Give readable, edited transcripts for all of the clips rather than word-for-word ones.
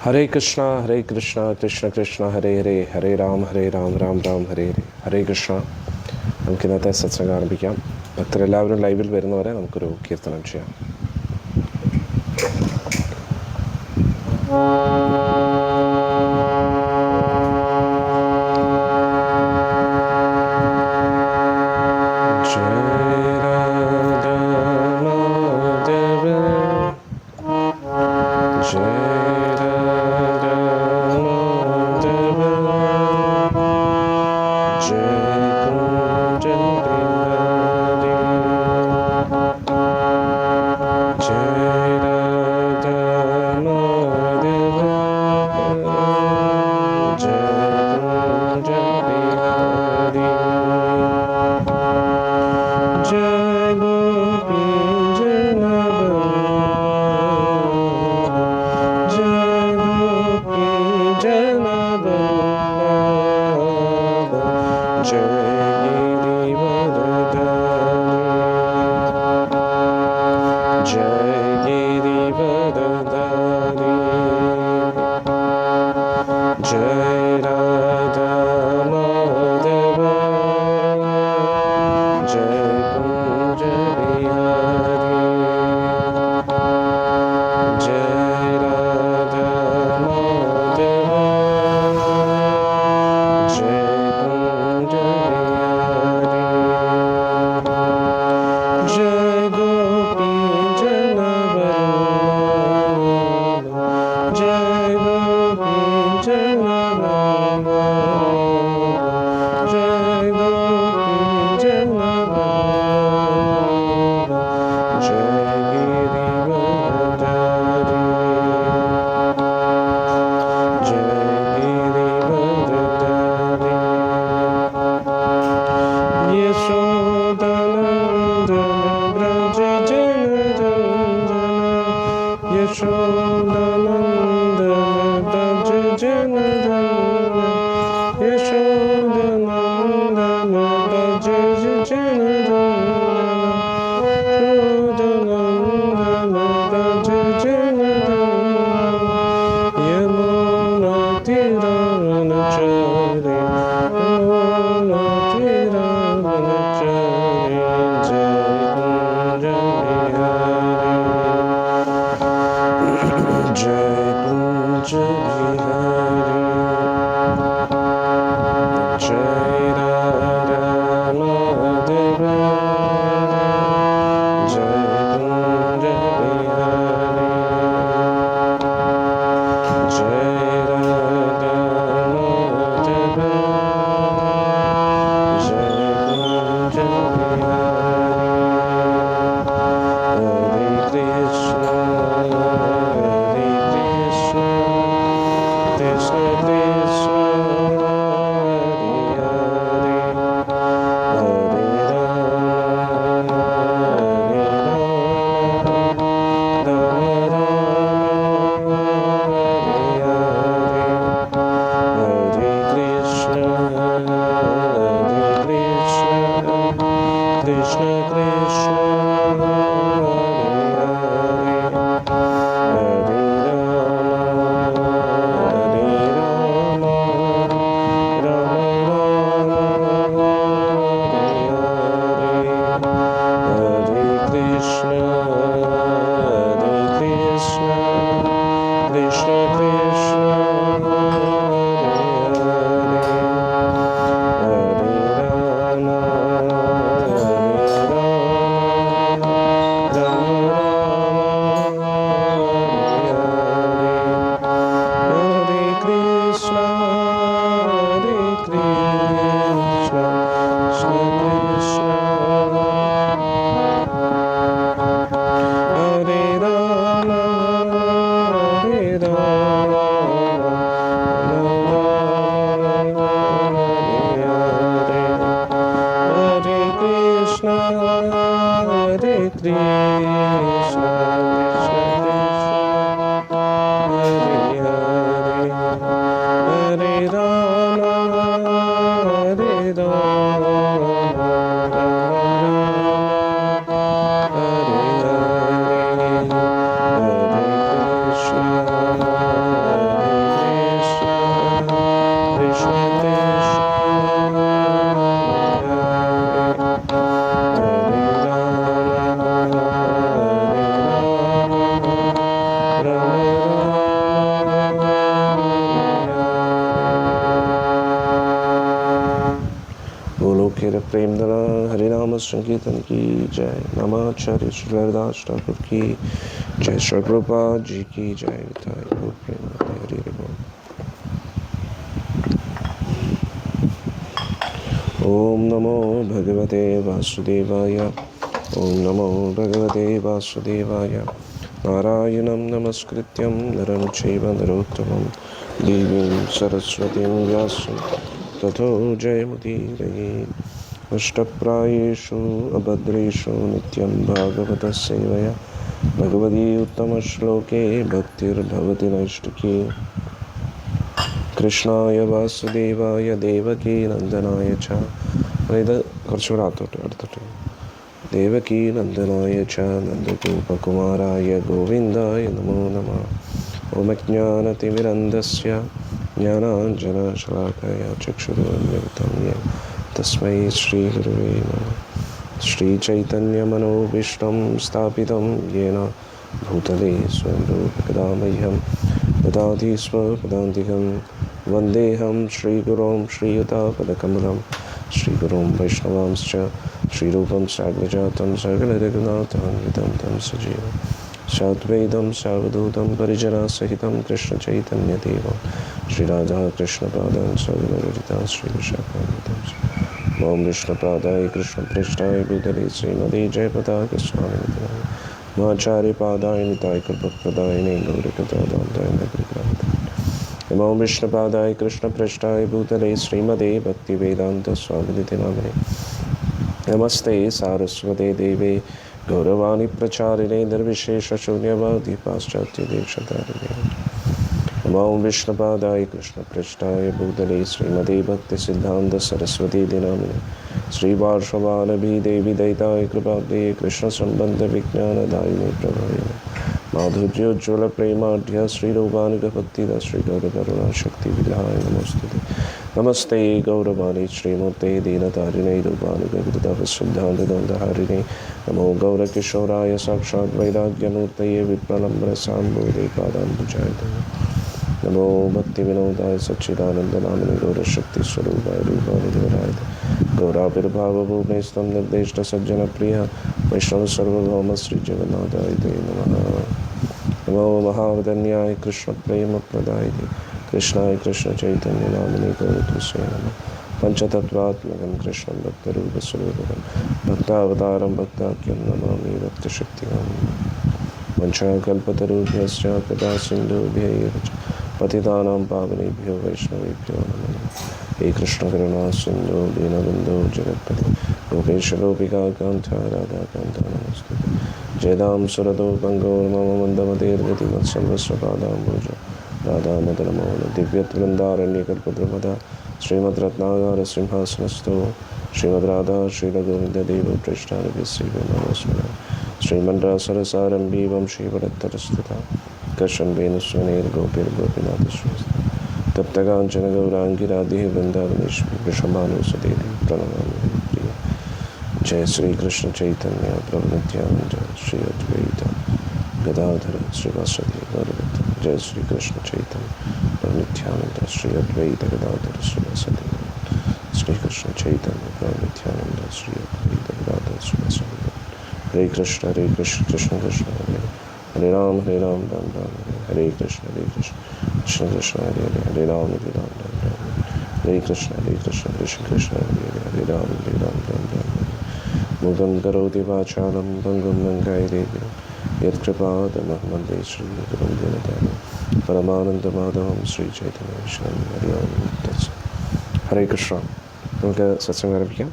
ഹരേ കൃഷ്ണ കൃഷ്ണ കൃഷ്ണ ഹരേ ഹരേ, ഹരേ രാം രാം രാം ഹരേ ഹരേ. ഹരേ കൃഷ്ണ. നമുക്ക് ഇന്നത്തെ സത്സംഗം ആരംഭിക്കാം. ഭക്തരെല്ലാവരും ലൈവിൽ വരുന്നവരെ നമുക്കൊരു കീർത്തനം ചെയ്യാം. Hare Rama प्रेमधना हरिनाम संकीर्तन की जय। नमाचार्य श्री हरिदास ठाकुर की जय। श्री प्रभुपाद जी की जय। प्रेम हरि हरि बोल। ओम नमो भगवते वासुदेवाय। ओम नमो भगवते वासुदेवाय। नारायणं नमस्कृत्यं नरं चैव नरोत्तमं देवीं सरस्वतीं व्यासं ततो जयमुदीरये। अष्टप्रायेषु अभद्रेषु नित्यं भागवतः सेवया भगवती उत्तमश्लोके भक्तिर्भवति नैष्टिकी। कृष्णाय वासुदेवाय देवकी नंदनाय च ഇത് കുറച്ചുകൂടെ അടുത്തോട്ട് ദേവകീ നന്ദനായ ച നന്ദഗോപകുമാരായ ഗോവിന്ദായ നമോ നമഃ. ഓമജ്ഞാനതിമിരന്ധസ്യ ജ്ഞാനാഞ്ജനശലാകയ ചക്ഷുരുന്മിലിതം യേന തസ്മൈ ശ്രീഗുരവേ നമഃ. ശ്രീചൈതന്യമനോഭീഷ്ടം സ്ഥാപിതം യേന ഭൂതലേ സ്വയം രൂപകഥാ മह्यं ददाति स्वपदान्तिकं वन्देऽहं श्रीगुरों श्रीयुतापदकमलं श्रीगुरों वैष्णवांश्च श्रीरूपं साग्रजातं सकलरघुनाथान्वितं तं सजीवं साद्वैतं सावधूतं परिजनसहितं कृष्णचैतन्यदेवं श्रीराधाकृष्णपादां सकलविदितां श्रीविशाखान्वितं ओं विष्णुपादाय कृष्णपृष्ठाय भूतले श्रीमते जयपताकस्वामिनिति नमः. आचार्यपादाय निताय कृपप्रदायिने गौरकदादाय नमो विष्णुपादाय कृष्णपृष्ठाय भूतले श्रीमते भक्तिवेदान्तस्वामिनिति नामिने नमस्ते सारस्वते देवे गौरवाणी प्रचारिणे निर्विशेषशून्यवादी पाश्चात्यदेशतारिणे नमो विष्णुपादाय कृष्णपृष्ठाय भूतले श्रीमते भक्तिसिद्धान्तसरस्वती नामिने श्रीवार्षवानभि देवी दयिताय कृपाब्धे कृष्णसम्बन्धविज्ञानदायिने प्रभाविने माधुर्योज्ज्वल प्रेमाढ्य श्रीरूपानुगभक्तिदा श्रीगौरकरुणाशक्तिविग्रहाय नमोस्तुते। नमस्ते गौरवाणी श्रीमूर्ते दीनतारिणे रूपानुगकृतः सिद्धान्तदौधहारिणे नमो गौरकिशोराय साक्षात् वैराग्यमूर्तये विप्रलम्बरसाम्बोधे पादाम्बुजाय नमो भक्तिविनोदाय सच्चिदानन्दनामिने गौरशक्तिस्वरूपाय रूपानुधराय गौराविर्भावभूमेस्तं निर्देष्टसज्जनप्रिय वैष्णवसर्वभौम श्रीजगन्नाथाय ते नमः। नमो महावदन्याय कृष्णप्रेमप्रदायिने कृष्णाय कृष्णचैतन्यनामिने गौरतुसे नमः। पञ्चतत्त्वात्मकं कृष्णं भक्तरूपस्वरूपकं भक्तावतारं भक्ताख्यं नमामि भक्तशक्तिमान् वंशाकल्पतरुभ्यश्च कृपा सिन्धुभ्यैव च पतितानां पावनेभ्यो वैष्णवेभ्यो नमः। हे कृष्ण करुणा सिन्धु दीनबन्धो जगत्पते गोपेश गोपिकान्त राधाकान्त नमोस्तुते। जयदां सुरतो गङ्गोर्मम मन्दमतेर्गतिमत्सर्वस्वपादाम्बुज राधामदनमोहन दिव्यवृन्दारण्यकल्पद्रुमदा श्रीमद्रत्नागार सिंहासनस्थो श्रीमद्राधा श्रीरघुविन्ददेव पृष्ठानभिस्सेवो नमस्मः। श्रीमन्रासरसारम्भी वंशीवरत्तरस्थिता कर्षन् वेणुस्वनैर्गोपीर्गोपीनाथश्रीस्ता तप्तकाञ्चन गौराङ्गी राधे वृन्दावनेश्वरी वृषभानुसुते प्रणमामि प्रिय। जय श्री कृष्ण चैतन्य प्रभु नित्यानंद श्री अद्वैत गदाधर श्रीवासदि गौरभक्त। जय श्री कृष्ण चैतन्य प्रभु नित्यानंद श्री अद्वैत गदाधर श्रीवासदि श्री कृष्ण चैतन्य प्रभु नित्यानंद श्री अद्वैत गदाधर श्रीवासदि। हरे कृष्ण कृष्ण कृष्ण हरे हरे राम राम राम हरे कृष्ण कृष्ण कृष्ण हरे हरे हरे राम राम हरे कृष्ण कृष्ण कृष्ण हरे हरे राम राम मुदं करोति वाचालं भङ्गुं लङ्कायते यत्कृपातमहं वन्दे श्रीगुरुं दीनतारिणं परमानन्दमाधवं श्रीचैतन्येश्वरं हरि ओं तत्सत्। हरे कृष्ण. നമുക്ക് സത്സംഗം ആരംഭിക്കാം.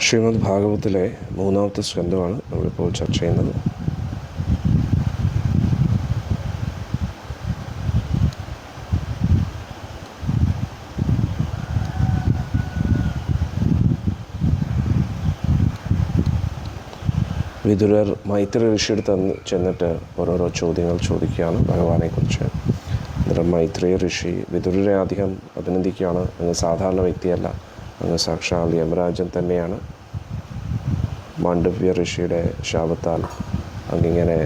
ശ്രീമദ് ഭാഗവത്തിലെ 3-ാമത്തെ സ്കന്ധമാണ് നമ്മളിപ്പോൾ ചർച്ച ചെയ്യുന്നത്. വിദുരർ മൈത്രി ഋഷിയെടുത്ത് ചെന്നിട്ട് ഓരോരോ ചോദ്യങ്ങൾ ചോദിക്കുകയാണ് ഭഗവാനെക്കുറിച്ച്. അന്നേരം മൈത്രി ഋഷി വിദുരരെ അധികം അഭിനന്ദിക്കുകയാണ്. അങ്ങ് സാധാരണ വ്യക്തിയല്ല, അങ്ങ് സാക്ഷാൽ യമരാജൻ തന്നെയാണ്. മാണ്ഡവ്യ ഋഷിയുടെ ശാപത്താൽ അങ്ങിങ്ങനെ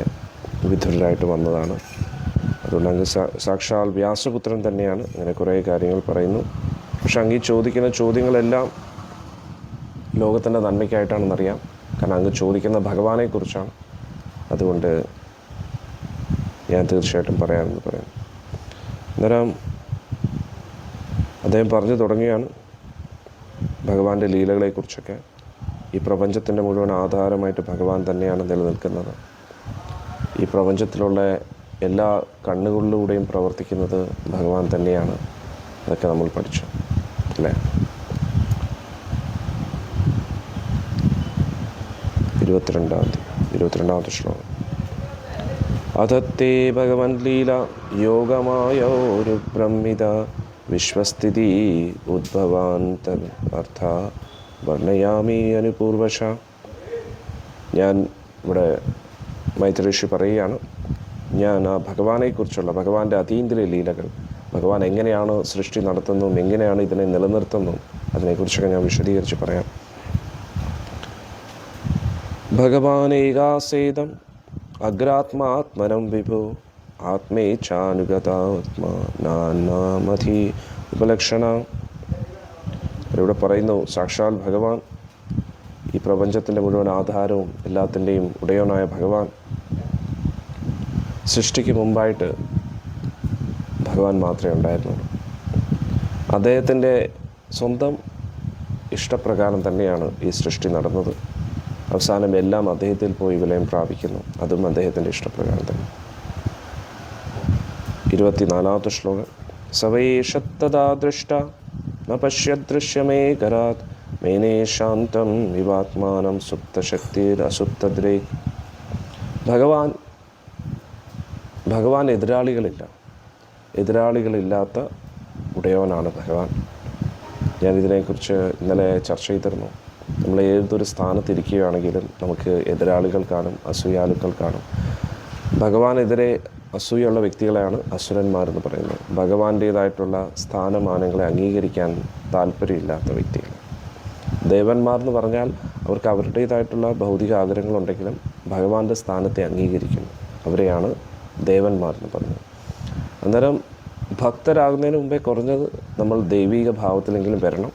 വിധുരരായിട്ട് വന്നതാണ്. അതുകൊണ്ട് അങ്ങ് സാക്ഷാൽ വ്യാസപുത്രൻ തന്നെയാണ്. അങ്ങനെ കുറേ കാര്യങ്ങൾ പറയുന്നു. പക്ഷെ അങ്ങ് ഈ ചോദിക്കുന്ന ചോദ്യങ്ങളെല്ലാം ലോകത്തിൻ്റെ നന്മയ്ക്കായിട്ടാണെന്നറിയാം. കാരണം അങ്ങ് ചോദിക്കുന്ന ഭഗവാനെക്കുറിച്ചാണ്. അതുകൊണ്ട് ഞാൻ തീർച്ചയായിട്ടും പറയാമെന്ന് പറയുന്നു. അന്നേരം അദ്ദേഹം പറഞ്ഞു തുടങ്ങിയാണ് ഭഗവാന്റെ ലീലകളെക്കുറിച്ചൊക്കെ. ഈ പ്രപഞ്ചത്തിൻ്റെ മുഴുവൻ ആധാരമായിട്ട് ഭഗവാൻ തന്നെയാണ് നിലനിൽക്കുന്നത്. ഈ പ്രപഞ്ചത്തിലുള്ള എല്ലാ കണ്ണുകളിലൂടെയും പ്രവർത്തിക്കുന്നത് ഭഗവാൻ തന്നെയാണ്. അതൊക്കെ നമ്മൾ പഠിച്ചു അല്ലേ? 22ാമത്തെ ശ്ലോകം. അധത്തേ ഭഗവൻ ലീല യോഗമായോരു ബ്രഹ്മിത വിശ്വസ്ഥിതി ഉദ്ഭവാന്തർ അർത്ഥ വർണ്ണയാമി അനുപൂർവശ. ഞാൻ ഇവിടെ മൈത്രേഷി പറയുകയാണ്, ഞാൻ ആ ഭഗവാനെക്കുറിച്ചുള്ള ഭഗവാന്റെ അതീന്ദ്രിയ ലീലകൾ, ഭഗവാൻ എങ്ങനെയാണ് സൃഷ്ടി നടത്തുന്നതും എങ്ങനെയാണ് ഇതിനെ നിലനിർത്തുന്നതും അതിനെക്കുറിച്ചൊക്കെ ഞാൻ വിശദീകരിച്ച് പറയാം. ഭഗവാനേകാസേദം അഗ്രാത്മാത്മനം വിഭോ ആത്മേച്ഛാനുഗതാത്മാ നാനാമധി ഉപലക്ഷണ. ഇവിടെ പറയുന്നു, സാക്ഷാൽ ഭഗവാൻ, ഈ പ്രപഞ്ചത്തിൻ്റെ മുഴുവൻ ആധാരവും എല്ലാത്തിൻ്റെയും ഉടയവനായ ഭഗവാൻ, സൃഷ്ടിക്ക് മുമ്പായിട്ട് ഭഗവാൻ മാത്രമേ ഉണ്ടായിരുന്നുള്ളൂ. അദ്ദേഹത്തിൻ്റെ സ്വന്തം ഇഷ്ടപ്രകാരം തന്നെയാണ് ഈ സൃഷ്ടി നടന്നത്. അവസാനം എല്ലാം അദ്ദേഹത്തിൽ പോയി വിലയം പ്രാപിക്കുന്നു. അതും അദ്ദേഹത്തിൻ്റെ ഇഷ്ടപ്രകാരം തന്നെ. 24ാമത്തെ ശ്ലോകം. സവേഷത്തദാ ദൃഷ്ട ന പശ്യദൃശ്യമേകരാത് മേനേ ശാന്തം വിവാത്മാനം സുപ്തശക്തിർ അസുപ്തദ്രേ. ഭഗവാൻ എതിരാളികളില്ലാത്ത ഉടയവനാണ് ഭഗവാൻ. ഞാനിതിനെക്കുറിച്ച് ഇന്നലെ ചർച്ച ചെയ്തിരുന്നു. നമ്മൾ ഏതൊരു സ്ഥാനത്തിരിക്കുകയാണെങ്കിലും നമുക്ക് എതിരാളികൾ കാണും, അസൂയാലുക്കൾ കാണും. ഭഗവാനെതിരെ അസൂയുള്ള വ്യക്തികളെയാണ് അസുരന്മാരെന്ന് പറയുന്നത്. ഭഗവാന്റേതായിട്ടുള്ള സ്ഥാനമാനങ്ങളെ അംഗീകരിക്കാൻ താല്പര്യമില്ലാത്ത വ്യക്തികൾ. ദേവന്മാർ എന്ന് പറഞ്ഞാൽ അവർക്ക് അവരുടേതായിട്ടുള്ള ഭൗതിക ആഗ്രഹങ്ങളുണ്ടെങ്കിലും ഭഗവാന്റെ സ്ഥാനത്തെ അംഗീകരിക്കുന്നു. അവരെയാണ് ദേവന്മാരെന്ന് പറയുന്നത്. അന്നേരം ഭക്തരാകുന്നതിന് മുമ്പേ കുറഞ്ഞത് നമ്മൾ ദൈവിക ഭാവത്തിലെങ്കിലും വരണം.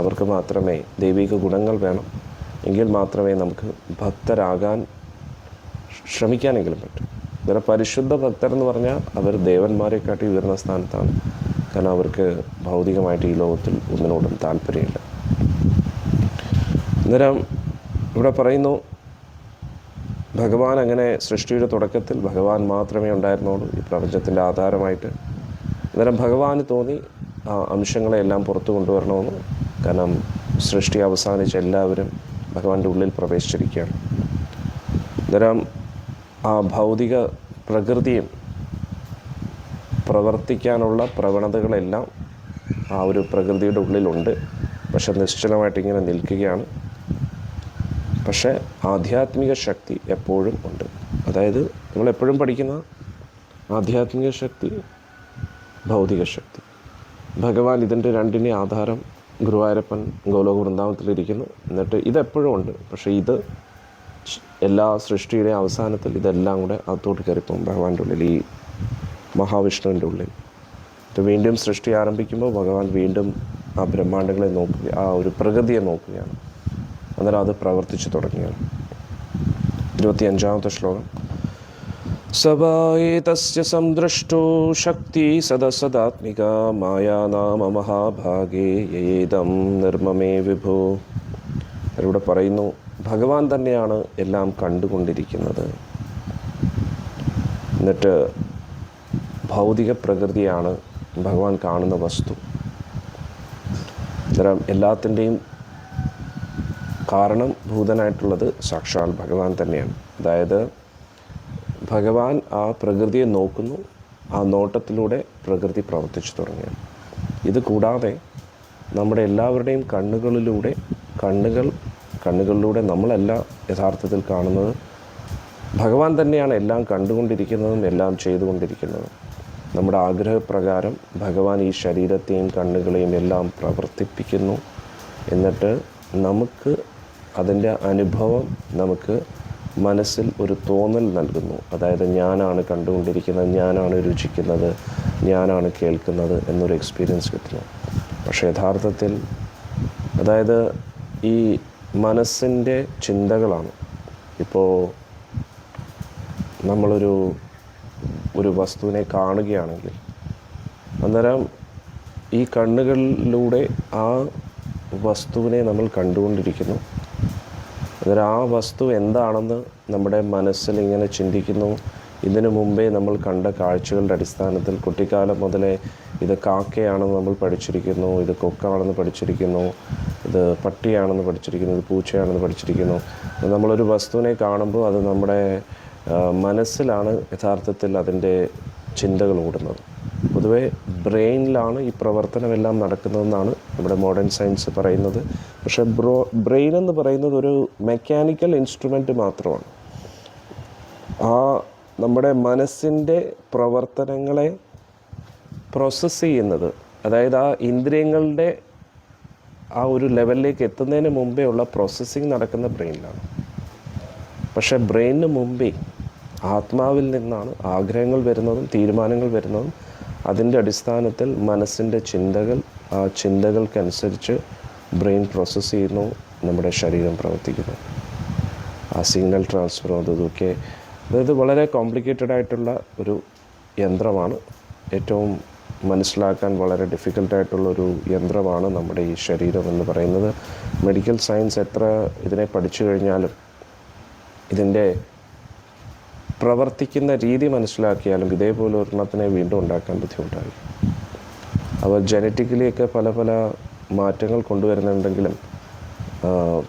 അവർക്ക് മാത്രമേ ദൈവിക ഗുണങ്ങൾ വേണം. എങ്കിൽ മാത്രമേ നമുക്ക് ഭക്തരാകാൻ ശ്രമിക്കാനെങ്കിലും പറ്റും. വേറെ പരിശുദ്ധ ഭക്തരെന്ന് പറഞ്ഞാൽ അവർ ദേവന്മാരെക്കാട്ടി ഉയർന്ന സ്ഥാനത്താണ്. കാരണം അവർക്ക് ഭൗതികമായിട്ട് ഈ ലോകത്തിൽ ഒന്നിനോടും താല്പര്യമില്ല. അന്നേരം ഇവിടെ പറയുന്നു, ഭഗവാൻ അങ്ങനെ സൃഷ്ടിയുടെ തുടക്കത്തിൽ ഭഗവാൻ മാത്രമേ ഉണ്ടായിരുന്നുള്ളൂ ഈ പ്രപഞ്ചത്തിൻ്റെ ആധാരമായിട്ട്. അന്നേരം ഭഗവാന് തോന്നി ആ അംശങ്ങളെല്ലാം പുറത്തു കൊണ്ടുവരണമെന്ന്. കാരണം സൃഷ്ടി അവസാനിച്ച് എല്ലാവരും ഭഗവാന്റെ ഉള്ളിൽ പ്രവേശിച്ചിരിക്കുകയാണ്. അന്നേരം ആ ഭൗതിക പ്രകൃതിയും പ്രവർത്തിക്കാനുള്ള പ്രവണതകളെല്ലാം ആ ഒരു പ്രകൃതിയുടെ ഉള്ളിലുണ്ട്. പക്ഷെ നിശ്ചലമായിട്ട് ഇങ്ങനെ നിൽക്കുകയാണ്. പക്ഷേ ആധ്യാത്മിക ശക്തി എപ്പോഴും ഉണ്ട്. അതായത് നമ്മളെപ്പോഴും പഠിക്കുന്ന ആധ്യാത്മിക ശക്തി, ഭൗതിക ശക്തി. ഭഗവാൻ ഇതിൻ്റെ രണ്ടിൻ്റെ ആധാരം. ഗുരുവായൂരപ്പൻ ഗോലോക വൃന്ദാവനത്തിലിരിക്കുന്നു. എന്നിട്ട് ഇതെപ്പോഴും ഉണ്ട്. പക്ഷേ ഇത് എല്ലാ സൃഷ്ടിയുടെ അവസാനത്തിൽ ഇതെല്ലാം കൂടെ അകത്തോട്ട് കയറിപ്പോകും ഭഗവാന്റെ ഉള്ളിൽ, ഈ മഹാവിഷ്ണുവിൻ്റെ ഉള്ളിൽ. വീണ്ടും സൃഷ്ടി ആരംഭിക്കുമ്പോൾ ഭഗവാൻ വീണ്ടും ആ ബ്രഹ്മാണ്ടങ്ങളെ നോക്കുക, ആ ഒരു പ്രകൃതിയെ നോക്കുകയാണ്. അന്നേരം അത് പ്രവർത്തിച്ചു തുടങ്ങിയാണ്. 25ാമത്തെ ശ്ലോകം. സഭായേതസ്യ സംദൃഷ്ടോ ശക്തി സദസദാത്മിക മായാ നാമ മഹാഭാഗേ യേദം നിർമ്മമേ വിഭോ. ഇവിടെ പറയുന്നു, ഭഗവാൻ തന്നെയാണ് എല്ലാം കണ്ടുകൊണ്ടിരിക്കുന്നത്. എന്നിട്ട് ഭൗതിക പ്രകൃതിയാണ് ഭഗവാൻ കാണുന്ന വസ്തു. അന്നേരം എല്ലാത്തിൻ്റെയും കാരണം ഭൂതനായിട്ടുള്ളത് സാക്ഷാൽ ഭഗവാൻ തന്നെയാണ്. അതായത് ഭഗവാൻ ആ പ്രകൃതിയെ നോക്കുന്നു. ആ നോട്ടത്തിലൂടെ പ്രകൃതി പ്രവർത്തിച്ചു തുടങ്ങിയാണ്. ഇത് കൂടാതെ നമ്മുടെ എല്ലാവരുടെയും കണ്ണുകളിലൂടെ നമ്മളല്ല യഥാർത്ഥത്തിൽ കാണുന്നത്. ഭഗവാൻ തന്നെയാണ് എല്ലാം കണ്ടുകൊണ്ടിരിക്കുന്നതും എല്ലാം ചെയ്തുകൊണ്ടിരിക്കുന്നതും. നമ്മുടെ ആഗ്രഹപ്രകാരം ഭഗവാൻ ഈ ശരീരത്തെയും കണ്ണുകളെയും എല്ലാം പ്രവർത്തിപ്പിക്കുന്നു. എന്നിട്ട് നമുക്ക് അതിൻ്റെ അനുഭവം നമുക്ക് മനസ്സിൽ ഒരു തോന്നൽ നൽകുന്നു. അതായത് ഞാനാണ് കണ്ടുകൊണ്ടിരിക്കുന്നത്, ഞാനാണ് രുചിക്കുന്നത്, ഞാനാണ് കേൾക്കുന്നത് എന്നൊരു എക്സ്പീരിയൻസ് കിട്ടുന്നു. പക്ഷേ യഥാർത്ഥത്തിൽ അതായത് ഈ മനസ്സിൻ്റെ ചിന്തകളാണ്. ഇപ്പോൾ നമ്മളൊരു വസ്തുവിനെ കാണുകയാണെങ്കിൽ അന്നേരം ഈ കണ്ണുകളിലൂടെ ആ വസ്തുവിനെ നമ്മൾ കണ്ടുകൊണ്ടിരിക്കുന്നു. അന്നേരം ആ വസ്തു എന്താണെന്ന് നമ്മുടെ മനസ്സിൽ ഇങ്ങനെ ചിന്തിക്കുന്നു. ഇതിനു മുമ്പേ നമ്മൾ കണ്ട കാഴ്ചകളുടെ അടിസ്ഥാനത്തിൽ കുട്ടിക്കാലം മുതലേ ഇത് കാക്കയാണെന്ന് നമ്മൾ പഠിച്ചിരിക്കുന്നു, ഇത് കൊക്കാണെന്ന് പഠിച്ചിരിക്കുന്നു, ഇത് പട്ടിയാണെന്ന് പഠിച്ചിരിക്കുന്നു, ഇത് പൂച്ചയാണെന്ന് പഠിച്ചിരിക്കുന്നു. നമ്മളൊരു വസ്തുവിനെ കാണുമ്പോൾ അത് നമ്മുടെ മനസ്സിലാണ് യഥാർത്ഥത്തിൽ അതിൻ്റെ ചിന്തകൾ ഓടുന്നത്. പൊതുവെ ബ്രെയിനിലാണ് ഈ പ്രവർത്തനമെല്ലാം നടക്കുന്നതെന്നാണ് നമ്മുടെ മോഡേൺ സയൻസ് പറയുന്നത്. പക്ഷേ ബ്രെയിൻ എന്ന് പറയുന്നത് ഒരു മെക്കാനിക്കൽ ഇൻസ്ട്രുമെൻ്റ് മാത്രമാണ്. ആ നമ്മുടെ മനസ്സിൻ്റെ പ്രവർത്തനങ്ങളെ പ്രോസസ്സ് ചെയ്യുന്നത്, അതായത് ആ ഇന്ദ്രിയങ്ങളുടെ ആ ഒരു ലെവലിലേക്ക് എത്തുന്നതിന് മുമ്പേ ഉള്ള പ്രോസസ്സിങ് നടക്കുന്ന ബ്രെയിനിലാണ്. പക്ഷേ ബ്രെയിനിന് മുമ്പേ ആത്മാവിൽ നിന്നാണ് ആഗ്രഹങ്ങൾ വരുന്നതും തീരുമാനങ്ങൾ വരുന്നതും. അതിൻ്റെ അടിസ്ഥാനത്തിൽ മനസ്സിൻ്റെ ചിന്തകൾ, ആ ചിന്തകൾക്കനുസരിച്ച് ബ്രെയിൻ പ്രോസസ്സ് ചെയ്യുന്നു, നമ്മുടെ ശരീരം പ്രവർത്തിക്കുന്നു. ആ സിഗ്നൽ ട്രാൻസ്ഫർ അതൊക്കെ അതായത് വളരെ കോംപ്ലിക്കേറ്റഡ് ആയിട്ടുള്ള ഒരു യന്ത്രമാണ്. ഏറ്റവും മനസ്സിലാക്കാൻ വളരെ ഡിഫിക്കൽട്ടായിട്ടുള്ളൊരു യന്ത്രമാണ് നമ്മുടെ ഈ ശരീരം എന്ന് പറയുന്നത്. മെഡിക്കൽ സയൻസ് എത്ര ഇതിനെ പഠിച്ചു കഴിഞ്ഞാലും ഇതിൻ്റെ പ്രവർത്തിക്കുന്ന രീതി മനസ്സിലാക്കിയാലും ഇതേപോലെ ഒരെണ്ണത്തിനെ വീണ്ടും ഉണ്ടാക്കാൻ ബുദ്ധിമുട്ടായി. അവർ ജനറ്റിക്കലിയൊക്കെ പല പല മാറ്റങ്ങൾ കൊണ്ടുവരുന്നുണ്ടെങ്കിലും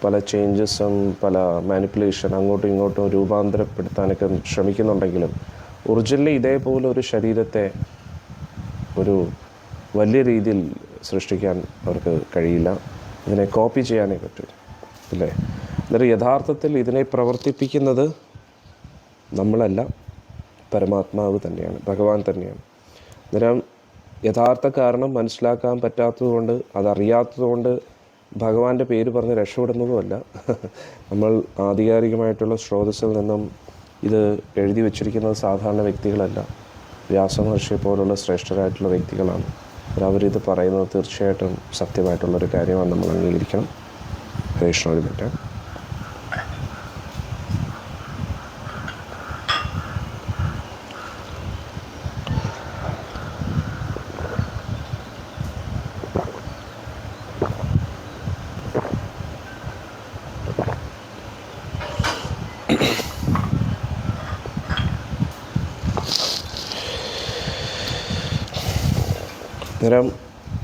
പല ചേഞ്ചസും പല മാനിപ്പുലേഷൻ അങ്ങോട്ടും ഇങ്ങോട്ടും രൂപാന്തരപ്പെടുത്താനൊക്കെ ശ്രമിക്കുന്നുണ്ടെങ്കിലും ഒറിജിനലി ഇതേപോലെ ഒരു ശരീരത്തെ ഒരു വലിയ രീതിയിൽ സൃഷ്ടിക്കാൻ അവർക്ക് കഴിയില്ല. ഇതിനെ കോപ്പി ചെയ്യാനേ പറ്റൂ, അല്ലേ? അന്നേരം യഥാർത്ഥത്തിൽ ഇതിനെ പ്രവർത്തിപ്പിക്കുന്നത് നമ്മളല്ല, പരമാത്മാവ് തന്നെയാണ്, ഭഗവാൻ തന്നെയാണ്. അന്നേരം യഥാർത്ഥ കാരണം മനസ്സിലാക്കാൻ പറ്റാത്തതുകൊണ്ട്, അതറിയാത്തതുകൊണ്ട് ഭഗവാന്റെ പേര് പറഞ്ഞ് രക്ഷപ്പെടുന്നതുമല്ല. നമ്മൾ ആധികാരികമായിട്ടുള്ള സ്രോതസ്സിൽ നിന്നും ഇത് എഴുതി വച്ചിരിക്കുന്നത് സാധാരണ വ്യക്തികളല്ല, വ്യാസമഹർഷിയെ പോലുള്ള ശ്രേഷ്ഠരായിട്ടുള്ള വ്യക്തികളാണ്. അവരിത് പറയുന്നത് തീർച്ചയായിട്ടും സത്യമായിട്ടുള്ളൊരു കാര്യമാണ്, നമ്മൾ അംഗീകരിക്കണം. കൃഷ്ണ ഒരു മിനിറ്റ്.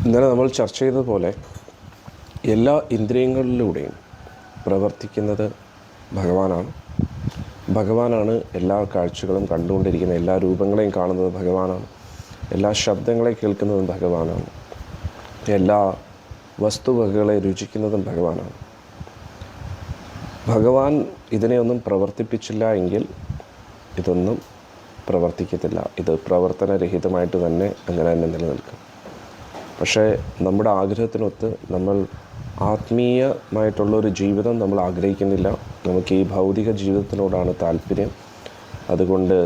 ഇന്നലെ നമ്മൾ ചർച്ച ചെയ്തതുപോലെ എല്ലാ ഇന്ദ്രിയങ്ങളിലൂടെയും പ്രവർത്തിക്കുന്നത് ഭഗവാനാണ്. ഭഗവാനാണ് എല്ലാ കാഴ്ചകളും കണ്ടുകൊണ്ടിരിക്കുന്നത്, എല്ലാ രൂപങ്ങളെയും കാണുന്നത് ഭഗവാനാണ്, എല്ലാ ശബ്ദങ്ങളെ കേൾക്കുന്നതും ഭഗവാനാണ്, എല്ലാ വസ്തുവകകളെ രുചിക്കുന്നതും ഭഗവാനാണ്. ഭഗവാൻ ഇതിനെയൊന്നും പ്രവർത്തിപ്പിച്ചില്ല എങ്കിൽ ഇതൊന്നും പ്രവർത്തിക്കത്തില്ല. ഇത് പ്രവർത്തനരഹിതമായിട്ട് തന്നെ അങ്ങനെ തന്നെ നിലനിൽക്കും. പക്ഷേ നമ്മുടെ ആഗ്രഹത്തിനൊത്ത് നമ്മൾ ആത്മീയമായിട്ടുള്ളൊരു ജീവിതം നമ്മൾ ആഗ്രഹിക്കുന്നില്ല. നമുക്ക് ഈ ഭൗതിക ജീവിതത്തിനോടാണ് താല്പര്യം. അതുകൊണ്ട്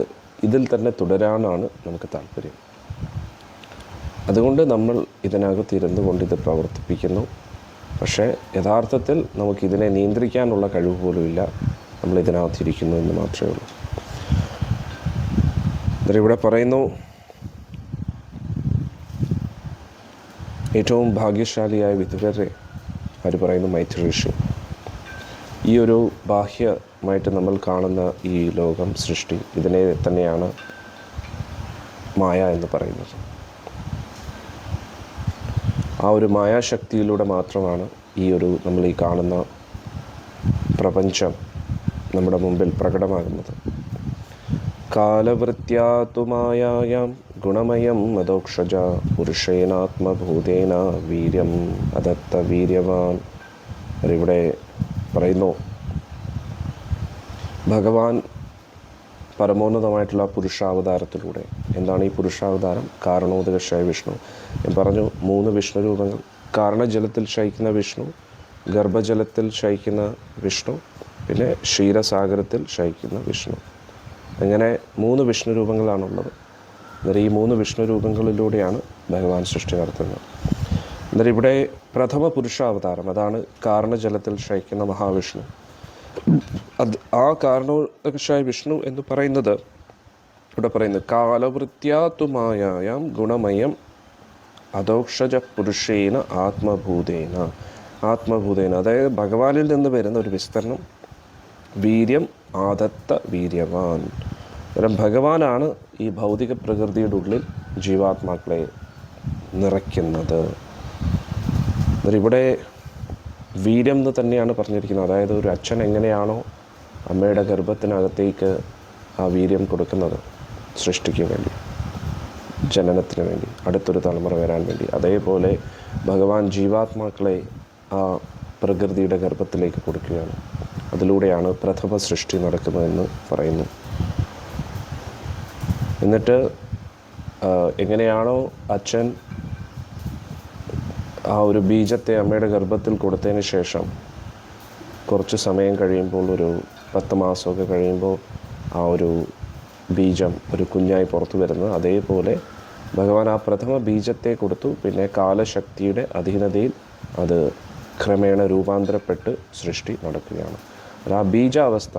ഇതിൽ തന്നെ തുടരാനാണ് നമുക്ക് താല്പര്യം. അതുകൊണ്ട് നമ്മൾ ഇതിനകത്തിരുന്നു കൊണ്ട് ഇത് പ്രവർത്തിപ്പിക്കുന്നു. പക്ഷേ യഥാർത്ഥത്തിൽ നമുക്കിതിനെ നിയന്ത്രിക്കാനുള്ള കഴിവ് പോലുമില്ല. നമ്മൾ ഇതിനകത്തിരിക്കുന്നു എന്ന് മാത്രമേ ഉള്ളൂ. ഇവിടെ പറയുന്നു, ഏറ്റവും ഭാഗ്യശാലിയായ വിധവരെ അവർ പറയുന്നു മൈത്രി ഋഷി. ഈ ഒരു ബാഹ്യമായിട്ട് നമ്മൾ കാണുന്ന ഈ ലോകം, സൃഷ്ടി, ഇതിനെ തന്നെയാണ് മായ എന്ന് പറയുന്നത്. ആ ഒരു മായാശക്തിയിലൂടെ മാത്രമാണ് ഈ ഒരു നമ്മൾ ഈ കാണുന്ന പ്രപഞ്ചം നമ്മുടെ മുമ്പിൽ പ്രകടമാകുന്നത്. കാലവൃത്യാതുമായാം ഗുണമയം മദോക്ഷജ പുരുഷേനാത്മഭൂതേന വീര്യം അതത്ത വീര്യവാൻ. ഇവിടെ പറയുന്നു, ഭഗവാൻ പരമോന്നതമായിട്ടുള്ള പുരുഷാവതാരത്തിലൂടെ. എന്താണ് ഈ പുരുഷാവതാരം? കാരണോദകശായ വിഷ്ണു. ഞാൻ പറഞ്ഞു 3 വിഷ്ണു രൂപങ്ങൾ. കാരണജലത്തിൽ ശയിക്കുന്ന വിഷ്ണു, ഗർഭജലത്തിൽ ശയിക്കുന്ന വിഷ്ണു, പിന്നെ ക്ഷീരസാഗരത്തിൽ ശയിക്കുന്ന വിഷ്ണു. അങ്ങനെ 3 വിഷ്ണു രൂപങ്ങളാണുള്ളത്. അന്നേരം ഈ 3 വിഷ്ണു രൂപങ്ങളിലൂടെയാണ് ഭഗവാൻ സൃഷ്ടി നടത്തുന്നത്. അന്നേരം ഇവിടെ പ്രഥമ പുരുഷാവതാരം, അതാണ് കാരണജലത്തിൽ ശയിക്കുന്ന മഹാവിഷ്ണു. ആ കാരണവശായ വിഷ്ണു എന്ന് പറയുന്നത് ഇവിടെ പറയുന്നത് കാലവൃത്യാത്തുമായാം ഗുണമയം അധോക്ഷജ പുരുഷേന ആത്മഭൂതേന. അതായത് ഭഗവാനിൽ നിന്ന് വരുന്ന ഒരു വിസ്തരണം. വീര്യം ആദത്ത വീര്യവാൻ. അന്നേരം ഭഗവാനാണ് ഈ ഭൗതിക പ്രകൃതിയുടെ ഉള്ളിൽ ജീവാത്മാക്കളെ നിറയ്ക്കുന്നത്. അന്നേരം ഇവിടെ വീര്യം എന്ന് തന്നെയാണ് പറഞ്ഞിരിക്കുന്നത്. അതായത് ഒരു അച്ഛൻ എങ്ങനെയാണോ അമ്മയുടെ ഗർഭത്തിനകത്തേക്ക് ആ വീര്യം കൊടുക്കുന്നത് സൃഷ്ടിക്ക് വേണ്ടി, ജനനത്തിന് വേണ്ടി, അടുത്തൊരു തലമുറ വരാൻ വേണ്ടി, അതേപോലെ ഭഗവാൻ ജീവാത്മാക്കളെ ആ പ്രകൃതിയുടെ ഗർഭത്തിലേക്ക് കൊടുക്കുകയാണ്. അതിലൂടെയാണ് പ്രഥമ സൃഷ്ടി നടക്കുന്നതെന്ന് പറയുന്നു. എന്നിട്ട് എങ്ങനെയാണോ അച്ഛൻ ആ ഒരു ബീജത്തെ അമ്മയുടെ ഗർഭത്തിൽ കൊടുത്തതിന് ശേഷം കുറച്ച് സമയം കഴിയുമ്പോൾ, ഒരു 10 മാസമൊക്കെ കഴിയുമ്പോൾ ആ ഒരു ബീജം ഒരു കുഞ്ഞായി പുറത്തു വരുന്നത്, അതേപോലെ ഭഗവാൻ ആ പ്രഥമ ബീജത്തെ കൊടുത്തു. പിന്നെ കാലശക്തിയുടെ അധീനതയിൽ അത് ക്രമേണ രൂപാന്തരപ്പെട്ട് സൃഷ്ടി നടക്കുകയാണ്. അത് ആ ബീജാവസ്ഥ,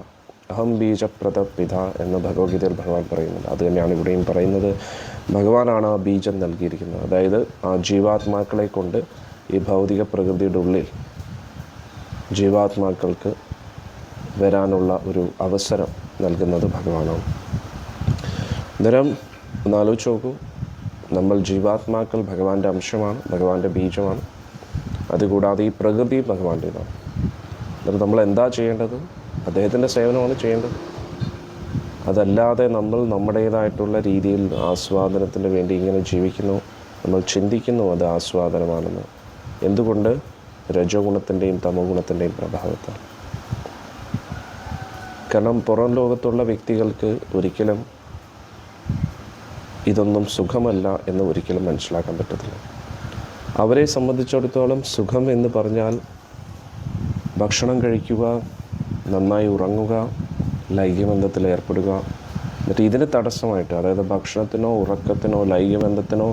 അഹം ബീജപ്രദ പിത എന്ന ഭഗവത്ഗീതയിൽ ഭഗവാൻ പറയുന്നുണ്ട്. അത് തന്നെയാണ് ഇവിടെയും പറയുന്നത്. ഭഗവാനാണ് ആ ബീജം നൽകിയിരിക്കുന്നത്. അതായത് ആ ജീവാത്മാക്കളെ കൊണ്ട് ഈ ഭൗതിക പ്രകൃതിയുടെ ഉള്ളിൽ ജീവാത്മാക്കൾക്ക് വരാനുള്ള ഒരു അവസരം നൽകുന്നത് ഭഗവാനാണ്. അന്നേരം ഒന്നാലോചിച്ച് നോക്കൂ, നമ്മൾ ജീവാത്മാക്കൾ ഭഗവാന്റെ അംശമാണ്, ഭഗവാന്റെ ബീജമാണ്. അതുകൂടാതെ ഈ പ്രകൃതി ഭഗവാന്റേതാണ്. അന്നേരം നമ്മൾ എന്താ ചെയ്യേണ്ടത്? അദ്ദേഹത്തിൻ്റെ സേവനമാണ് ചെയ്യേണ്ടത്. അതല്ലാതെ നമ്മൾ നമ്മുടേതായിട്ടുള്ള രീതിയിൽ ആസ്വാദനത്തിന് വേണ്ടി ഇങ്ങനെ ജീവിക്കുന്നു, നമ്മൾ ചിന്തിക്കുന്നു അത് ആസ്വാദനമാണെന്ന്. എന്തുകൊണ്ട്? രജോ ഗുണത്തിൻ്റെയും തമോ ഗുണത്തിൻ്റെയും പ്രഭാവത്താൽ. കാരണം പുറം ലോകത്തുള്ള വ്യക്തികൾക്ക് ഒരിക്കലും ഇതൊന്നും സുഖമല്ല എന്ന് ഒരിക്കലും മനസ്സിലാക്കാൻ പറ്റത്തില്ല. അവരെ സംബന്ധിച്ചിടത്തോളം സുഖം എന്ന് പറഞ്ഞാൽ ഭക്ഷണം കഴിക്കുക, നന്നായി ഉറങ്ങുക, ലൈംഗികബന്ധത്തിൽ ഏർപ്പെടുക. എന്നിട്ട് ഇതിന് തടസ്സമായിട്ട്, അതായത് ഭക്ഷണത്തിനോ ഉറക്കത്തിനോ ലൈംഗികബന്ധത്തിനോ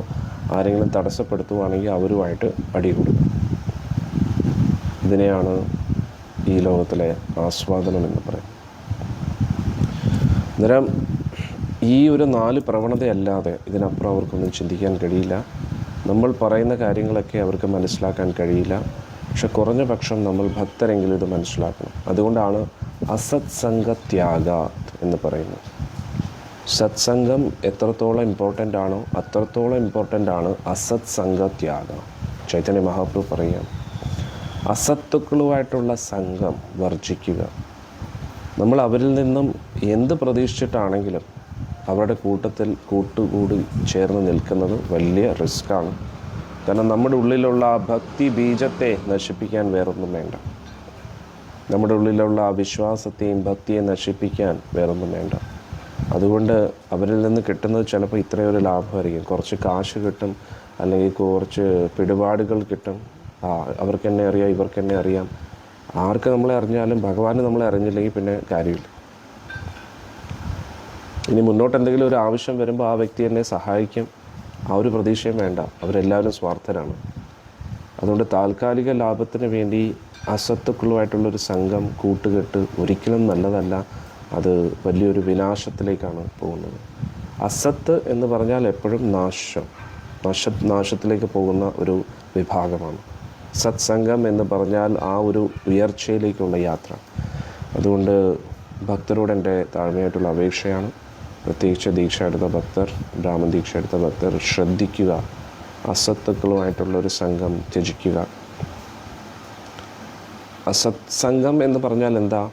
ആരെങ്കിലും തടസ്സപ്പെടുത്തുകയാണെങ്കിൽ അവരുമായിട്ട് അടികൂടുക. ഇതിനെയാണ് ഈ ലോകത്തിലെ ആസ്വാദനം എന്ന് പറയുന്നത്. അന്നേരം ഈ ഒരു 4 പ്രവണതയല്ലാതെ ഇതിനപ്പുറം അവർക്കൊന്നും ചിന്തിക്കാൻ കഴിയില്ല. നമ്മൾ പറയുന്ന കാര്യങ്ങളൊക്കെ അവർക്ക് മനസ്സിലാക്കാൻ കഴിയില്ല. പക്ഷെ കുറഞ്ഞ പക്ഷം നമ്മൾ ഭക്തരെങ്കിലും ഇത് മനസ്സിലാക്കണം. അതുകൊണ്ടാണ് അസത്സംഗത്യാഗ എന്ന് പറയുന്നത്. സത്സംഗം എത്രത്തോളം ഇമ്പോർട്ടൻ്റ് ആണോ അത്രത്തോളം ഇമ്പോർട്ടൻ്റ് ആണ് അസത്സംഗത്യാഗം. ചൈതന്യ മഹാപ്രഭു പറയുകയാണ്, അസത്തുക്കളുമായിട്ടുള്ള സംഘം വർജിക്കുക. നമ്മൾ അവരിൽ നിന്നും എന്ത് പ്രതീക്ഷിച്ചിട്ടാണെങ്കിലും അവരുടെ കൂട്ടുകൂടി ചേർന്ന് നിൽക്കുന്നത് വലിയ റിസ്ക്കാണ്. കാരണം നമ്മുടെ ഉള്ളിലുള്ള ആ ഭക്തി ബീജത്തെ നശിപ്പിക്കാൻ വേറൊന്നും വേണ്ട. നമ്മുടെ ഉള്ളിലുള്ള ആ വിശ്വാസത്തെയും ഭക്തിയെ നശിപ്പിക്കാൻ വേറൊന്നും വേണ്ട. അതുകൊണ്ട് അവരിൽ നിന്ന് കിട്ടുന്നത് ചിലപ്പോൾ ഇത്രയൊരു ലാഭമായിരിക്കും. കുറച്ച് കാശ് കിട്ടും, അല്ലെങ്കിൽ കുറച്ച് പിടിപാടുകൾ കിട്ടും. അവർക്ക് എന്നെ അറിയാം, ഇവർക്ക് എന്നെ അറിയാം. ആർക്ക് നമ്മളെ അറിഞ്ഞാലും ഭഗവാന് നമ്മളെ അറിഞ്ഞില്ലെങ്കിൽ പിന്നെ കാര്യമില്ല. ഇനി മുന്നോട്ട് എന്തെങ്കിലും ഒരു ആവശ്യം വരുമ്പോൾ ആ വ്യക്തി എന്നെ സഹായിക്കും, ആ ഒരു പ്രതീക്ഷയും വേണ്ട. അവരെല്ലാവരും സ്വാർത്ഥരാണ്. അതുകൊണ്ട് താൽക്കാലിക ലാഭത്തിന് വേണ്ടി അസത്തുക്കളുമായിട്ടുള്ളൊരു സംഘം കൂട്ടുകെട്ട് ഒരിക്കലും നല്ലതല്ല. അത് വലിയൊരു വിനാശത്തിലേക്കാണ് പോകുന്നത്. അസത്ത് എന്ന് പറഞ്ഞാൽ എപ്പോഴും നാശത്തിലേക്ക് പോകുന്ന ഒരു വിഭാഗമാണ്. സത്സംഗം എന്ന് പറഞ്ഞാൽ ആ ഒരു ഉയർച്ചയിലേക്കുള്ള യാത്ര. അതുകൊണ്ട് ഭക്തരോട് എൻ്റെ താഴ്മയായിട്ടുള്ള അപേക്ഷയാണ്, പ്രത്യേകിച്ച് ദീക്ഷ എടുത്ത ഭക്തർ, ബ്രാഹ്മൺ ദീക്ഷ എടുത്ത ഭക്തർ ശ്രദ്ധിക്കുക. അസത്തുക്കളുമായിട്ടുള്ളൊരു സംഘം ത്യജിക്കുക. അസത്സംഗം എന്ന് പറഞ്ഞാൽ എന്താ?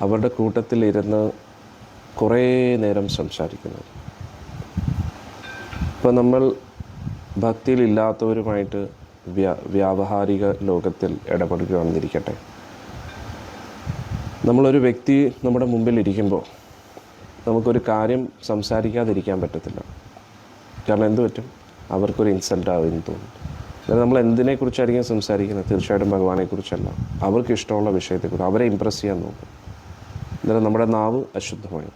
അവരുടെ കൂട്ടത്തിലിരുന്ന് കുറേ നേരം സംസാരിക്കുന്നത്. ഇപ്പോൾ നമ്മൾ ഭക്തിയിലില്ലാത്തവരുമായിട്ട് വ്യാവഹാരിക ലോകത്തിൽ ഇടപെടുകയാണെന്നിരിക്കട്ടെ. നമ്മളൊരു വ്യക്തി നമ്മുടെ മുമ്പിൽ ഇരിക്കുമ്പോൾ നമുക്കൊരു കാര്യം സംസാരിക്കാതിരിക്കാൻ പറ്റത്തില്ല. കാരണം എന്ത് പറ്റും? അവർക്കൊരു ഇൻസൾട്ട് ആവുമെന്ന് തോന്നും. അതായത് നമ്മൾ എന്തിനെക്കുറിച്ചായിരിക്കും സംസാരിക്കുന്നത്? തീർച്ചയായിട്ടും ഭഗവാനെക്കുറിച്ചല്ല, അവർക്ക് ഇഷ്ടമുള്ള വിഷയത്തെക്കുറിച്ച് അവരെ ഇമ്പ്രസ് ചെയ്യാൻ നോക്കും. അന്നേരം നമ്മുടെ നാവ് അശുദ്ധമായി.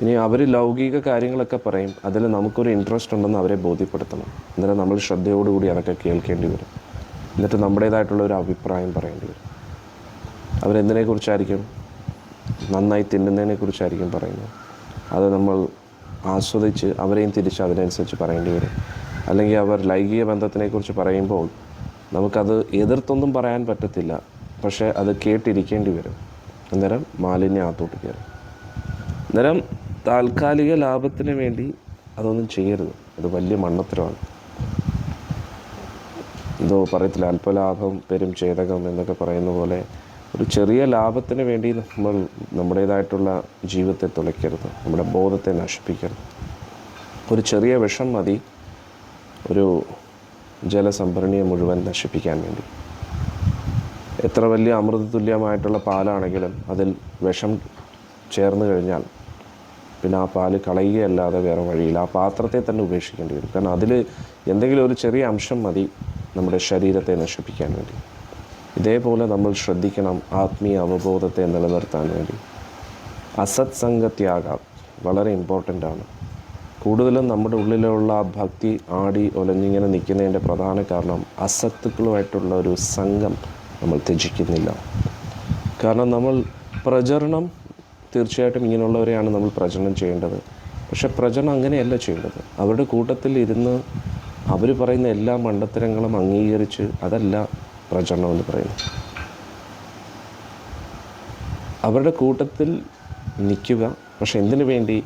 ഇനി അവർ ലൗകിക കാര്യങ്ങളൊക്കെ പറയും, അതിൽ നമുക്കൊരു ഇൻട്രസ്റ്റ് ഉണ്ടെന്ന് അവരെ ബോധ്യപ്പെടുത്തണം. അന്നേരം നമ്മൾ ശ്രദ്ധയോടുകൂടി അതൊക്കെ കേൾക്കേണ്ടി വരും. എന്നിട്ട് നമ്മുടേതായിട്ടുള്ളൊരു അഭിപ്രായം പറയേണ്ടി വരും. അവരെന്തിനെക്കുറിച്ചായിരിക്കും? നന്നായി തിന്നുന്നതിനെക്കുറിച്ചായിരിക്കും പറയുന്നത്. അത് നമ്മൾ ആസ്വദിച്ച് അവരെയും തിരിച്ച് അതിനനുസരിച്ച് പറയേണ്ടി വരും. അല്ലെങ്കിൽ അവർ ലൈംഗിക ബന്ധത്തിനെക്കുറിച്ച് പറയുമ്പോൾ നമുക്കത് എതിർത്തൊന്നും പറയാൻ പറ്റത്തില്ല, പക്ഷേ അത് കേട്ടിരിക്കേണ്ടി വരും. അന്നേരം മാലിന്യം അകത്തോട്ട് കയറും. അന്നേരം താൽക്കാലിക ലാഭത്തിന് വേണ്ടി അതൊന്നും ചെയ്യരുത്. അത് വലിയ മണ്ണത്തരമാണ്. എന്തോ പറയത്തില്ല, അല്പലാഭം പെരും ഛേദകം എന്നൊക്കെ പറയുന്ന പോലെ ഒരു ചെറിയ ലാഭത്തിന് വേണ്ടി നമ്മൾ നമ്മുടേതായിട്ടുള്ള ജീവിതത്തെ തുലയ്ക്കരുത്, നമ്മുടെ ബോധത്തെ നശിപ്പിക്കരുത്. ഒരു ചെറിയ വിഷം മതി ഒരു ജലസംഭരണിയെ മുഴുവൻ നശിപ്പിക്കാൻ വേണ്ടി. എത്ര വലിയ അമൃതതുല്യമായിട്ടുള്ള പാലാണെങ്കിലും അതിൽ വിഷം ചേർന്ന് കഴിഞ്ഞാൽ പിന്നെ ആ പാല് കളയുകയല്ലാതെ വേറെ വഴിയില്ല. ആ പാത്രത്തെ തന്നെ ഉപേക്ഷിക്കേണ്ടി വരും. കാരണം അതിൽ എന്തെങ്കിലും ഒരു ചെറിയ അംശം മതി നമ്മുടെ ശരീരത്തെ നശിപ്പിക്കാൻ വേണ്ടി. ഇതേപോലെ നമ്മൾ ശ്രദ്ധിക്കണം ആത്മീയ അവബോധത്തെ നിലനിർത്താൻ വേണ്ടി. അസത് സംഗത്യാഗം വളരെ ഇമ്പോർട്ടൻ്റ് ആണ്. കൂടുതലും നമ്മുടെ ഉള്ളിലുള്ള ആ ഭക്തി ആടി ഒലഞ്ഞിങ്ങനെ നിൽക്കുന്നതിൻ്റെ പ്രധാന കാരണം അസത്തുക്കളുമായിട്ടുള്ള ഒരു സംഘം നമ്മൾ ത്യജിക്കുന്നില്ല. കാരണം നമ്മൾ പ്രചരണം, തീർച്ചയായിട്ടും ഇങ്ങനെയുള്ളവരെയാണ് നമ്മൾ പ്രചരണം ചെയ്യേണ്ടത്. പക്ഷെ പ്രചരണം അങ്ങനെയല്ല ചെയ്യേണ്ടത്. അവരുടെ കൂട്ടത്തിൽ ഇരുന്ന് അവർ പറയുന്ന എല്ലാ മണ്ടത്തരങ്ങളും അംഗീകരിച്ച് അതല്ല പ്രചരണം എന്ന് പറയുന്നത്. അവരുടെ കൂട്ടത്തിൽ നിൽക്കുക, പക്ഷെ എന്തിനു വേണ്ടി?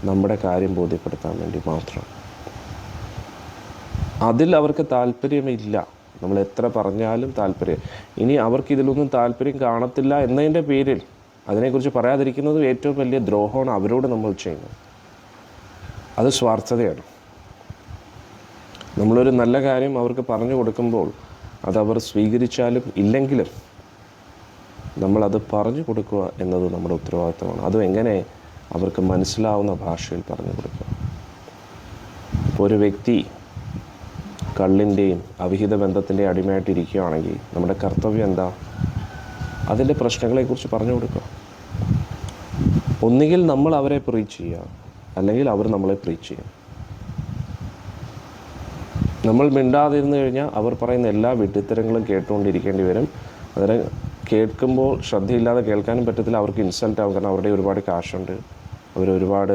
നമ്മുടെ കാര്യം ബോധ്യപ്പെടുത്താൻ വേണ്ടി മാത്രം. അതിൽ അവർക്ക് താല്പര്യമില്ല. നമ്മൾ എത്ര പറഞ്ഞാലും താല്പര്യം. ഇനി അവർക്ക് ഇതിലൊന്നും താല്പര്യം കാണത്തില്ല എന്നതിൻ്റെ പേരിൽ അതിനെക്കുറിച്ച് പറയാതിരിക്കുന്നത് ഏറ്റവും വലിയ ദ്രോഹമാണ് അവരോട് നമ്മൾ ചെയ്യുന്നത്. അത് സ്വാർത്ഥതയാണ്. നമ്മളൊരു നല്ല കാര്യം അവർക്ക് പറഞ്ഞു കൊടുക്കുമ്പോൾ അതവർ സ്വീകരിച്ചാലും ഇല്ലെങ്കിലും നമ്മളത് പറഞ്ഞു കൊടുക്കുക എന്നത് നമ്മുടെ ഉത്തരവാദിത്തമാണ്. അതും എങ്ങനെ? അവർക്ക് മനസ്സിലാവുന്ന ഭാഷയിൽ പറഞ്ഞു കൊടുക്കുക. ഇപ്പോൾ ഒരു വ്യക്തി കള്ളിൻ്റെയും അവിഹിത ബന്ധത്തിൻ്റെയും അടിമയായിട്ടിരിക്കുകയാണെങ്കിൽ നമ്മുടെ കർത്തവ്യം എന്താ? അതിൻ്റെ പ്രശ്നങ്ങളെക്കുറിച്ച് പറഞ്ഞു കൊടുക്കുക. ഒന്നുകിൽ നമ്മൾ അവരെ പ്രീച്ച് ചെയ്യുക, അല്ലെങ്കിൽ അവർ നമ്മളെ പ്രീച്ച് ചെയ്യുക. നമ്മൾ മിണ്ടാതിരുന്നു കഴിഞ്ഞാൽ അവർ പറയുന്ന എല്ലാ വിഡ്ഢിത്തരങ്ങളും കേട്ടുകൊണ്ടിരിക്കേണ്ടി വരും. അതിനെ കേൾക്കുമ്പോൾ ശ്രദ്ധയില്ലാതെ കേൾക്കാനും പറ്റത്തില്ല. അവർക്ക് ഇൻസൾട്ട് ആവും. കാരണം അവരുടെ ഒരുപാട് കാശുണ്ട്, അവരൊരുപാട്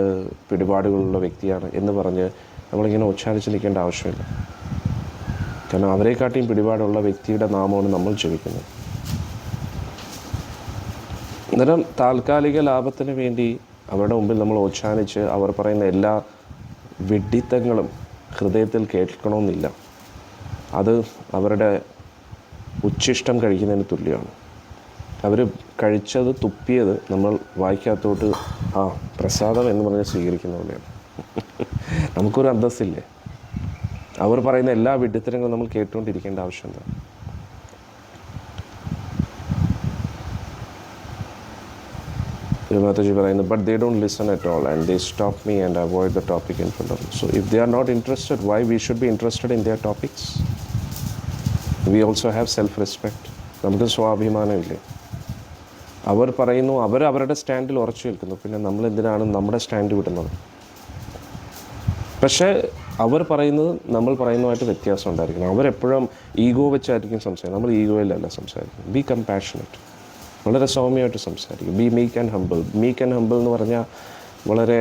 പിടിപാടുകളുള്ള വ്യക്തിയാണ് എന്ന് പറഞ്ഞ് നമ്മളിങ്ങനെ ഉച്ചാരിച്ച് നിൽക്കേണ്ട ആവശ്യമില്ല. കാരണം അവരെക്കാട്ടിയും പിടിപാടുള്ള വ്യക്തിയുടെ നാമമാണ് നമ്മൾ ജപിക്കുന്നത്. അന്നേരം താൽക്കാലിക ലാഭത്തിന് വേണ്ടി അവരുടെ മുമ്പിൽ നമ്മൾ ഉച്ചാരിച്ച് അവർ പറയുന്ന എല്ലാ വിഡ്ഢിത്തങ്ങളും ഹൃദയത്തിൽ കേൾക്കണമെന്നില്ല. അത് അവരുടെ ഉച്ഛിഷ്ടം കഴിക്കുന്നതിന് തുല്യമാണ്. അവർ കഴിച്ചത് തുപ്പിയത് നമ്മൾ വായിക്കകത്തോട്ട് പ്രസാദം എന്ന് പറഞ്ഞ് സ്വീകരിക്കുന്ന പോലെയാണ്. നമുക്കൊരു അന്തസ്സില്ലേ? അവർ പറയുന്ന എല്ലാ വിഡ്ഢിത്തരങ്ങളും നമ്മൾ കേട്ടുകൊണ്ടിരിക്കേണ്ട ആവശ്യം എന്താ? Mataji പറയുന്നു, but they don't listen at all and they stop me and avoid the topic in front of me. So if they are not interested, why we should be interested in their topics? We also have self-respect. നമുക്ക് സ്വാഭിമാനമില്ലേ? അവർ പറയുന്നു, അവരുടെ സ്റ്റാൻഡിൽ ഉറച്ചു നിൽക്കുന്നു. പിന്നെ നമ്മൾ എന്തിനാണ് നമ്മുടെ സ്റ്റാൻഡ് വിടുന്നത്? പക്ഷേ അവർ പറയുന്നത് നമ്മൾ പറയുന്നതുമായിട്ട് വ്യത്യാസം ഉണ്ടായിരിക്കണം. അവരെപ്പോഴും ഈഗോ വെച്ചായിരിക്കും സംസാരിക്കുന്നത്. നമ്മൾ ഈഗോയിലല്ല സംസാരിക്കുന്നത്. ബി കമ്പാഷനറ്റ്, വളരെ സൗമ്യമായിട്ട് സംസാരിക്കും. B meek and humble. Meek and humble എന്ന് പറഞ്ഞാൽ വളരെ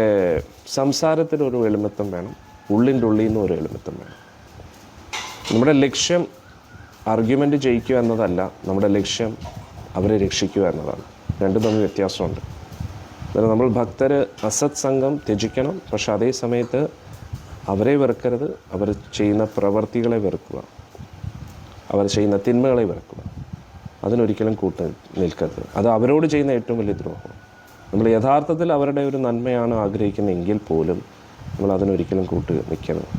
സംസാരത്തിനൊരു എളിമത്വം വേണം, ഉള്ളിൻ്റെ ഉള്ളിൽ നിന്നും ഒരു എളിമത്വം വേണം. നമ്മുടെ ലക്ഷ്യം ആർഗ്യുമെൻ്റ് ജയിക്കുക എന്നതല്ല, നമ്മുടെ ലക്ഷ്യം അവരെ രക്ഷിക്കുക എന്നതാണ്. രണ്ടും തമ്മിൽ വ്യത്യാസമുണ്ട്. അതായത് നമ്മൾ ഭക്തർ അസത് സംഘം ത്യജിക്കണം, പക്ഷെ അതേ സമയത്ത് അവരെ വെറുക്കരുത്. അവർ ചെയ്യുന്ന പ്രവർത്തികളെ വെറുക്കുക, അവർ ചെയ്യുന്ന തിന്മകളെ വെറുക്കുക. അതിനൊരിക്കലും കൂട്ട് നിൽക്കരുത്. അത് അവരോട് ചെയ്യുന്ന ഏറ്റവും വലിയ ദ്രോഹം. നമ്മൾ യഥാർത്ഥത്തിൽ അവരുടെ ഒരു നന്മയാണ് ആഗ്രഹിക്കുന്നതെങ്കിൽ പോലും നമ്മൾ അതിനൊരിക്കലും കൂട്ട് നിൽക്കരുത്.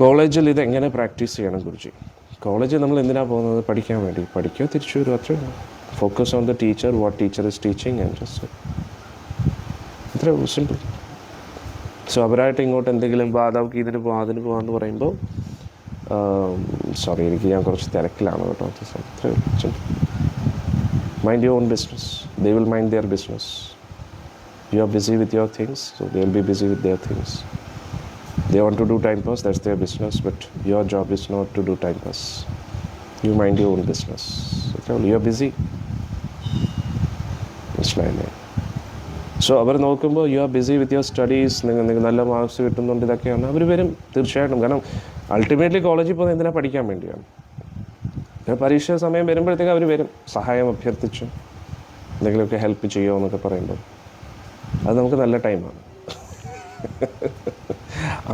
കോളേജിൽ ഇതെങ്ങനെ പ്രാക്ടീസ് ചെയ്യണം ഗുരുജി? കോളേജിൽ നമ്മൾ എന്തിനാണ് പോകുന്നത്? പഠിക്കാൻ വേണ്ടി. പഠിക്കുക, തിരിച്ചു വരും, അത്രേ. Focus on the teacher, what teacher is teaching and just ഇത്രേ സിമ്പിൾ. സോ അവരായിട്ട് ഇങ്ങോട്ട് എന്തെങ്കിലും നമുക്ക് ഇതിന് പോകാം അതിന് പോകാമെന്ന് പറയുമ്പോൾ സോറി ഞാൻ കുറച്ച് തിരക്കിലാണ് കേട്ടോ. Mind your own business, they will mind their business. You are busy with your things, so they will be busy with their things. They want to do time pass, that's their business, but your job is not to do time pass. You mind your own business. You are busy. മനസ്സിലായില്ലേ? So അവർ നോക്കുമ്പോൾ U are busy with your studies, നിങ്ങൾക്ക് നല്ല marks കിട്ടുന്നുണ്ട്, ഇതൊക്കെയാണ് അവർ വരും തീർച്ചയായിട്ടും. കാരണം ultimately കോളേജിൽ പോകുന്നത് എന്തിനാ? പഠിക്കാൻ വേണ്ടിയാണ്. പരീക്ഷ സമയം വരുമ്പോഴത്തേക്ക് അവർ വരും, സഹായം അഭ്യർത്ഥിച്ച് എന്തെങ്കിലുമൊക്കെ ഹെൽപ്പ് ചെയ്യുമോ എന്നൊക്കെ പറയുമ്പോൾ അത് നമുക്ക് നല്ല ടൈമാണ്.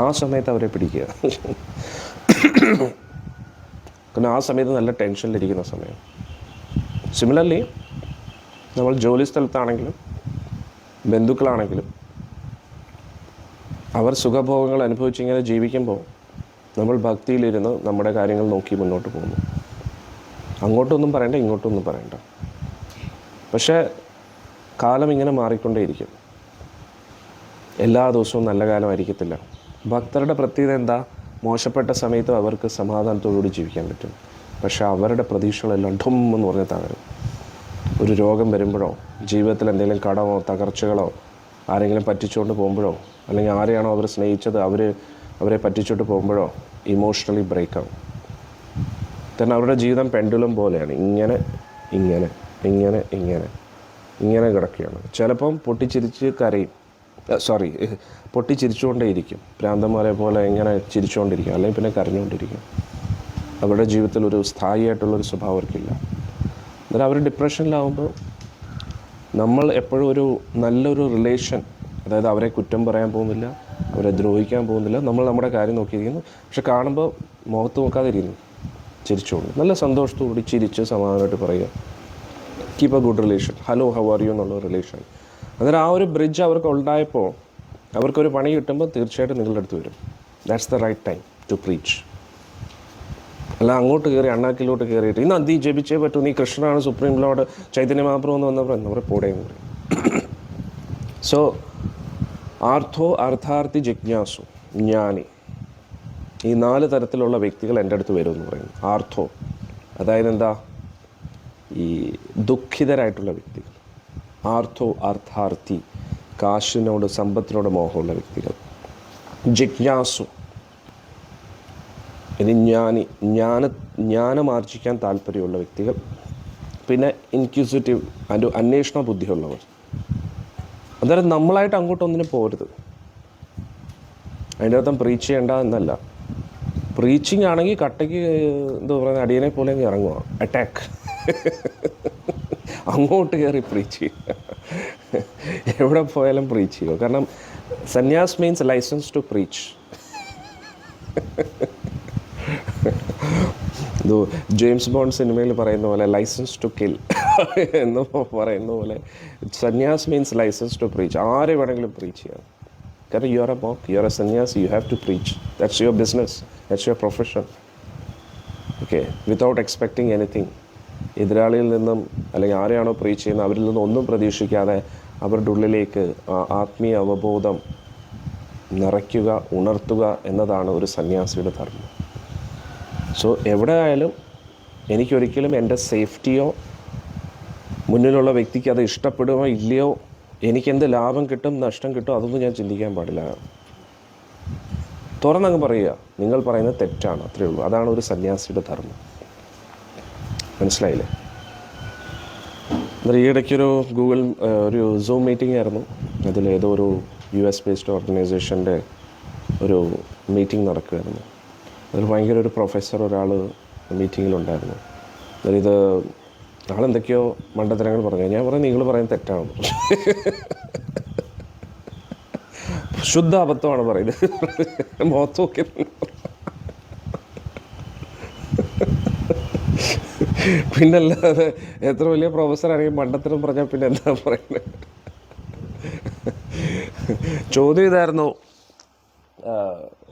ആ സമയത്ത് അവരെ പിടിക്കുക. കാരണം ആ സമയത്ത് നല്ല ടെൻഷനിലിരിക്കുന്ന സമയം. സിമിലർലി നമ്മൾ ജോലി സ്ഥലത്താണെങ്കിലും ബന്ധുക്കളാണെങ്കിലും അവർ സുഖഭോഗങ്ങൾ അനുഭവിച്ചിങ്ങനെ ജീവിക്കുമ്പോൾ നമ്മൾ ഭക്തിയിലിരുന്ന് നമ്മുടെ കാര്യങ്ങൾ നോക്കി മുന്നോട്ട് പോകുന്നു. അങ്ങോട്ടൊന്നും പറയണ്ട, ഇങ്ങോട്ടൊന്നും പറയണ്ട. പക്ഷേ കാലം ഇങ്ങനെ മാറിക്കൊണ്ടേയിരിക്കും. എല്ലാ ദിവസവും നല്ല കാലമായിരിക്കത്തില്ല. ഭക്തരുടെ പ്രത്യേകത എന്താ? മോശപ്പെട്ട സമയത്ത് അവർക്ക് സമാധാനത്തോടുകൂടി ജീവിക്കാൻ പറ്റും. പക്ഷേ അവരുടെ പ്രതീക്ഷകളെല്ലാം ഠും എന്ന് പറഞ്ഞ് തകരും. ഒരു രോഗം വരുമ്പോഴോ, ജീവിതത്തിൽ എന്തെങ്കിലും കടമോ തകർച്ചകളോ, ആരെങ്കിലും പറ്റിച്ചുകൊണ്ട് പോകുമ്പോഴോ, അല്ലെങ്കിൽ ആരെയാണോ അവർ സ്നേഹിച്ചത് അവരെ പറ്റിച്ചുകൊണ്ട് പോകുമ്പോഴോ ഇമോഷണലി ബ്രേക്കാവും. കാരണം അവരുടെ ജീവിതം പെൻഡുലം പോലെയാണ്. ഇങ്ങനെ ഇങ്ങനെ ഇങ്ങനെ ഇങ്ങനെ ഇങ്ങനെ കിടക്കുകയാണ്. ചിലപ്പം പൊട്ടിച്ചിരിച്ച് കരയും, പൊട്ടിച്ചിരിച്ചുകൊണ്ടേയിരിക്കും. ഭ്രാന്തന്മാരെ പോലെ ഇങ്ങനെ ചിരിച്ചുകൊണ്ടിരിക്കും, അല്ലെങ്കിൽ പിന്നെ കരഞ്ഞുകൊണ്ടിരിക്കും. അവരുടെ ജീവിതത്തിൽ ഒരു സ്ഥായിയായിട്ടുള്ളൊരു സ്വഭാവം അവർക്കില്ല. അന്നേരം അവർ ഡിപ്രഷനിലാവുമ്പോൾ നമ്മൾ എപ്പോഴും ഒരു നല്ലൊരു റിലേഷൻ, അതായത് അവരെ കുറ്റം പറയാൻ പോകുന്നില്ല, അവരെ ദ്രോഹിക്കാൻ പോകുന്നില്ല, നമ്മൾ നമ്മുടെ കാര്യം നോക്കിയിരിക്കുന്നു. പക്ഷെ കാണുമ്പോൾ മുഖത്ത് നോക്കാതിരിക്കുന്നു, ചിരിച്ചുകൊണ്ട് നല്ല സന്തോഷത്തോടുകൂടി ചിരിച്ച് സമാധാനമായിട്ട് പറയുക. Keep A good relation, hello how are you എന്നുള്ള റിലേഷൻ. അന്നേരം ആ ഒരു ബ്രിഡ്ജ് അവർക്ക് ഉണ്ടായപ്പോൾ അവർക്കൊരു പണി കിട്ടുമ്പോൾ തീർച്ചയായിട്ടും നിങ്ങളുടെ അടുത്ത് വരും. That's the right time to preach. അല്ല അങ്ങോട്ട് കയറി അണ്ണാക്കിലോട്ട് കയറിയിട്ട് ഇന്ന് നീ ജപിച്ചേ പറ്റൂ, നീ കൃഷ്ണനാണ് സുപ്രീം ലോർഡ്, ചൈതന്യ മഹാപ്രഭു എന്ന് വന്നപ്പോൾ നമ്മളെ പോടേന്ന് പറയും. സോ ആർത്ഥോ, അർത്ഥാർത്ഥി, ജിജ്ഞാസു, ജ്ഞാനി, ഈ 4 തരത്തിലുള്ള വ്യക്തികൾ എൻ്റെ അടുത്ത് വരുമെന്ന് പറയുന്നു. ആർത്ഥോ അതായത് എന്താ? ഈ ദുഃഖിതരായിട്ടുള്ള വ്യക്തികൾ. ആർത്ഥോ അർത്ഥാർത്ഥി, കാശിനോട് സമ്പത്തിനോട് മോഹമുള്ള വ്യക്തികൾ. ജിജ്ഞാസു ഇനി ജ്ഞാനി, ജ്ഞാനമാർജിക്കാൻ താല്പര്യമുള്ള വ്യക്തികൾ. പിന്നെ ഇൻക്യൂസിറ്റീവ്, അന്വേഷണ ബുദ്ധിയുള്ളവർ. അന്നേരം നമ്മളായിട്ട് അങ്ങോട്ടൊന്നിനും പോരുത്. അതിൻ്റെ അർത്ഥം പ്രീച്ച് ചെയ്യേണ്ട എന്നല്ല. പ്രീച്ചിങ് ആണെങ്കിൽ കട്ടയ്ക്ക് എന്താ പറയുക, അടിയനെ പോലെ ഇറങ്ങുക, അറ്റാക്ക്, അങ്ങോട്ട് കയറി പ്രീച്ച് ചെയ്യുക. എവിടെ പോയാലും പ്രീച്ച് ചെയ്യുക. കാരണം sannyas means licence to preach. James Bond സിനിമയിൽ പറയുന്ന പോലെ ലൈസൻസ് ടു കിൽ എന്ന് പറയുന്ന പോലെ sannyas means licence to preach. ആരെ വേണമെങ്കിലും പ്രീച്ച് ചെയ്യാം. കാരണം you are a monk, you are a sannyasi, you have to preach. That's your business, that's your profession. Okay, without expecting anything. എതിരാളിയിൽ നിന്നും അല്ലെങ്കിൽ ആരെയാണോ പ്രീച്ച് ചെയ്യുന്നത് അവരിൽ നിന്നും ഒന്നും പ്രതീക്ഷിക്കാതെ അവരുടെ ഉള്ളിലേക്ക് ആത്മീയ അവബോധം നിറയ്ക്കുക, ഉണർത്തുക എന്നതാണ് ഒരു സന്യാസിയുടെ ധർമ്മം. സോ എവിടെ ആയാലും എനിക്കൊരിക്കലും എൻ്റെ സേഫ്റ്റിയോ മുന്നിലുള്ള വ്യക്തിക്ക് അത് ഇഷ്ടപ്പെടുമോ ഇല്ലയോ, എനിക്കെന്ത് ലാഭം കിട്ടും നഷ്ടം കിട്ടും അതൊന്നും ഞാൻ ചിന്തിക്കാൻ പാടില്ല. തുറന്നങ്ങ് പറയുക, നിങ്ങൾ പറയുന്നത് തെറ്റാണ്, അത്രയേ ഉള്ളൂ. അതാണ് ഒരു സന്യാസിയുടെ ധർമ്മം. മനസ്സിലായില്ലേ? ഈ ഇടയ്ക്കൊരു ഒരു സൂം മീറ്റിംഗ് ആയിരുന്നു. അതിലേതോ ഒരു US ബേസ്ഡ് ഓർഗനൈസേഷൻ്റെ ഒരു മീറ്റിംഗ് നടക്കുമായിരുന്നു. അതിൽ ഭയങ്കര ഒരു പ്രൊഫസർ ഒരാൾ മീറ്റിങ്ങിലുണ്ടായിരുന്നു. ഇത് ആളെന്തൊക്കെയോ മണ്ടത്തരങ്ങൾ പറഞ്ഞു. ഞാൻ പറഞ്ഞു നിങ്ങൾ പറയുന്നത് തെറ്റാണെന്ന്. ശുദ്ധ അബദ്ധമാണ് പറയുന്നത്. മുഖത്ത് നോക്കി പിന്നല്ലാതെ എത്ര വലിയ പ്രൊഫസറാണെങ്കിൽ മണ്ടത്തരം പറഞ്ഞാൽ പിന്നെ എന്താ പറയുന്നത്? ചോദ്യം ഇതായിരുന്നു,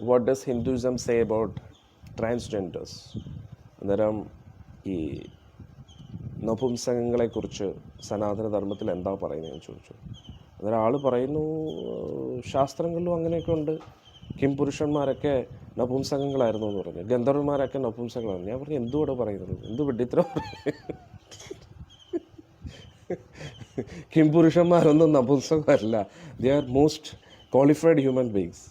what does Hinduism say about transgenders? അന്നേരം ഈ നപുംസകങ്ങളെക്കുറിച്ച് സനാതന ധർമ്മത്തിൽ എന്താ പറയുന്നതെന്ന് ചോദിച്ചു. അതൊരാൾ പറയുന്നു ശാസ്ത്രങ്ങളിലും അങ്ങനെയൊക്കെ ഉണ്ട്, കിം പുരുഷന്മാരൊക്കെ നപുംസകങ്ങളായിരുന്നു എന്ന് പറഞ്ഞു, ഗന്ധർവന്മാരൊക്കെ നപുംസകങ്ങളായിരുന്നു. ഞാൻ പറഞ്ഞു എന്തുകൂടെ പറയുന്നത്, എന്ത് വെഡിത്രം. കിം പുരുഷന്മാരൊന്നും നപുംസകമല്ല, they are most qualified human beings.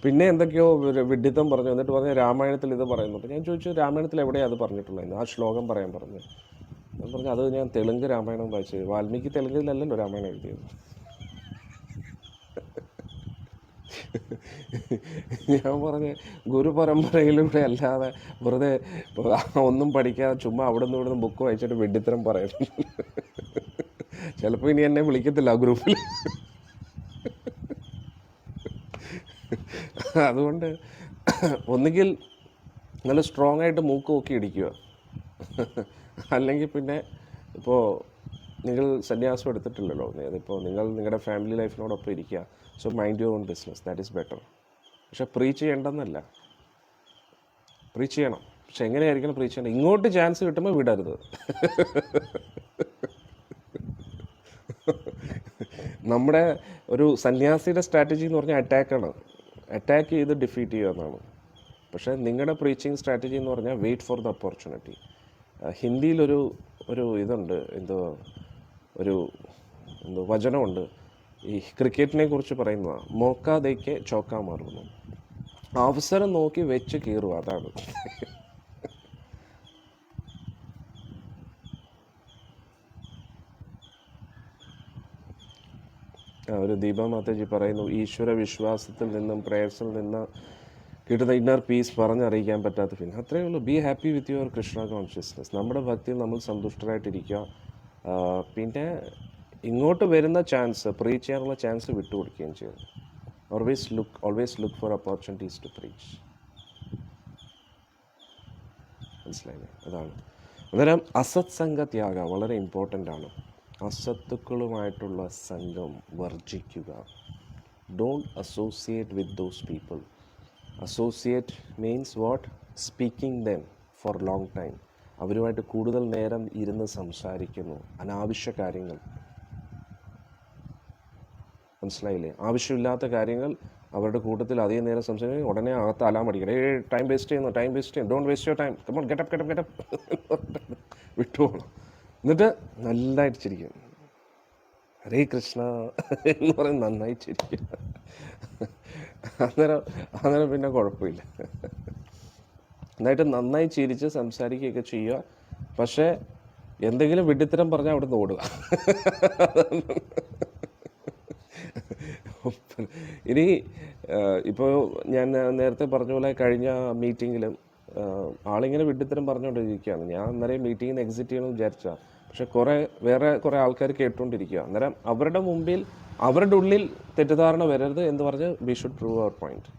പിന്നെ എന്തൊക്കെയോ വിഡ്ഢിത്തം പറഞ്ഞു. എന്നിട്ട് പറഞ്ഞ രാമായണത്തിൽ ഇത് പറയുന്നുണ്ട്. ഞാൻ ചോദിച്ചു രാമായണത്തിൽ എവിടെയാണ് അത് പറഞ്ഞിട്ടുള്ളത്, ആ ശ്ലോകം പറയാൻ പറഞ്ഞു. ഞാൻ പറഞ്ഞു അത് ഞാൻ തെലുങ്ക് രാമായണം വായിച്ചു, വാൽമീകി തെലുങ്കിലല്ലല്ലോ രാമായണം എഴുതിയത്. ഞാൻ പറഞ്ഞ ഗുരുപരമ്പരയിലൂടെ അല്ലാതെ വെറുതെ ഒന്നും പഠിക്കാതെ ചുമ്മാ അവിടെ നിന്ന് ഇവിടെ നിന്ന് ബുക്ക് വായിച്ചിട്ട് വെഡിത്തരം പറയുന്നു. ചിലപ്പോൾ ഇനി എന്നെ വിളിക്കത്തില്ല ആ ഗ്രൂപ്പിൽ. അതുകൊണ്ട് ഒന്നുകിൽ നല്ല സ്ട്രോങ് ആയിട്ട് മൂക്ക് നോക്കി ഇടിക്കുക, അല്ലെങ്കിൽ പിന്നെ ഇപ്പോൾ നിങ്ങൾ സന്യാസം എടുത്തിട്ടില്ലല്ലോ, അതിപ്പോൾ നിങ്ങൾ നിങ്ങളുടെ ഫാമിലി ലൈഫിനോടൊപ്പം ഇരിക്കുക. So mind your own business, that is better. പക്ഷെ പ്രീച്ച് ചെയ്യേണ്ടെന്നല്ല, പ്രീച്ച് ചെയ്യണം. പക്ഷെ എങ്ങനെയായിരിക്കണം പ്രീച്ച് ചെയ്യണം? ഇങ്ങോട്ട് ചാൻസ് കിട്ടുമ്പോൾ വിടരുത്. നമ്മുടെ ഒരു സന്യാസിയുടെ സ്ട്രാറ്റജി എന്ന് പറഞ്ഞാൽ അറ്റാക്കാണ്, അറ്റാക്ക് ചെയ്ത് ഡിഫീറ്റ് ചെയ്യുക എന്നാണ്. പക്ഷേ നിങ്ങളുടെ പ്രീച്ചിങ് സ്ട്രാറ്റജി എന്ന് പറഞ്ഞാൽ വെയിറ്റ് ഫോർ ദ ഓപ്പർച്യൂണിറ്റി. ഹിന്ദിയിലൊരു ഇതുണ്ട്, ഒരു വചനമുണ്ട്, ഈ ക്രിക്കറ്റിനെ കുറിച്ച് പറയുന്നതാണ്, മോക്ക ദേക്കെ ചോക്ക മാറുന്നു, അവസരം നോക്കി വെച്ച് കീറുക, അതാണ്. ഒരു ദീപ മാതാജി പറയുന്നു, ഈശ്വര വിശ്വാസത്തിൽ നിന്നും പ്രേയർസിൽ നിന്ന് കിട്ടുന്ന ഇന്നർ പീസ് പറഞ്ഞറിയിക്കാൻ പറ്റാത്ത ഫീൽ. അത്രയേ ഉള്ളൂ. Be happy with your Krishna consciousness. നമ്മുടെ ഭക്തിയിൽ നമ്മൾ സന്തുഷ്ടരായിട്ടിരിക്കുക. പിന്നെ ഇങ്ങോട്ട് വരുന്ന ചാൻസ്, പ്രീച്ച് ചെയ്യാനുള്ള ചാൻസ് വിട്ടുകൊടുക്കുകയും ചെയ്യും. Always look for opportunities to preach. മനസ്സിലായില്ലേ? അതാണ്. അന്നേരം അസത് സംഘത്യാഗ വളരെ ഇമ്പോർട്ടൻ്റ് ആണ്. അസത്തുക്കളുമായിട്ടുള്ള സംഘം വർജിക്കുക. Don't associate with those people. Associate means what? Speaking them for long time. അവരുമായിട്ട് കൂടുതൽ നേരം ഇരുന്ന് സംസാരിക്കുന്നു, അനാവശ്യ കാര്യങ്ങൾ. മനസ്സിലായില്ലേ? ആവശ്യമില്ലാത്ത കാര്യങ്ങൾ അവരുടെ കൂട്ടത്തിൽ അധികം നേരം സംസാരിക്കും. ഉടനെ അകത്ത് അലാം അടിക്കണം, ടൈം വേസ്റ്റ് ചെയ്യുന്നു, don't waste your time, come on get up വിട്ടുപോകണം. എന്നിട്ട് നല്ലതായിട്ട് ചിരിക്കും, ഹരേ കൃഷ്ണ എന്ന് പറയും, നന്നായി ചിരിക്കും. അന്നേരം പിന്നെ കുഴപ്പമില്ല. എന്നിട്ട് നന്നായി ചിരിച്ച് സംസാരിക്കുകയൊക്കെ ചെയ്യുക. പക്ഷേ എന്തെങ്കിലും വിഡ്ഢിത്തരം പറഞ്ഞാൽ അവിടെ നിന്ന് ഓടുക. ഇനി ഇപ്പോൾ ഞാൻ നേരത്തെ പറഞ്ഞ പോലെ കഴിഞ്ഞ മീറ്റിങ്ങിലും ആളിങ്ങനെ വിഡ്ഢിത്തരം പറഞ്ഞുകൊണ്ടിരിക്കുകയാണ്. ഞാൻ അന്നേരം മീറ്റിങ്ങിൽ നിന്ന് എക്സിറ്റ് ചെയ്യണമെന്ന് വിചാരിച്ചാൽ, പക്ഷെ വേറെ കുറേ ആൾക്കാർ കേട്ടുകൊണ്ടിരിക്കുക. അന്നേരം അവരുടെ മുമ്പിൽ അവരുടെ ഉള്ളിൽ തെറ്റിദ്ധാരണ വരരുത് എന്ന് പറഞ്ഞ് we should prove our point.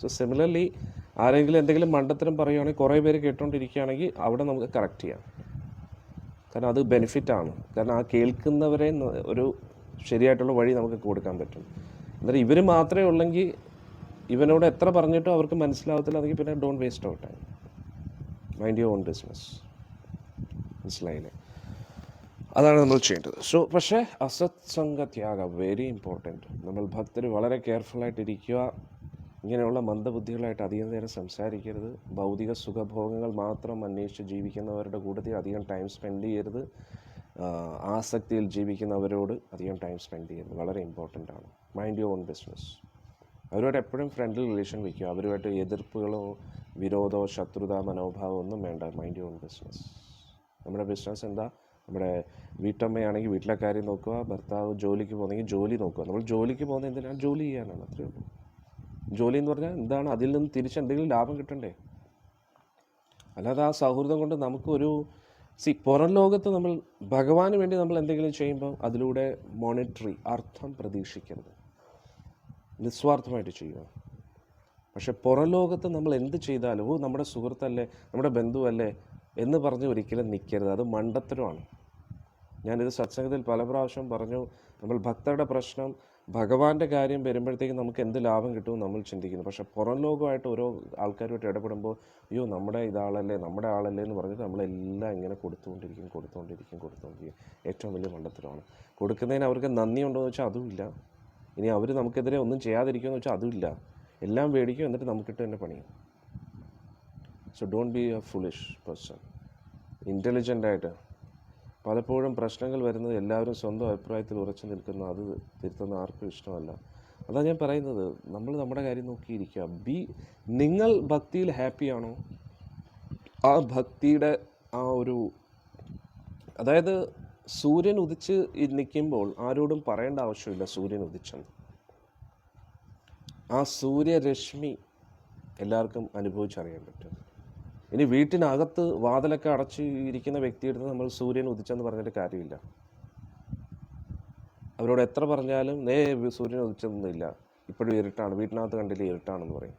So similarly ആരെങ്കിലും എന്തെങ്കിലും മണ്ടത്തരം പറയുകയാണെങ്കിൽ കുറേ പേര് കേട്ടുകൊണ്ടിരിക്കുകയാണെങ്കിൽ അവിടെ നമുക്ക് കറക്റ്റ് ചെയ്യാം. കാരണം അത് ബെനിഫിറ്റാണ്. കാരണം ആ കേൾക്കുന്നവരെ ഒരു ശരിയായിട്ടുള്ള വഴി നമുക്ക് കൊടുക്കാൻ പറ്റും. അന്നേരം ഇവർ മാത്രമേ ഉള്ളെങ്കിൽ ഇവനോട് എത്ര പറഞ്ഞിട്ടും അവർക്ക് മനസ്സിലാവത്തില്ല. അതെങ്കിൽ പിന്നെ don't waste out time, mind your own business. മനസ്സിലായില്ലേ? അതാണ് നമ്മൾ ചെയ്യേണ്ടത്. സോ പക്ഷേ അസത് സംഘത്യാഗ വെരി ഇമ്പോർട്ടൻറ്റ്. നമ്മൾ ഭക്തർ വളരെ കെയർഫുള്ളായിട്ടിരിക്കുക. ഇങ്ങനെയുള്ള മന്ദബുദ്ധികളായിട്ട് അധികം നേരം സംസാരിക്കരുത്. ഭൗതിക സുഖഭോഗങ്ങൾ മാത്രം അന്വേഷിച്ച് ജീവിക്കുന്നവരുടെ കൂട്ടത്തിൽ അധികം ടൈം സ്പെൻഡ് ചെയ്യരുത്. ആസക്തിയിൽ ജീവിക്കുന്നവരോട് അധികം ടൈം സ്പെൻഡ് ചെയ്യരുത്. വളരെ ഇമ്പോർട്ടൻ്റ് ആണ്. Mind your own business. അവരോട് എപ്പോഴും ഫ്രണ്ട്ലി റിലേഷൻ വയ്ക്കുക. അവരുമായിട്ട് എതിർപ്പുകളോ വിരോധമോ ശത്രുതാ മനോഭാവമോ ഒന്നും വേണ്ട. Mind your own business. നമ്മുടെ ബിസിനസ് എന്താ? നമ്മുടെ വീട്ടമ്മയാണെങ്കിൽ വീട്ടിലെ കാര്യം നോക്കുക, ഭർത്താവ് ജോലിക്ക് പോകുന്നെങ്കിൽ ജോലി നോക്കുക. നമ്മൾ ജോലിക്ക് പോകുന്നത് എന്തിനാണ്? ജോലി ചെയ്യാനാണ്. അത്രയേ ഉള്ളൂ. ജോലി എന്ന് പറഞ്ഞാൽ എന്താണ്? അതിൽ നിന്ന് തിരിച്ച് എന്തെങ്കിലും ലാഭം കിട്ടണ്ടേ? അല്ലാതെ ആ സൗഹൃദം കൊണ്ട് നമുക്കൊരു പുറം ലോകത്ത് നമ്മൾ ഭഗവാന് വേണ്ടി നമ്മൾ എന്തെങ്കിലും ചെയ്യുമ്പോൾ അതിലൂടെ മോണിറ്ററി അർത്ഥം പ്രതീക്ഷിക്കരുത്. നിസ്വാർത്ഥമായിട്ട് ചെയ്യുക. പക്ഷെ പുറം ലോകത്ത് നമ്മൾ എന്ത് ചെയ്താലും നമ്മുടെ സുഹൃത്തല്ലേ, നമ്മുടെ ബന്ധുവല്ലേ എന്ന് പറഞ്ഞ് ഒരിക്കലും നിൽക്കരുത്. അത് മണ്ടത്തരമാണ്. ഞാനിത് സത്സംഗത്തിൽ പല പ്രാവശ്യം പറഞ്ഞു. നമ്മൾ ഭക്തരുടെ പ്രശ്നം ഭഗവാന്റെ കാര്യം വരുമ്പോഴത്തേക്കും നമുക്ക് എന്ത് ലാഭം കിട്ടുമെന്ന് നമ്മൾ ചിന്തിക്കുന്നു. പക്ഷേ പുറം ലോകമായിട്ട് ഓരോ ആൾക്കാരുമായിട്ട് ഇടപെടുമ്പോൾ അയ്യോ നമ്മുടെ ഇതാളല്ലേ നമ്മുടെ ആളല്ലേ എന്ന് പറഞ്ഞിട്ട് നമ്മളെല്ലാം ഇങ്ങനെ കൊടുത്തുകൊണ്ടിരിക്കും. ഏറ്റവും വലിയ മണ്ടത്തരമാണ്. കൊടുക്കുന്നതിന് അവർക്ക് നന്ദി ഉണ്ടോ എന്ന് വെച്ചാൽ അതുമില്ല. ഇനി അവർ നമുക്കെതിരെ ഒന്നും ചെയ്യാതിരിക്കുമെന്ന് വെച്ചാൽ അതുമില്ല. എല്ലാം മേടിക്കും, എന്നിട്ട് നമുക്കിട്ട് തന്നെ പണിയും. So don't be a foolish person. ഇൻ്റലിജൻ്റായിട്ട് പലപ്പോഴും പ്രശ്നങ്ങൾ വരുന്നത് എല്ലാവരും സ്വന്തം അഭിപ്രായത്തിൽ ഉറച്ചു നിൽക്കുന്ന, അത് തിരുത്തുന്ന ആർക്കും ഇഷ്ടമല്ല. അതാണ് ഞാൻ പറയുന്നത്, നമ്മൾ നമ്മുടെ കാര്യം നോക്കിയിരിക്കുക. നിങ്ങൾ ഭക്തിയിൽ ഹാപ്പിയാണോ? ആ ഭക്തിയുടെ ആ ഒരു, അതായത് സൂര്യൻ ഉദിച്ച് നിൽക്കുമ്പോൾ ആരോടും പറയേണ്ട ആവശ്യമില്ല സൂര്യൻ ഉദിച്ചെന്ന്. ആ സൂര്യരശ്മി എല്ലാവർക്കും അനുഭവിച്ചറിയാൻ പറ്റും. ഇനി വീട്ടിനകത്ത് വാതിലൊക്കെ അടച്ച് ഇരിക്കുന്ന വ്യക്തിയെടുത്ത് നമ്മൾ സൂര്യൻ ഉദിച്ചെന്ന് പറഞ്ഞിട്ട് കാര്യമില്ല. അവരോട് എത്ര പറഞ്ഞാലും സൂര്യൻ ഉദിച്ചൊന്നുമില്ല, ഇപ്പോഴും ഇരുട്ടാണ്, വീട്ടിനകത്ത് കണ്ടില്ല ഇരുട്ടാണെന്ന് പറയും.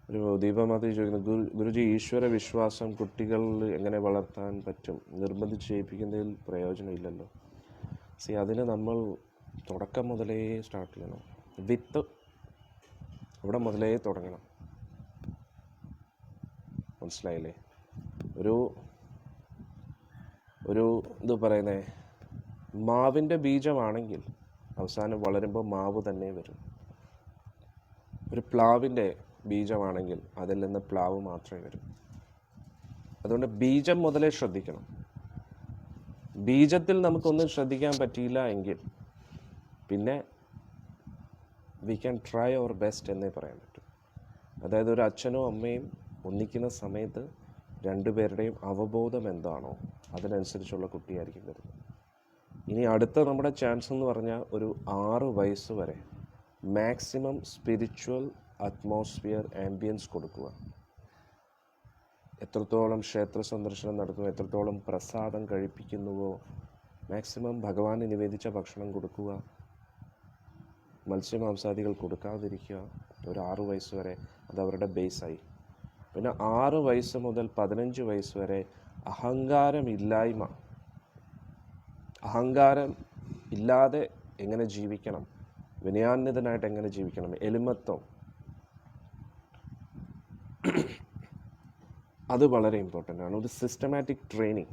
ഒരു ദീപമാതി ചോദിക്കുന്നു, ഗുരുജി ഈശ്വര വിശ്വാസം കുട്ടികളിൽ എങ്ങനെ വളർത്താൻ പറ്റും? നിർബന്ധിച്ച് ചെയ്യിപ്പിക്കുന്നതിൽ പ്രയോജനമില്ലല്ലോ. അതിന് നമ്മൾ തുടക്കം മുതലേ സ്റ്റാർട്ട് ചെയ്യണം. വിത്ത് അവിടെ മുതലേ തുടങ്ങണം. മനസ്സിലായില്ലേ? ഒരു ഇത് പറയുന്നേ, മാവിൻ്റെ ബീജമാണെങ്കിൽ അവസാനം വളരുമ്പോൾ മാവ് തന്നെ വരും. ഒരു പ്ലാവിൻ്റെ ബീജമാണെങ്കിൽ അതിൽ നിന്ന് പ്ലാവ് മാത്രമേ വരൂ. അതുകൊണ്ട് ബീജം മുതലേ ശ്രദ്ധിക്കണം. ബീജത്തിൽ നമുക്കൊന്നും ശ്രദ്ധിക്കാൻ പറ്റിയില്ല എങ്കിൽ പിന്നെ we can try our best എന്നേ പറയാൻ പറ്റും. അതായത് ഒരു അച്ഛനോ അമ്മയും ഒന്നിക്കുന്ന സമയത്ത് രണ്ടുപേരുടെയും അവബോധം എന്താണോ അതിനനുസരിച്ചുള്ള കുട്ടിയായിരിക്കും വരുന്നത്. ഇനി അടുത്ത നമ്മുടെ ചാൻസ് എന്ന് പറഞ്ഞാൽ ഒരു 6 വയസ്സ് വരെ മാക്സിമം സ്പിരിച്വൽ അറ്റ്മോസ്ഫിയർ ആംബിയൻസ് കൊടുക്കുക. എത്രത്തോളം ക്ഷേത്ര സന്ദർശനം നടത്തുമോ, എത്രത്തോളം പ്രസാദം കഴിപ്പിക്കുന്നുവോ, മാക്സിമം ഭഗവാന് നിവേദിച്ച ഭക്ഷണം കൊടുക്കുക. മത്സ്യമാംസാദികൾ കൊടുക്കാതിരിക്കുക ഒരു 6 വയസ്സ് വരെ. അത് അവരുടെ ബേസായി. പിന്നെ 6 വയസ്സ് മുതൽ 15 വയസ്സ് വരെ അഹങ്കാരം ഇല്ലാതെ എങ്ങനെ ജീവിക്കണം, വിനയാന്വിതനായിട്ട് എങ്ങനെ ജീവിക്കണം, എളിമത്വം, അത് വളരെ ഇമ്പോർട്ടൻ്റ് ആണ്. ഒരു സിസ്റ്റമാറ്റിക് ട്രെയിനിങ്.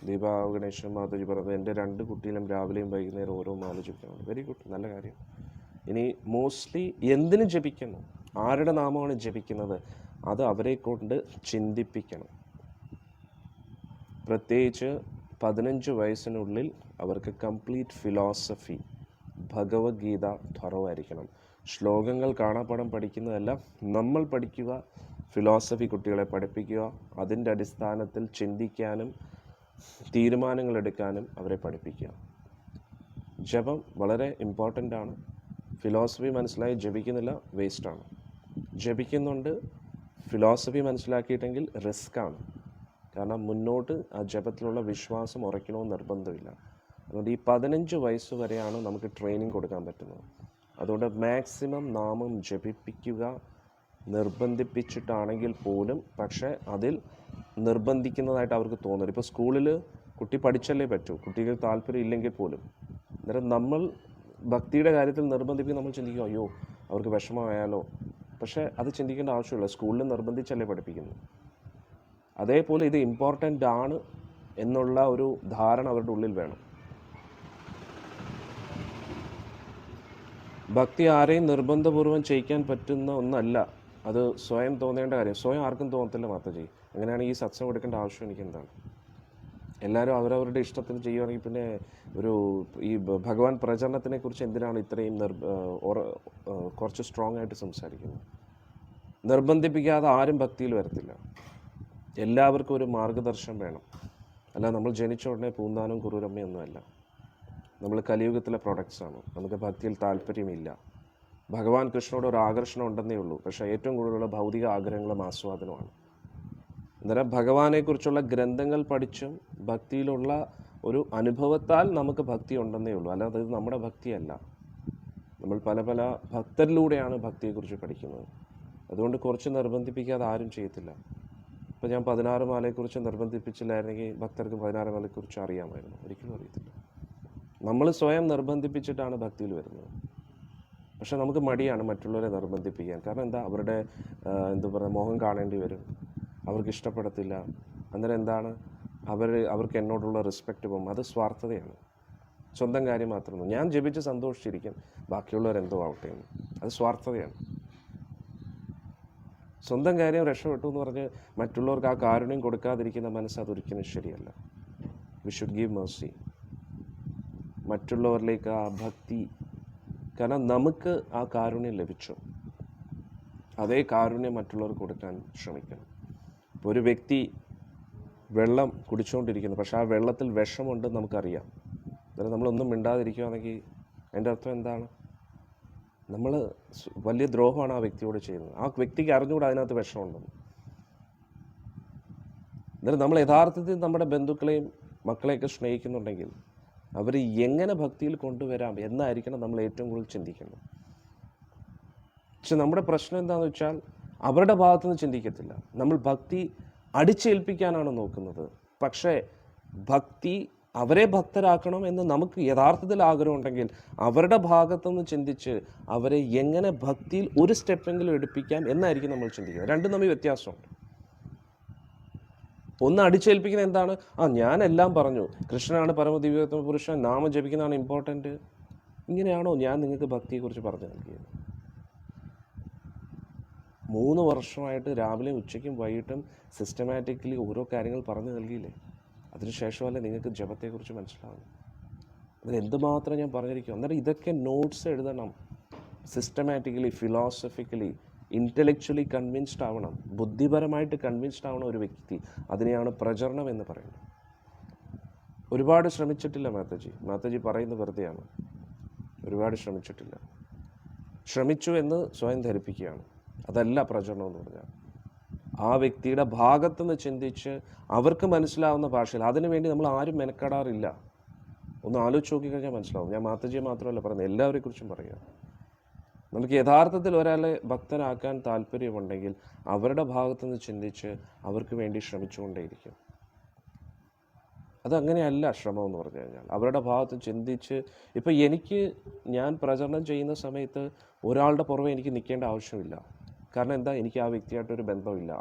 ദീപ ഗണേശൻ മാതാജി പറഞ്ഞത് എൻ്റെ 2 കുട്ടിയിലും രാവിലെയും വൈകുന്നേരം ഓരോ മാല ജപിക്കണം. വെരി ഗുഡ്, നല്ല കാര്യം. ഇനി മോസ്റ്റ്ലി എന്തിനു ജപിക്കുന്നു, ആരുടെ നാമമാണ് ജപിക്കുന്നത്, അത് അവരെ കൊണ്ട് ചിന്തിപ്പിക്കണം. പ്രത്യേകിച്ച് 15 വയസ്സിനുള്ളിൽ അവർക്ക് കംപ്ലീറ്റ് ഫിലോസഫി, ഭഗവത്ഗീത ത്വറവായിരിക്കണം. ശ്ലോകങ്ങൾ കാണാപ്പാഠം പഠിക്കുന്നതല്ല, നമ്മൾ പഠിക്കുക, ഫിലോസഫി കുട്ടികളെ പഠിപ്പിക്കുക. അതിൻ്റെ അടിസ്ഥാനത്തിൽ ചിന്തിക്കാനും തീരുമാനങ്ങൾ എടുക്കാനും അവരെ പഠിപ്പിക്കുക. ജപം വളരെ ഇമ്പോർട്ടൻ്റ് ആണ്. ഫിലോസഫി മനസ്സിലായി ജപിക്കുന്നില്ല, വേസ്റ്റാണ്. ജപിക്കുന്നുണ്ട്, ഫിലോസഫി മനസ്സിലാക്കിയിട്ടെങ്കിൽ റിസ്ക്കാണ്. കാരണം മുന്നോട്ട് ആ ജപത്തിലുള്ള വിശ്വാസം ഉറയ്ക്കണമെന്ന് നിർബന്ധമില്ല. അതുകൊണ്ട് ഈ 15 വയസ്സ് വരെയാണ് നമുക്ക് ട്രെയിനിങ് കൊടുക്കാൻ പറ്റുന്നത്. അതുകൊണ്ട് മാക്സിമം നാമം ജപിപ്പിക്കുക, നിർബന്ധിപ്പിച്ചിട്ടാണെങ്കിൽ പോലും. പക്ഷേ അതിൽ നിർബന്ധിക്കുന്നതായിട്ട് അവർക്ക് തോന്നരുത്. ഇപ്പോൾ സ്കൂളിൽ കുട്ടി പഠിച്ചല്ലേ പറ്റൂ, കുട്ടിക്ക് താല്പര്യം ഇല്ലെങ്കിൽ പോലും. അന്നേരം നമ്മൾ ഭക്തിയുടെ കാര്യത്തിൽ നിർബന്ധിപ്പിക്കും, നമ്മൾ ചിന്തിക്കും അയ്യോ അവർക്ക് വിഷമമായാലോ. പക്ഷേ അത് ചിന്തിക്കേണ്ട ആവശ്യമില്ല, സ്കൂളിൽ നിർബന്ധിച്ചല്ലേ പഠിപ്പിക്കുന്നു. അതേപോലെ ഇത് ഇമ്പോർട്ടൻ്റ് ആണ് എന്നുള്ള ഒരു ധാരണ അവരുടെ ഉള്ളിൽ വേണം. ഭക്തി ആരെയും നിർബന്ധപൂർവ്വം ചെയ്യിക്കാൻ പറ്റുന്ന ഒന്നല്ല, അത് സ്വയം തോന്നേണ്ട കാര്യം. സ്വയം ആർക്കും തോന്നത്തില്ല മാതാജി. അങ്ങനെയാണ് ഈ സത്സംഗം എടുക്കേണ്ട ആവശ്യം എനിക്ക് എന്താണ്? എല്ലാവരും അവരവരുടെ ഇഷ്ടത്തിന് ചെയ്യുകയാണെങ്കിൽ പിന്നെ ഈ ഭഗവാൻ പ്രചരണത്തിനെ കുറിച്ച് എന്തിനാണ് ഇത്രയും കുറച്ച് സ്ട്രോങ് ആയിട്ട് സംസാരിക്കുന്നത്? നിർബന്ധിപ്പിക്കാതെ ആരും ഭക്തിയിൽ വരത്തില്ല. എല്ലാവർക്കും ഒരു മാർഗദർശനം വേണം. അല്ല നമ്മൾ ജനിച്ച ഉടനെ പൂന്താനും കുറൂരമ്മയൊന്നുമല്ല. നമ്മൾ കലിയുഗത്തിലെ പ്രൊഡക്ട്സാണ്. നമുക്ക് ഭക്തിയിൽ താല്പര്യമില്ല. ഭഗവാൻ കൃഷ്ണനോട് ഒരു ആകർഷണം ഉണ്ടെന്നേ ഉള്ളൂ. പക്ഷേ ഏറ്റവും കൂടുതലുള്ള ഭൗതിക ആഗ്രഹങ്ങളും ആസ്വാദനമാണ്. അന്നേരം ഭഗവാനെക്കുറിച്ചുള്ള ഗ്രന്ഥങ്ങൾ പഠിച്ചും ഭക്തിയിലുള്ള ഒരു അനുഭവത്താൽ നമുക്ക് ഭക്തി ഉണ്ടെന്നേ ഉള്ളൂ. അല്ലാതെ ഇത് നമ്മുടെ ഭക്തിയല്ല. നമ്മൾ പല പല ഭക്തരിലൂടെയാണ് ഭക്തിയെക്കുറിച്ച് പഠിക്കുന്നത്. അതുകൊണ്ട് കുറച്ച് നിർബന്ധിപ്പിക്കാതെ ആരും ചെയ്യത്തില്ല. ഇപ്പോൾ ഞാൻ 16 മാലയെക്കുറിച്ച് നിർബന്ധിപ്പിച്ചില്ലായിരുന്നെങ്കിൽ ഭക്തർക്ക് 16 മാലയെക്കുറിച്ച് അറിയാമായിരുന്നു? ഒരിക്കലും അറിയത്തില്ല. നമ്മൾ സ്വയം നിർബന്ധിപ്പിച്ചിട്ടാണ് ഭക്തിയിൽ വരുന്നത്. പക്ഷെ നമുക്ക് മടിയാണ് മറ്റുള്ളവരെ നിർബന്ധിപ്പിക്കാൻ. കാരണം എന്താ, അവരുടെ എന്താ പറയുക, മോഹം കാണേണ്ടി വരും, അവർക്ക് ഇഷ്ടപ്പെടത്തില്ല. അന്നേരം എന്താണ്, അവർക്ക് എന്നോടുള്ള റെസ്പെക്റ്റ് പോകും. അത് സ്വാർത്ഥതയാണ്, സ്വന്തം കാര്യം മാത്രം. ഞാൻ ജപിച്ച് സന്തോഷിച്ചിരിക്കും, ബാക്കിയുള്ളവരെന്തോ ആവട്ടെ എന്ന്. അത് സ്വാർത്ഥതയാണ്. സ്വന്തം കാര്യം രക്ഷപ്പെട്ടു എന്ന് പറഞ്ഞ് മറ്റുള്ളവർക്ക് ആ കാരുണ്യം കൊടുക്കാതിരിക്കുന്ന മനസ്സ് അതൊരിക്കലും ശരിയല്ല. We should give Mercy. മറ്റുള്ളവരിലേക്ക് ആ ഭക്തി, കാരണം നമുക്ക് ആ കാരുണ്യം ലഭിച്ചു, അതേ കാരുണ്യം മറ്റുള്ളവർക്ക് കൊടുക്കാൻ ശ്രമിക്കണം. ഇപ്പോൾ ഒരു വ്യക്തി വെള്ളം കുടിച്ചുകൊണ്ടിരിക്കുന്നു, പക്ഷെ ആ വെള്ളത്തിൽ വിഷമുണ്ടെന്ന് നമുക്കറിയാം. അതായത് നമ്മളൊന്നും മിണ്ടാതിരിക്കുകയാണെങ്കിൽ അതിൻ്റെ അർത്ഥം എന്താണ്? നമ്മൾ വലിയ ദ്രോഹമാണ് ആ വ്യക്തിയോട് ചെയ്യുന്നത്. ആ വ്യക്തിക്ക് അറിഞ്ഞുകൂടെ അതിനകത്ത് വിഷമുണ്ടെന്ന്. അന്നേരം നമ്മൾ യഥാർത്ഥത്തിൽ നമ്മുടെ ബന്ധുക്കളെയും മക്കളെയൊക്കെ സ്നേഹിക്കുന്നുണ്ടെങ്കിൽ അവർ എങ്ങനെ ഭക്തിയിൽ കൊണ്ടുവരാം എന്നായിരിക്കണം നമ്മൾ ഏറ്റവും കൂടുതൽ ചിന്തിക്കുന്നത്. പക്ഷെ നമ്മുടെ പ്രശ്നം എന്താണെന്ന് വെച്ചാൽ അവരുടെ ഭാഗത്തുനിന്ന് ചിന്തിക്കത്തില്ല. നമ്മൾ ഭക്തി അടിച്ചേൽപ്പിക്കാനാണ് നോക്കുന്നത്. പക്ഷേ ഭക്തി അവരെ ഭക്തരാക്കണം എന്ന് നമുക്ക് യഥാർത്ഥത്തിൽ ആഗ്രഹമുണ്ടെങ്കിൽ അവരുടെ ഭാഗത്തുനിന്ന് ചിന്തിച്ച് അവരെ എങ്ങനെ ഭക്തിയിൽ ഒരു സ്റ്റെപ്പെങ്കിലും എടുപ്പിക്കാം എന്നായിരിക്കും നമ്മൾ ചിന്തിക്കുന്നത്. രണ്ടും തമ്മിൽ വ്യത്യാസമുണ്ട്. ഒന്ന് അടിച്ചേൽപ്പിക്കുന്നത് എന്താണ്, ഞാനെല്ലാം പറഞ്ഞു, കൃഷ്ണനാണ് പരമദിവ്യോത്തമ പുരുഷൻ, നാമം ജപിക്കുന്നതാണ് ഇമ്പോർട്ടൻറ്റ്. ഇങ്ങനെയാണോ ഞാൻ നിങ്ങൾക്ക് ഭക്തിയെക്കുറിച്ച് പറഞ്ഞു നൽകിയത്? 3 വർഷമായിട്ട് രാവിലെയും ഉച്ചയ്ക്കും വൈകിട്ടും സിസ്റ്റമാറ്റിക്കലി ഓരോ കാര്യങ്ങൾ പറഞ്ഞു നൽകിയില്ലേ? അതിനുശേഷമല്ലേ നിങ്ങൾക്ക് ജപത്തെക്കുറിച്ച് മനസ്സിലാവും? അതിൽ എന്തുമാത്രം ഞാൻ പറഞ്ഞിരിക്കും. അന്നേരം ഇതൊക്കെ നോട്ട്സ് എഴുതണം. സിസ്റ്റമാറ്റിക്കലി, ഫിലോസഫിക്കലി, ഇൻ്റലക്ച്വലി കൺവിൻസ്ഡ് ആവണം. ബുദ്ധിപരമായിട്ട് കൺവിൻസ്ഡ് ആവണം ഒരു വ്യക്തി. അതിനെയാണ് പ്രചരണം എന്ന് പറയുന്നത്. ഒരുപാട് ശ്രമിച്ചിട്ടില്ല മാതാജി പറയുന്നത് വെറുതെയാണ്. ഒരുപാട് ശ്രമിച്ചിട്ടില്ല. ശ്രമിച്ചു എന്ന് സ്വയം ധരിപ്പിക്കുകയാണ്. അതല്ല പ്രചരണം എന്ന് പറഞ്ഞാൽ. ആ വ്യക്തിയുടെ ഭാഗത്തുനിന്ന് ചിന്തിച്ച് അവർക്ക് മനസ്സിലാവുന്ന ഭാഷയിൽ. അതിനുവേണ്ടി നമ്മൾ ആരും മെനക്കെടാറില്ല. ഒന്ന് ആലോചിച്ച് നോക്കിക്കഴിഞ്ഞാൽ മനസ്സിലാവും. ഞാൻ മാതാജിയെ മാത്രമല്ല പറയുന്നത്, എല്ലാവരെക്കുറിച്ചും പറയുക. നമുക്ക് യഥാർത്ഥത്തിൽ ഒരാളെ ഭക്തനാക്കാൻ താല്പര്യമുണ്ടെങ്കിൽ അവരുടെ ഭാഗത്തുനിന്ന് ചിന്തിച്ച് അവർക്ക് വേണ്ടി ശ്രമിച്ചുകൊണ്ടേയിരിക്കും. അതങ്ങനെയല്ല ശ്രമം എന്ന് പറഞ്ഞു കഴിഞ്ഞാൽ. അവരുടെ ഭാഗത്ത് ചിന്തിച്ച്, ഇപ്പം ഞാൻ പ്രചരണം ചെയ്യുന്ന സമയത്ത് ഒരാളുടെ പുറമെ എനിക്ക് നിൽക്കേണ്ട ആവശ്യമില്ല. കാരണം എന്താ, എനിക്ക് ആ വ്യക്തിയായിട്ടൊരു ബന്ധമില്ല,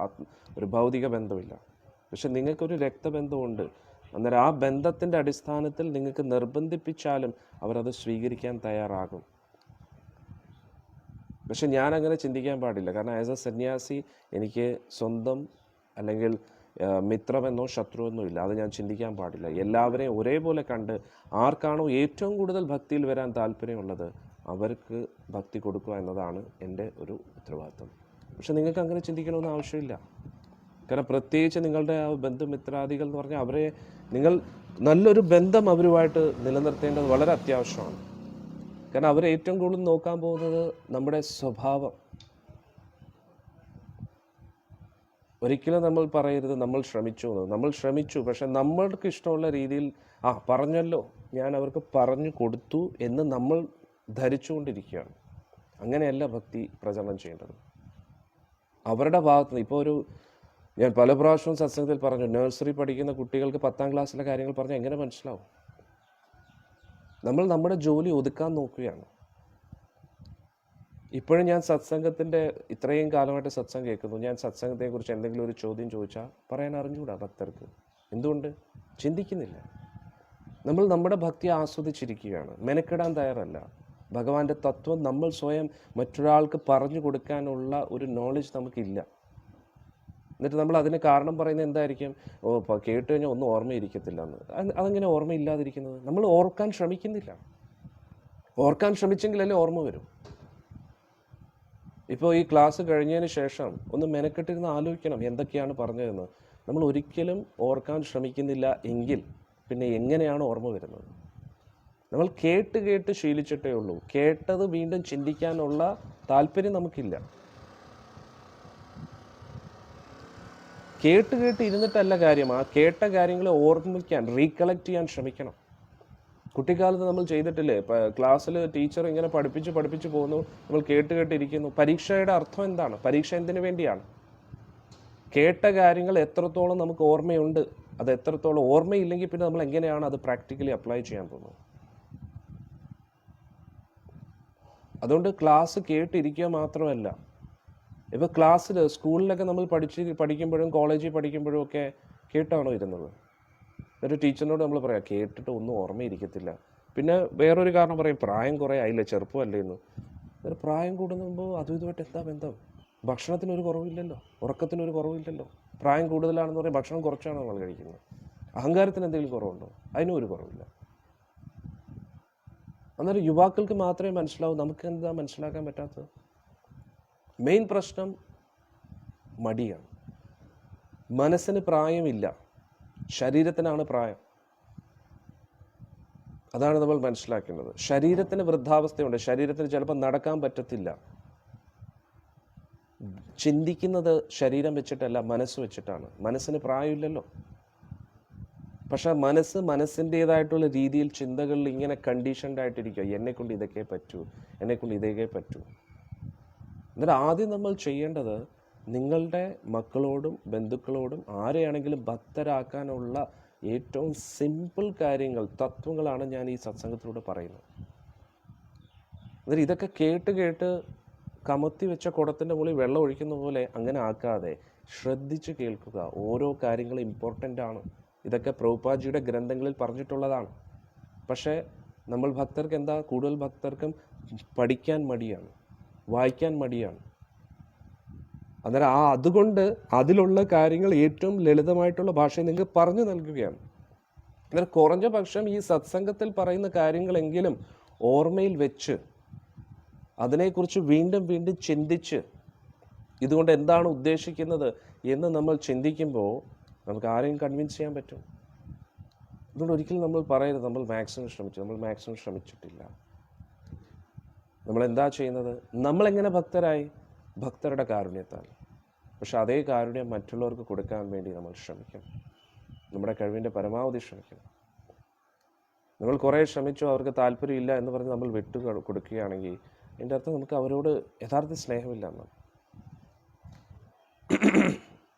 ഒരു ഭൗതിക ബന്ധമില്ല. പക്ഷെ നിങ്ങൾക്കൊരു രക്തബന്ധമുണ്ട്. അന്നേരം ആ ബന്ധത്തിൻ്റെ അടിസ്ഥാനത്തിൽ നിങ്ങൾക്ക് നിർബന്ധിപ്പിച്ചാലും അവരത് സ്വീകരിക്കാൻ തയ്യാറാകും. പക്ഷെ ഞാനങ്ങനെ ചിന്തിക്കാൻ പാടില്ല. കാരണം ആസ് എ സന്യാസി എനിക്ക് സ്വന്തം അല്ലെങ്കിൽ മിത്രമെന്നോ ശത്രുവെന്നോ ഇല്ല. അത് ഞാൻ ചിന്തിക്കാൻ പാടില്ല. എല്ലാവരെയും ഒരേപോലെ കണ്ട് ആർക്കാണോ ഏറ്റവും കൂടുതൽ ഭക്തിയിൽ വരാൻ താല്പര്യമുള്ളത് അവർക്ക് ഭക്തി കൊടുക്കുക എന്നതാണ് എൻ്റെ ഒരു ഉത്തരവാദിത്വം. പക്ഷെ നിങ്ങൾക്ക് അങ്ങനെ ചിന്തിക്കണമെന്ന് ആവശ്യമില്ല. കാരണം പ്രത്യേകിച്ച് നിങ്ങളുടെ ആ ബന്ധുമിത്രാദികൾ എന്ന് പറഞ്ഞാൽ നിങ്ങൾ നല്ലൊരു ബന്ധം അവരുമായിട്ട് നിലനിർത്തേണ്ടത് വളരെ അത്യാവശ്യമാണ്. കാരണം അവരെ ഏറ്റവും കൂടുതൽ നോക്കാൻ പോകുന്നത് നമ്മുടെ സ്വഭാവം. ഒരിക്കലും നമ്മൾ പറയരുത് നമ്മൾ ശ്രമിച്ചു എന്ന്. നമ്മൾ ശ്രമിച്ചു, പക്ഷെ നമ്മൾക്ക് ഇഷ്ടമുള്ള രീതിയിൽ പറഞ്ഞല്ലോ, ഞാൻ അവർക്ക് പറഞ്ഞു കൊടുത്തു എന്ന് നമ്മൾ ധരിച്ചുകൊണ്ടിരിക്കുകയാണ്. അങ്ങനെയല്ല ഭക്തി പ്രചരണം ചെയ്യേണ്ടത്. അവരുടെ ഭാഗത്തുനിന്ന് ഇപ്പോൾ ഞാൻ പല പ്രാവശ്യവും സത്സംഗത്തിൽ പറഞ്ഞു, നഴ്സറി പഠിക്കുന്ന കുട്ടികൾക്ക് 10ാം ക്ലാസ്സിലെ കാര്യങ്ങൾ പറഞ്ഞാൽ എങ്ങനെ മനസ്സിലാവും? നമ്മൾ നമ്മുടെ ജോലി ഒതുക്കാൻ നോക്കുകയാണ്. ഇപ്പോഴും ഞാൻ സത്സംഗത്തിൻ്റെ ഇത്രയും കാലമായിട്ട് സത്സംഗം കേൾക്കുന്നു. ഞാൻ സത്സംഗത്തെക്കുറിച്ച് എന്തെങ്കിലും ഒരു ചോദ്യം ചോദിച്ചാൽ പറയാൻ അറിഞ്ഞുകൂടാ ഭക്തർക്ക്. എന്തുകൊണ്ട്? ചിന്തിക്കുന്നില്ല. നമ്മൾ നമ്മുടെ ഭക്തി ആസ്വദിച്ചിരിക്കുകയാണ്, മെനക്കെടാൻ തയ്യാറല്ല. ഭഗവാന്റെ തത്വം നമ്മൾ സ്വയം മറ്റൊരാൾക്ക് പറഞ്ഞു കൊടുക്കാനുള്ള ഒരു നോളജ് നമുക്കില്ല. എന്നിട്ട് നമ്മൾ അതിന് കാരണം പറയുന്നത് എന്തായിരിക്കും? കേട്ട് കഴിഞ്ഞാൽ ഒന്നും ഓർമ്മയിരിക്കത്തില്ല എന്ന്. അതെങ്ങനെ ഓർമ്മയില്ലാതിരിക്കുന്നത്? നമ്മൾ ഓർക്കാൻ ശ്രമിക്കുന്നില്ല. ഓർക്കാൻ ശ്രമിച്ചെങ്കിലല്ലേ ഓർമ്മ വരും. ഇപ്പോൾ ഈ ക്ലാസ് കഴിഞ്ഞതിന് ശേഷം ഒന്ന് മെനക്കെട്ടിരുന്ന് ആലോചിക്കണം എന്തൊക്കെയാണ് പറഞ്ഞതെന്ന്. നമ്മൾ ഒരിക്കലും ഓർക്കാൻ ശ്രമിക്കുന്നില്ല എങ്കിൽ പിന്നെ എങ്ങനെയാണ് ഓർമ്മ വരുന്നത്? നമ്മൾ കേട്ട് ശീലിച്ചിട്ടേ ഉള്ളൂ. കേട്ടത് വീണ്ടും ചിന്തിക്കാനുള്ള താല്പര്യം നമുക്കില്ല. കേട്ട് ഇരുന്നിട്ടല്ല കാര്യം. ആ കേട്ട കാര്യങ്ങളെ ഓർമ്മിക്കാൻ, റീകളക്ട് ചെയ്യാൻ ശ്രമിക്കണം. കുട്ടിക്കാലത്ത് നമ്മൾ ചെയ്തിട്ടില്ലേ? ക്ലാസ്സിൽ ടീച്ചർ ഇങ്ങനെ പഠിപ്പിച്ച് പോകുന്നു, നമ്മൾ കേട്ടിരിക്കുന്നു. പരീക്ഷയുടെ അർത്ഥം എന്താണ്? പരീക്ഷ എന്തിനു വേണ്ടിയാണ്? കേട്ട കാര്യങ്ങൾ എത്രത്തോളം നമുക്ക് ഓർമ്മയുണ്ട്, അത് എത്രത്തോളം ഓർമ്മയില്ലെങ്കിൽ പിന്നെ നമ്മൾ എങ്ങനെയാണ് അത് പ്രാക്ടിക്കലി അപ്ലൈ ചെയ്യാൻ പോകുന്നത്? അതുകൊണ്ട് ക്ലാസ് കേട്ടിരിക്കുക മാത്രമല്ല, ഇപ്പോൾ ക്ലാസ്സിൽ സ്കൂളിലൊക്കെ നമ്മൾ പഠിക്കുമ്പോഴും കോളേജിൽ പഠിക്കുമ്പോഴും ഒക്കെ കേട്ടാണോ ഇരുന്നത്? ഒരു ടീച്ചറിനോട് നമ്മൾ പറയാം കേട്ടിട്ട് ഒന്നും ഓർമ്മയിരിക്കത്തില്ല. പിന്നെ വേറൊരു കാരണം പറയും, പ്രായം കുറേ ആയില്ലേ, ചെറുപ്പമല്ലേ എന്ന്. ഒരു പ്രായം കൂടുമ്പോൾ അതും ഇതുമായിട്ട് എന്താ ബന്ധം? ഭക്ഷണത്തിനൊരു കുറവില്ലല്ലോ, ഉറക്കത്തിനൊരു കുറവില്ലല്ലോ. പ്രായം കൂടുതലാണെന്ന് പറയും, ഭക്ഷണം കുറച്ചാണ് നമ്മൾ കഴിക്കുന്നത്. അഹങ്കാരത്തിന് എന്തെങ്കിലും കുറവുണ്ടോ? അതിനും ഒരു കുറവില്ല. അന്നേരം യുവാക്കൾക്ക് മാത്രമേ മനസ്സിലാവൂ. നമുക്ക് എന്താ മനസ്സിലാക്കാൻ പറ്റാത്തത്? മെയിൻ പ്രശ്നം മടിയാണ്. മനസ്സിന് പ്രായമില്ല, ശരീരത്തിനാണ് പ്രായം. അതാണ് നമ്മൾ മനസ്സിലാക്കുന്നത്. ശരീരത്തിന് വൃദ്ധാവസ്ഥയുണ്ട്. ശരീരത്തിന് ചിലപ്പോൾ നടക്കാൻ പറ്റത്തില്ല. ചിന്തിക്കുന്നത് ശരീരം വെച്ചിട്ടല്ല, മനസ്സ് വെച്ചിട്ടാണ്. മനസ്സിന് പ്രായമില്ലല്ലോ. പക്ഷെ മനസ്സിൻ്റേതായിട്ടുള്ള രീതിയിൽ ചിന്തകളിൽ ഇങ്ങനെ കണ്ടീഷൻഡ് ആയിട്ടിരിക്കുക. എന്നെക്കൊണ്ട് ഇതൊക്കെ പറ്റൂ, എന്നെക്കൊണ്ട് ഇതൊക്കെ പറ്റൂ. എന്നിട്ട് ആദ്യം നമ്മൾ ചെയ്യേണ്ടത് നിങ്ങളുടെ മക്കളോടും ബന്ധുക്കളോടും ആരെയാണെങ്കിലും ഭക്തരാക്കാനുള്ള ഏറ്റവും സിമ്പിൾ കാര്യങ്ങൾ, തത്വങ്ങളാണ് ഞാൻ ഈ സത്സംഗത്തിലൂടെ പറയുന്നത്. എന്നിട്ട് ഇതൊക്കെ കേട്ട് കമത്തി വെച്ച കുടത്തിൻ്റെ മുകളിൽ വെള്ളം ഒഴിക്കുന്ന പോലെ അങ്ങനെ ആക്കാതെ ശ്രദ്ധിച്ച് കേൾക്കുക. ഓരോ കാര്യങ്ങളും ഇമ്പോർട്ടൻ്റ് ആണ്. ഇതൊക്കെ പ്രഭുപാദജിയുടെ ഗ്രന്ഥങ്ങളിൽ പറഞ്ഞിട്ടുള്ളതാണ്. പക്ഷേ നമ്മൾ ഭക്തർക്ക് എന്താ, കൂടുതൽ ഭക്തർക്കും പഠിക്കാൻ മടിയാണ്, വായിക്കാൻ മടിയാണ്. അന്നേരം അതുകൊണ്ട് അതിലുള്ള കാര്യങ്ങൾ ഏറ്റവും ലളിതമായിട്ടുള്ള ഭാഷയിൽ നിങ്ങൾക്ക് പറഞ്ഞു നൽകുകയാണ്. അന്നേരം കുറഞ്ഞ പക്ഷം ഈ സത്സംഗത്തിൽ പറയുന്ന കാര്യങ്ങളെങ്കിലും ഓർമ്മയിൽ വെച്ച് അതിനെക്കുറിച്ച് വീണ്ടും വീണ്ടും ചിന്തിച്ച് ഇതുകൊണ്ട് എന്താണ് ഉദ്ദേശിക്കുന്നത് എന്ന് നമ്മൾ ചിന്തിക്കുമ്പോൾ നമുക്ക് ആരെയും കൺവിൻസ് ചെയ്യാൻ പറ്റും. അതുകൊണ്ട് ഒരിക്കലും നമ്മൾ പറയരുത് നമ്മൾ മാക്സിമം ശ്രമിച്ചിട്ടില്ല. നമ്മളെന്താ ചെയ്യുന്നത്? നമ്മളെങ്ങനെ ഭക്തരായി? ഭക്തരുടെ കാരുണ്യത്താൽ. പക്ഷെ അതേ കാരുണ്യം മറ്റുള്ളവർക്ക് കൊടുക്കാൻ വേണ്ടി നമ്മൾ ശ്രമിക്കണം. നമ്മുടെ കഴിവിൻ്റെ പരമാവധി ശ്രമിക്കണം. നമ്മൾ കുറേ ശ്രമിച്ചു, അവർക്ക് താല്പര്യമില്ല എന്ന് പറഞ്ഞ് നമ്മൾ വിട്ടു കൊടുക്കുകയാണെങ്കിൽ എൻ്റെ അർത്ഥം നമുക്ക് അവരോട് യഥാർത്ഥ സ്നേഹമില്ല എന്നാണ്.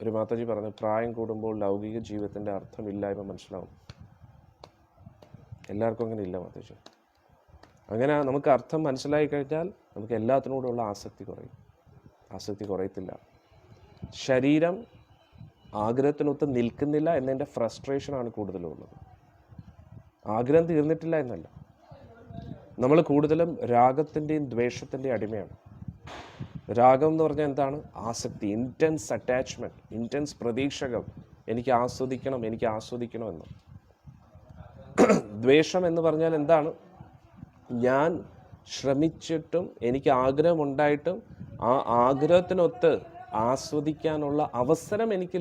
ഒരു മാതാജി പറഞ്ഞു, പ്രായം കൂടുമ്പോൾ ലൗകിക ജീവിതത്തിൻ്റെ അർത്ഥമില്ലായ്മ മനസ്സിലാവും. എല്ലാവർക്കും അങ്ങനെ ഇല്ല മാതാജി. അങ്ങനെ നമുക്ക് അർത്ഥം മനസ്സിലായി കഴിഞ്ഞാൽ നമുക്ക് എല്ലാത്തിനോടുള്ള ആസക്തി കുറയത്തില്ല. ശരീരം ആഗ്രഹത്തിനൊത്ത് നിൽക്കുന്നില്ല എന്നതിൻ്റെ ഫ്രസ്ട്രേഷനാണ് കൂടുതലുള്ളത്. ആഗ്രഹം തീർന്നിട്ടില്ല എന്നല്ല, നമ്മൾ കൂടുതലും രാഗത്തിൻ്റെയും ദ്വേഷത്തിൻ്റെയും അടിമയാണ്. രാഗം എന്ന് പറഞ്ഞാൽ എന്താണ്? ആസക്തി, ഇൻറ്റൻസ് അറ്റാച്ച്മെൻറ്റ്, ഇൻറ്റൻസ് പ്രതീക്ഷകൾ. എനിക്ക് ആസ്വദിക്കണം എന്ന്. ദ്വേഷം എന്ന് പറഞ്ഞാൽ എന്താണ്? ഞാൻ ശ്രമിച്ചിട്ടും എനിക്ക് ആഗ്രഹമുണ്ടായിട്ടും ആ ആഗ്രഹത്തിനൊത്ത് ആസ്വദിക്കാനുള്ള അവസരം എനിക്ക്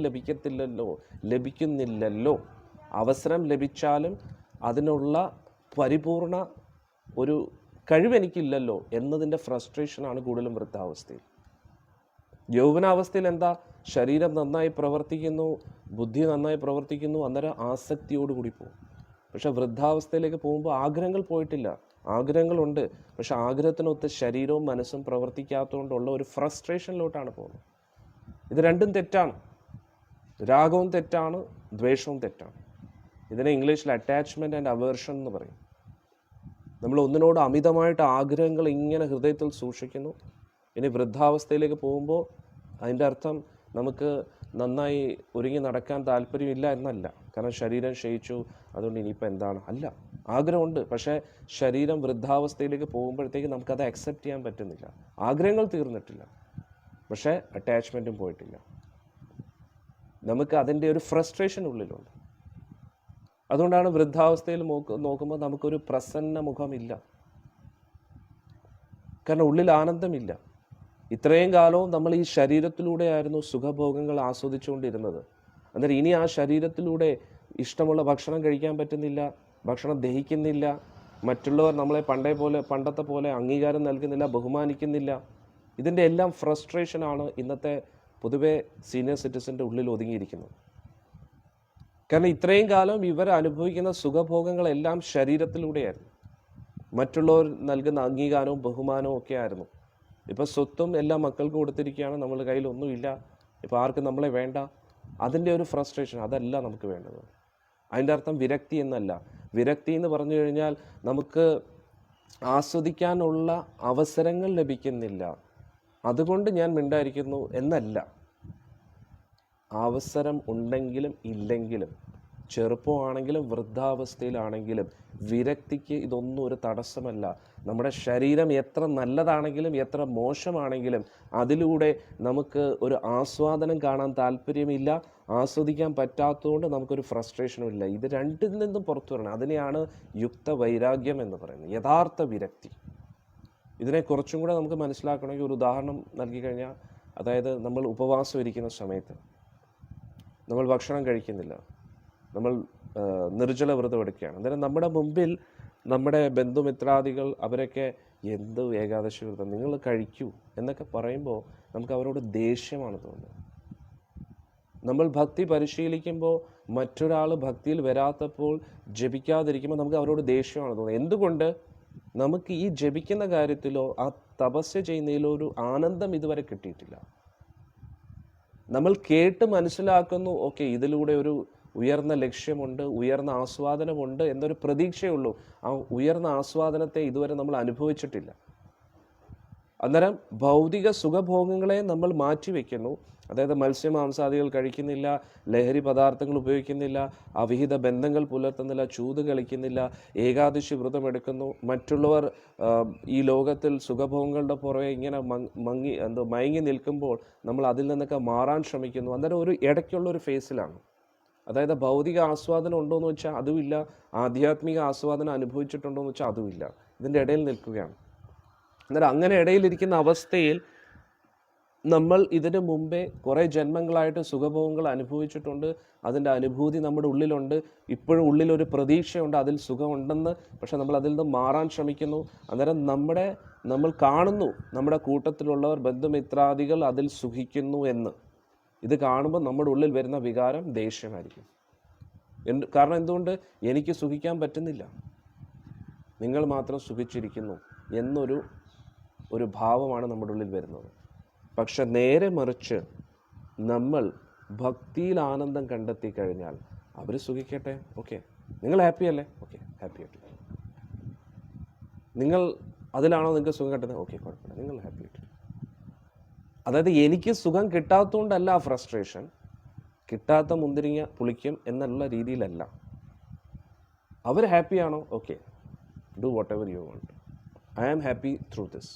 ലഭിക്കുന്നില്ലല്ലോ. അവസരം ലഭിച്ചാലും അതിനുള്ള പരിപൂർണ ഒരു കഴിവെനിക്കില്ലല്ലോ എന്നതിൻ്റെ ഫ്രസ്ട്രേഷനാണ് കൂടുതലും വൃദ്ധാവസ്ഥയിൽ. യൗവനാവസ്ഥയിൽ എന്താ? ശരീരം നന്നായി പ്രവർത്തിക്കുന്നു, ബുദ്ധി നന്നായി പ്രവർത്തിക്കുന്നു, അന്നേരം ആസക്തിയോടുകൂടി പോകും. പക്ഷെ വൃദ്ധാവസ്ഥയിലേക്ക് പോകുമ്പോൾ ആഗ്രഹങ്ങൾ പോയിട്ടില്ല, ആഗ്രഹങ്ങളുണ്ട്, പക്ഷെ ആഗ്രഹത്തിനൊത്ത് ശരീരവും മനസ്സും പ്രവർത്തിക്കാത്തതുകൊണ്ടുള്ള ഒരു ഫ്രസ്ട്രേഷനിലോട്ടാണ് പോകുന്നത്. ഇത് രണ്ടും തെറ്റാണ്. രാഗവും തെറ്റാണ്, ദ്വേഷവും തെറ്റാണ്. ഇതിനെ ഇംഗ്ലീഷിൽ അറ്റാച്ച്മെൻറ്റ് ആൻഡ് അവേർഷൻ എന്ന് പറയും. നമ്മൾ ഒന്നിനോട് അമിതമായിട്ട് ആഗ്രഹങ്ങൾ ഇങ്ങനെ ഹൃദയത്തിൽ സൂക്ഷിക്കുന്നു. ഇനി വൃദ്ധാവസ്ഥയിലേക്ക് പോകുമ്പോൾ അതിൻ്റെ അർത്ഥം നമുക്ക് നന്നായി ഒരുങ്ങി നടക്കാൻ താല്പര്യമില്ല എന്നല്ല. കാരണം ശരീരം ക്ഷയിച്ചു, അതുകൊണ്ട് ഇനിയിപ്പോൾ എന്താണ്? അല്ല, ആഗ്രഹമുണ്ട്. പക്ഷേ ശരീരം വൃദ്ധാവസ്ഥയിലേക്ക് പോകുമ്പോഴത്തേക്ക് നമുക്കത് അക്സെപ്റ്റ് ചെയ്യാൻ പറ്റുന്നില്ല. ആഗ്രഹങ്ങൾ തീർന്നിട്ടില്ല, പക്ഷേ അറ്റാച്ച്മെൻറ്റും പോയിട്ടില്ല. നമുക്ക് അതിൻ്റെ ഒരു ഫ്രസ്ട്രേഷൻ ഉള്ളിലുണ്ട്. അതുകൊണ്ടാണ് വൃദ്ധാവസ്ഥയിൽ നോക്കുമ്പോൾ നമുക്കൊരു പ്രസന്ന മുഖമില്ല. കാരണം ഉള്ളിൽ ആനന്ദമില്ല. ഇത്രയും കാലവും നമ്മൾ ഈ ശരീരത്തിലൂടെയായിരുന്നു സുഖഭോഗങ്ങൾ ആസ്വദിച്ചുകൊണ്ടിരുന്നത്. അന്നേരം ഇനി ആ ശരീരത്തിലൂടെ ഇഷ്ടമുള്ള ഭക്ഷണം കഴിക്കാൻ പറ്റുന്നില്ല, ഭക്ഷണം ദഹിക്കുന്നില്ല, മറ്റുള്ളവർ നമ്മളെ പണ്ടത്തെ പോലെ അംഗീകാരം നൽകുന്നില്ല, ബഹുമാനിക്കുന്നില്ല. ഇതിൻ്റെ എല്ലാം ഫ്രസ്ട്രേഷനാണ് ഇന്നത്തെ പൊതുവെ സീനിയർ സിറ്റിസൻ്റെ ഉള്ളിൽ ഒതുങ്ങിയിരിക്കുന്നത്. കാരണം ഇത്രയും കാലം ഇവർ അനുഭവിക്കുന്ന സുഖഭോഗങ്ങളെല്ലാം ശരീരത്തിലൂടെയായിരുന്നു. മറ്റുള്ളവർ നൽകുന്ന അംഗീകാരവും ബഹുമാനവും ഒക്കെ ആയിരുന്നു. ഇപ്പം സ്വത്തും എല്ലാം മക്കൾക്ക് കൊടുത്തിരിക്കുകയാണ്, നമ്മുടെ കയ്യിലൊന്നുമില്ല. ഇപ്പോൾ ആർക്കും നമ്മളെ വേണ്ട, അതിൻ്റെ ഒരു ഫ്രസ്ട്രേഷൻ, അതല്ല നമുക്ക് വേണ്ടത്. അതിൻ്റെ അർത്ഥം വിരക്തി എന്നല്ല. വിരക്തി എന്ന് പറഞ്ഞു കഴിഞ്ഞാൽ നമുക്ക് ആസ്വദിക്കാനുള്ള അവസരങ്ങൾ ലഭിക്കുന്നില്ല, അതുകൊണ്ട് ഞാൻ മിണ്ടായിരിക്കുന്നു എന്നല്ല. അവസരം ഉണ്ടെങ്കിലും ഇല്ലെങ്കിലും, ചെറുപ്പമാണെങ്കിലും വൃദ്ധാവസ്ഥയിലാണെങ്കിലും വിരക്തിക്ക് ഇതൊന്നും ഒരു തടസ്സമല്ല. നമ്മുടെ ശരീരം എത്ര നല്ലതാണെങ്കിലും എത്ര മോശമാണെങ്കിലും അതിലൂടെ നമുക്ക് ഒരു ആസ്വാദനം കാണാൻ താല്പര്യമില്ല, ആസ്വദിക്കാൻ പറ്റാത്തതുകൊണ്ട് നമുക്കൊരു ഫ്രസ്ട്രേഷനും ഇല്ല. ഇത് രണ്ടിൽ നിന്നും പുറത്തു വരണം. അതിനെയാണ് യുക്ത വൈരാഗ്യം എന്ന് പറയുന്നത്, യഥാർത്ഥ വിരക്തി. ഇതിനെ കുറച്ചും കൂടെ നമുക്ക് മനസ്സിലാക്കണമെങ്കിൽ ഒരു ഉദാഹരണം നൽകി കഴിഞ്ഞാൽ, അതായത് നമ്മൾ ഉപവാസം ഇരിക്കുന്ന സമയത്ത് നമ്മൾ ഭക്ഷണം കഴിക്കുന്നില്ല, നമ്മൾ നിർജ്ജല വ്രതം എടുക്കുകയാണ്. അന്നേരം നമ്മുടെ മുമ്പിൽ നമ്മുടെ ബന്ധുമിത്രാദികൾ അവരൊക്കെ എന്ത് ഏകാദശി വ്രതം, നിങ്ങൾ കഴിക്കൂ എന്നൊക്കെ പറയുമ്പോൾ നമുക്ക് അവരോട് ദേഷ്യമാണ് തോന്നുന്നത്. നമ്മൾ ഭക്തി പരിശീലിക്കുമ്പോൾ മറ്റൊരാൾ ഭക്തിയിൽ വരാത്തപ്പോൾ ജപിക്കാതിരിക്കുമ്പോൾ നമുക്ക് അവരോട് ദേഷ്യമാണ് തോന്നുന്നത്. എന്തുകൊണ്ട്? നമുക്ക് ഈ ജപിക്കുന്ന കാര്യത്തിലോ ആ തപസ്യ ചെയ്യുന്നതിലോ ഒരു ആനന്ദം ഇതുവരെ കിട്ടിയിട്ടില്ല. നമ്മൾ കേട്ട് മനസ്സിലാക്കുന്നു, ഓക്കെ, ഇതിലൂടെ ഒരു ഉയർന്ന ലക്ഷ്യമുണ്ട്, ഉയർന്ന ആസ്വാദനമുണ്ട് എന്നൊരു പ്രതീക്ഷയുള്ളൂ. ആ ഉയർന്ന ആസ്വാദനത്തെ ഇതുവരെ നമ്മൾ അനുഭവിച്ചിട്ടില്ല. അന്നേരം ഭൗതിക സുഖഭോഗങ്ങളെ നമ്മൾ മാറ്റിവെക്കുന്നു. അതായത് മത്സ്യമാംസാദികൾ കഴിക്കുന്നില്ല, ലഹരി പദാർത്ഥങ്ങൾ ഉപയോഗിക്കുന്നില്ല, അവിഹിത ബന്ധങ്ങൾ പുലർത്തുന്നില്ല, ചൂത് കളിക്കുന്നില്ല, ഏകാദശി വ്രതം എടുക്കുന്നു. മറ്റുള്ളവർ ഈ ലോകത്തിൽ സുഖഭോഗങ്ങളുടെ പുറകെ ഇങ്ങനെ മയങ്ങി നിൽക്കുമ്പോൾ നമ്മൾ അതിൽ നിന്നൊക്കെ മാറാൻ ശ്രമിക്കുന്നു. അന്നേരം ഒരു ഇടയ്ക്കുള്ളൊരു ഫേസിലാണ്. അതായത് ഭൗതിക ആസ്വാദനം ഉണ്ടോയെന്ന് വെച്ചാൽ അതുമില്ല, ആധ്യാത്മിക ആസ്വാദനം അനുഭവിച്ചിട്ടുണ്ടോ എന്ന് വെച്ചാൽ അതുമില്ല. ഇതിൻ്റെ ഇടയിൽ നിൽക്കുകയാണ്. അന്നേരം അങ്ങനെ ഇടയിലിരിക്കുന്ന അവസ്ഥയിൽ നമ്മൾ ഇതിനു മുമ്പേ കുറേ ജന്മങ്ങളായിട്ട് സുഖഭോഗങ്ങൾ അനുഭവിച്ചിട്ടുണ്ട്, അതിൻ്റെ അനുഭൂതി നമ്മുടെ ഉള്ളിലുണ്ട്, ഇപ്പോഴും ഉള്ളിലൊരു പ്രതീക്ഷയുണ്ട്, അതിൽ സുഖമുണ്ടെന്ന്. പക്ഷെ നമ്മൾ അതിൽ നിന്ന് മാറാൻ ശ്രമിക്കുന്നു. അന്നേരം നമ്മൾ കാണുന്നു നമ്മുടെ കൂട്ടത്തിലുള്ളവർ ബന്ധുമിത്രാദികൾ അതിൽ സുഖിക്കുന്നു എന്ന്. ഇത് കാണുമ്പോൾ നമ്മുടെ ഉള്ളിൽ വരുന്ന വികാരം ദേഷ്യമായിരിക്കും. കാരണം എന്തുകൊണ്ട്? എനിക്ക് സുഖിക്കാൻ പറ്റുന്നില്ല, നിങ്ങൾ മാത്രം സുഖിച്ചിരിക്കുന്നു എന്നൊരു ഭാവമാണ് നമ്മുടെ ഉള്ളിൽ വരുന്നത്. പക്ഷെ നേരെ മറിച്ച് നമ്മൾ ഭക്തിയിൽ ആനന്ദം കണ്ടെത്തി കഴിഞ്ഞാൽ അവർ സുഖിക്കട്ടെ, ഓക്കെ, നിങ്ങൾ ഹാപ്പി അല്ലേ, ഓക്കെ, ഹാപ്പി ആയിട്ട്. നിങ്ങൾ അതിലാണോ നിങ്ങൾക്ക് സുഖം കിട്ടുന്നത്, ഓക്കെ, കുഴപ്പമില്ല, നിങ്ങൾ ഹാപ്പി ആയിട്ട്. അതായത് എനിക്ക് സുഖം കിട്ടാത്തതുകൊണ്ടല്ല ആ ഫ്രസ്ട്രേഷൻ, കിട്ടാത്ത മുന്തിരിങ്ങ പുളിക്കും എന്നുള്ള രീതിയിലല്ല. അവർ ഹാപ്പിയാണോ, okay, do whatever you want, I am happy through this.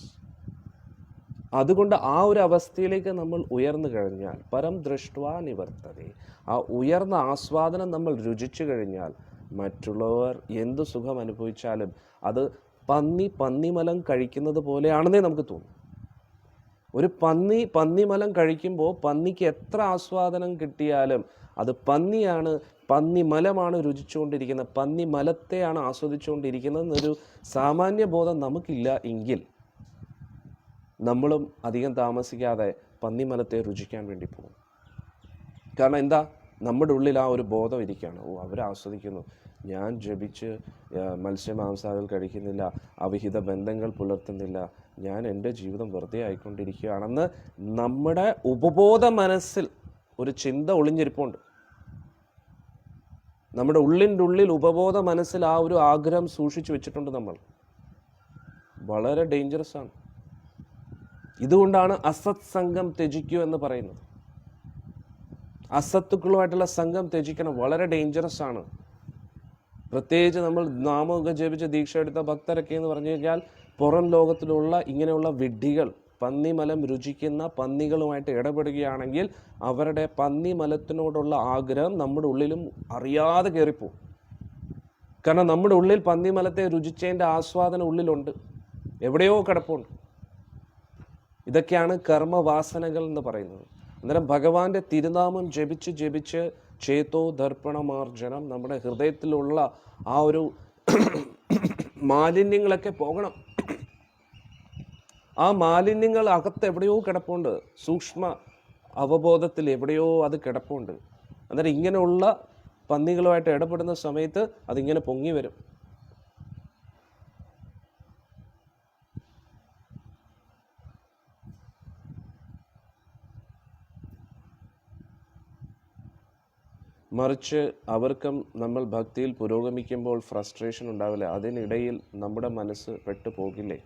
അതുകൊണ്ട് ആ ഒരു അവസ്ഥയിലേക്ക് നമ്മൾ ഉയർന്നു കഴിഞ്ഞാൽ പരം ദൃഷ്ട്വാ നിവർത്തതേ, ആ ഉയർന്ന ആസ്വാദനം നമ്മൾ രുചിച്ചു കഴിഞ്ഞാൽ മറ്റുള്ളവർ എന്ത് സുഖം അനുഭവിച്ചാലും അത് പന്നിമലം കഴിക്കുന്നത് പോലെയാണെന്നേ നമുക്ക് തോന്നും. ഒരു പന്നിമലം കഴിക്കുമ്പോൾ പന്നിക്ക് എത്ര ആസ്വാദനം കിട്ടിയാലും അത് പന്നിയാണ്, പന്നിമലമാണ് രുചിച്ചുകൊണ്ടിരിക്കുന്നത്, പന്നിമലത്തെയാണ് ആസ്വദിച്ചുകൊണ്ടിരിക്കുന്നത് എന്നൊരു സാമാന്യ ബോധം നമുക്കില്ല എങ്കിൽ നമ്മളും അധികം താമസിക്കാതെ പന്നിമലത്തെ രുചിക്കാൻ വേണ്ടി പോകും. കാരണം എന്താ? നമ്മുടെ ഉള്ളിൽ ആ ഒരു ബോധം ഇരിക്കുകയാണ്, ഓ, അവർ ആസ്വദിക്കുന്നു, ഞാൻ ജപിച്ച് മത്സ്യമാംസാദികൾ കഴിക്കുന്നില്ല, അവിഹിത ബന്ധങ്ങൾ പുലർത്തുന്നില്ല, ഞാൻ എൻ്റെ ജീവിതം വെറുതെ ആയിക്കൊണ്ടിരിക്കുകയാണെന്ന് നമ്മുടെ ഉപബോധ മനസ്സിൽ ഒരു ചിന്ത ഒളിഞ്ഞിരിപ്പുണ്ട്. നമ്മുടെ ഉള്ളിൻ്റെ ഉള്ളിൽ ഉപബോധ മനസ്സിൽ ആ ഒരു ആഗ്രഹം സൂക്ഷിച്ചു വെച്ചിട്ടുണ്ട് നമ്മൾ. വളരെ ഡേഞ്ചറസ് ആണ്. ഇതുകൊണ്ടാണ് അസത് സംഘം ത്യജിക്കൂ എന്ന് പറയുന്നത്. അസത്തുക്കളുമായിട്ടുള്ള സംഘം ത്യജിക്കണം, വളരെ ഡേഞ്ചറസ് ആണ്. പ്രത്യേകിച്ച് നമ്മൾ നാമമൊക്കെ ജപിച്ച് ദീക്ഷ എടുത്ത ഭക്തരൊക്കെ എന്ന് പറഞ്ഞു കഴിഞ്ഞാൽ പുറം ലോകത്തിലുള്ള ഇങ്ങനെയുള്ള വിഡ്ഢികൾ, പന്നിമലം രുചിക്കുന്ന പന്നികളുമായിട്ട് ഇടപെടുകയാണെങ്കിൽ അവരുടെ പന്നിമലത്തിനോടുള്ള ആഗ്രഹം നമ്മുടെ ഉള്ളിലും അറിയാതെ കയറിപ്പോവും. കാരണം നമ്മുടെ ഉള്ളിൽ പന്നിമലത്തെ രുചിച്ചതിൻ്റെ ആസ്വാദനം ഉള്ളിലുണ്ട്, എവിടെയോ കിടപ്പുണ്ട്. ഇതൊക്കെയാണ് കർമ്മവാസനകൾ എന്ന് പറയുന്നത്. അന്നേരം ഭഗവാന്റെ തിരുനാമം ജപിച്ച് ചേതോ ദർപ്പണമാർജനം, നമ്മുടെ ഹൃദയത്തിലുള്ള ആ ഒരു മാലിന്യങ്ങളൊക്കെ പോകണം. ആ മാലിന്യങ്ങൾ അകത്ത് എവിടെയോ കിടപ്പുണ്ട്, സൂക്ഷ്മ അവബോധത്തിൽ എവിടെയോ അത് കിടപ്പുണ്ട്. അന്നേരം ഇങ്ങനെയുള്ള പന്നികളുമായിട്ട് ഇടപെടുന്ന സമയത്ത് അതിങ്ങനെ പൊങ്ങി വരും. മറിച്ച് അവർക്കും നമ്മൾ ഭക്തിയിൽ പുരോഗമിക്കുമ്പോൾ ഫ്രസ്ട്രേഷൻ ഉണ്ടാവില്ല. അതിനിടയിൽ നമ്മുടെ മനസ്സ് പെട്ടു പോകില്ലേ?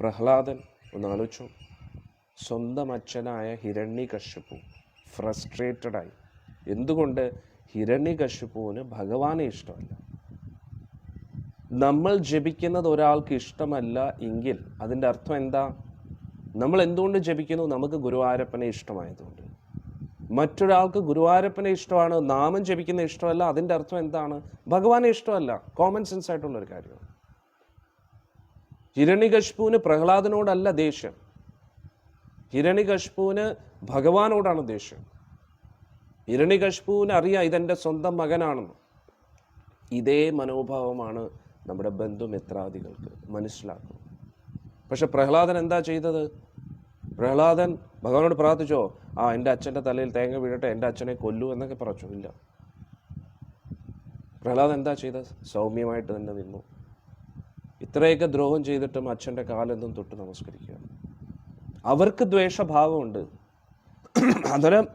പ്രഹ്ലാദൻ ഒന്ന് ആലോചിച്ചു. സ്വന്തം അച്ഛനായ ഹിരണ്യകശിപു ഫ്രസ്ട്രേറ്റഡായി. എന്തുകൊണ്ട്? ഹിരണ്യകശിപുവിന് ഭഗവാനെ ഇഷ്ടമല്ല. നമ്മൾ ജപിക്കുന്നത് ഒരാൾക്ക് ഇഷ്ടമല്ല എങ്കിൽ അതിൻ്റെ അർത്ഥം എന്താ? നമ്മൾ എന്തുകൊണ്ട് ജപിക്കുന്നു? നമുക്ക് ഗുരുവായൂരപ്പനെ ഇഷ്ടമായതുകൊണ്ട്. മറ്റൊരാൾക്ക് ഗുരുവായൂരപ്പനെ ഇഷ്ടമാണ്, നാമം ജപിക്കുന്ന ഇഷ്ടമല്ല. അതിൻ്റെ അർത്ഥം എന്താണ്? ഭഗവാനെ ഇഷ്ടമല്ല. കോമൺ സെൻസ് ആയിട്ടുള്ളൊരു കാര്യമാണ്. ഹിരണ്യകശിപുവിന് പ്രഹ്ലാദനോടല്ല ദേഷ്യം, ഹിരണ്യകശിപുവിന് ഭഗവാനോടാണ് ദേഷ്യം. ഹിരണ്യകശിപുവിന് അറിയാം ഇതെൻ്റെ സ്വന്തം മകനാണെന്ന്. ഇതേ മനോഭാവമാണ് നമ്മുടെ ബന്ധുമിത്രാദികൾക്ക് മനസ്സിലാക്കുന്നത്. പക്ഷെ പ്രഹ്ലാദൻ എന്താ ചെയ്തത്? പ്രഹ്ലാദൻ ഭഗവാനോട് പ്രാർത്ഥിച്ചോ? എൻ്റെ അച്ഛൻ്റെ തലയിൽ തേങ്ങ വീഴട്ടെ, എൻ്റെ അച്ഛനെ കൊല്ലൂ എന്നൊക്കെ പറഞ്ഞു? ഇല്ല. പ്രഹ്ലാദൻ എന്താ ചെയ്തത്? സൗമ്യമായിട്ട് തന്നെ നിന്നു. ഇത്രയൊക്കെ ദ്രോഹം ചെയ്തിട്ടും അച്ഛൻ്റെ കാലെന്തും തൊട്ട് നമസ്കരിക്കുക. അവർക്ക് ദ്വേഷഭാവമുണ്ട്. അന്നേരം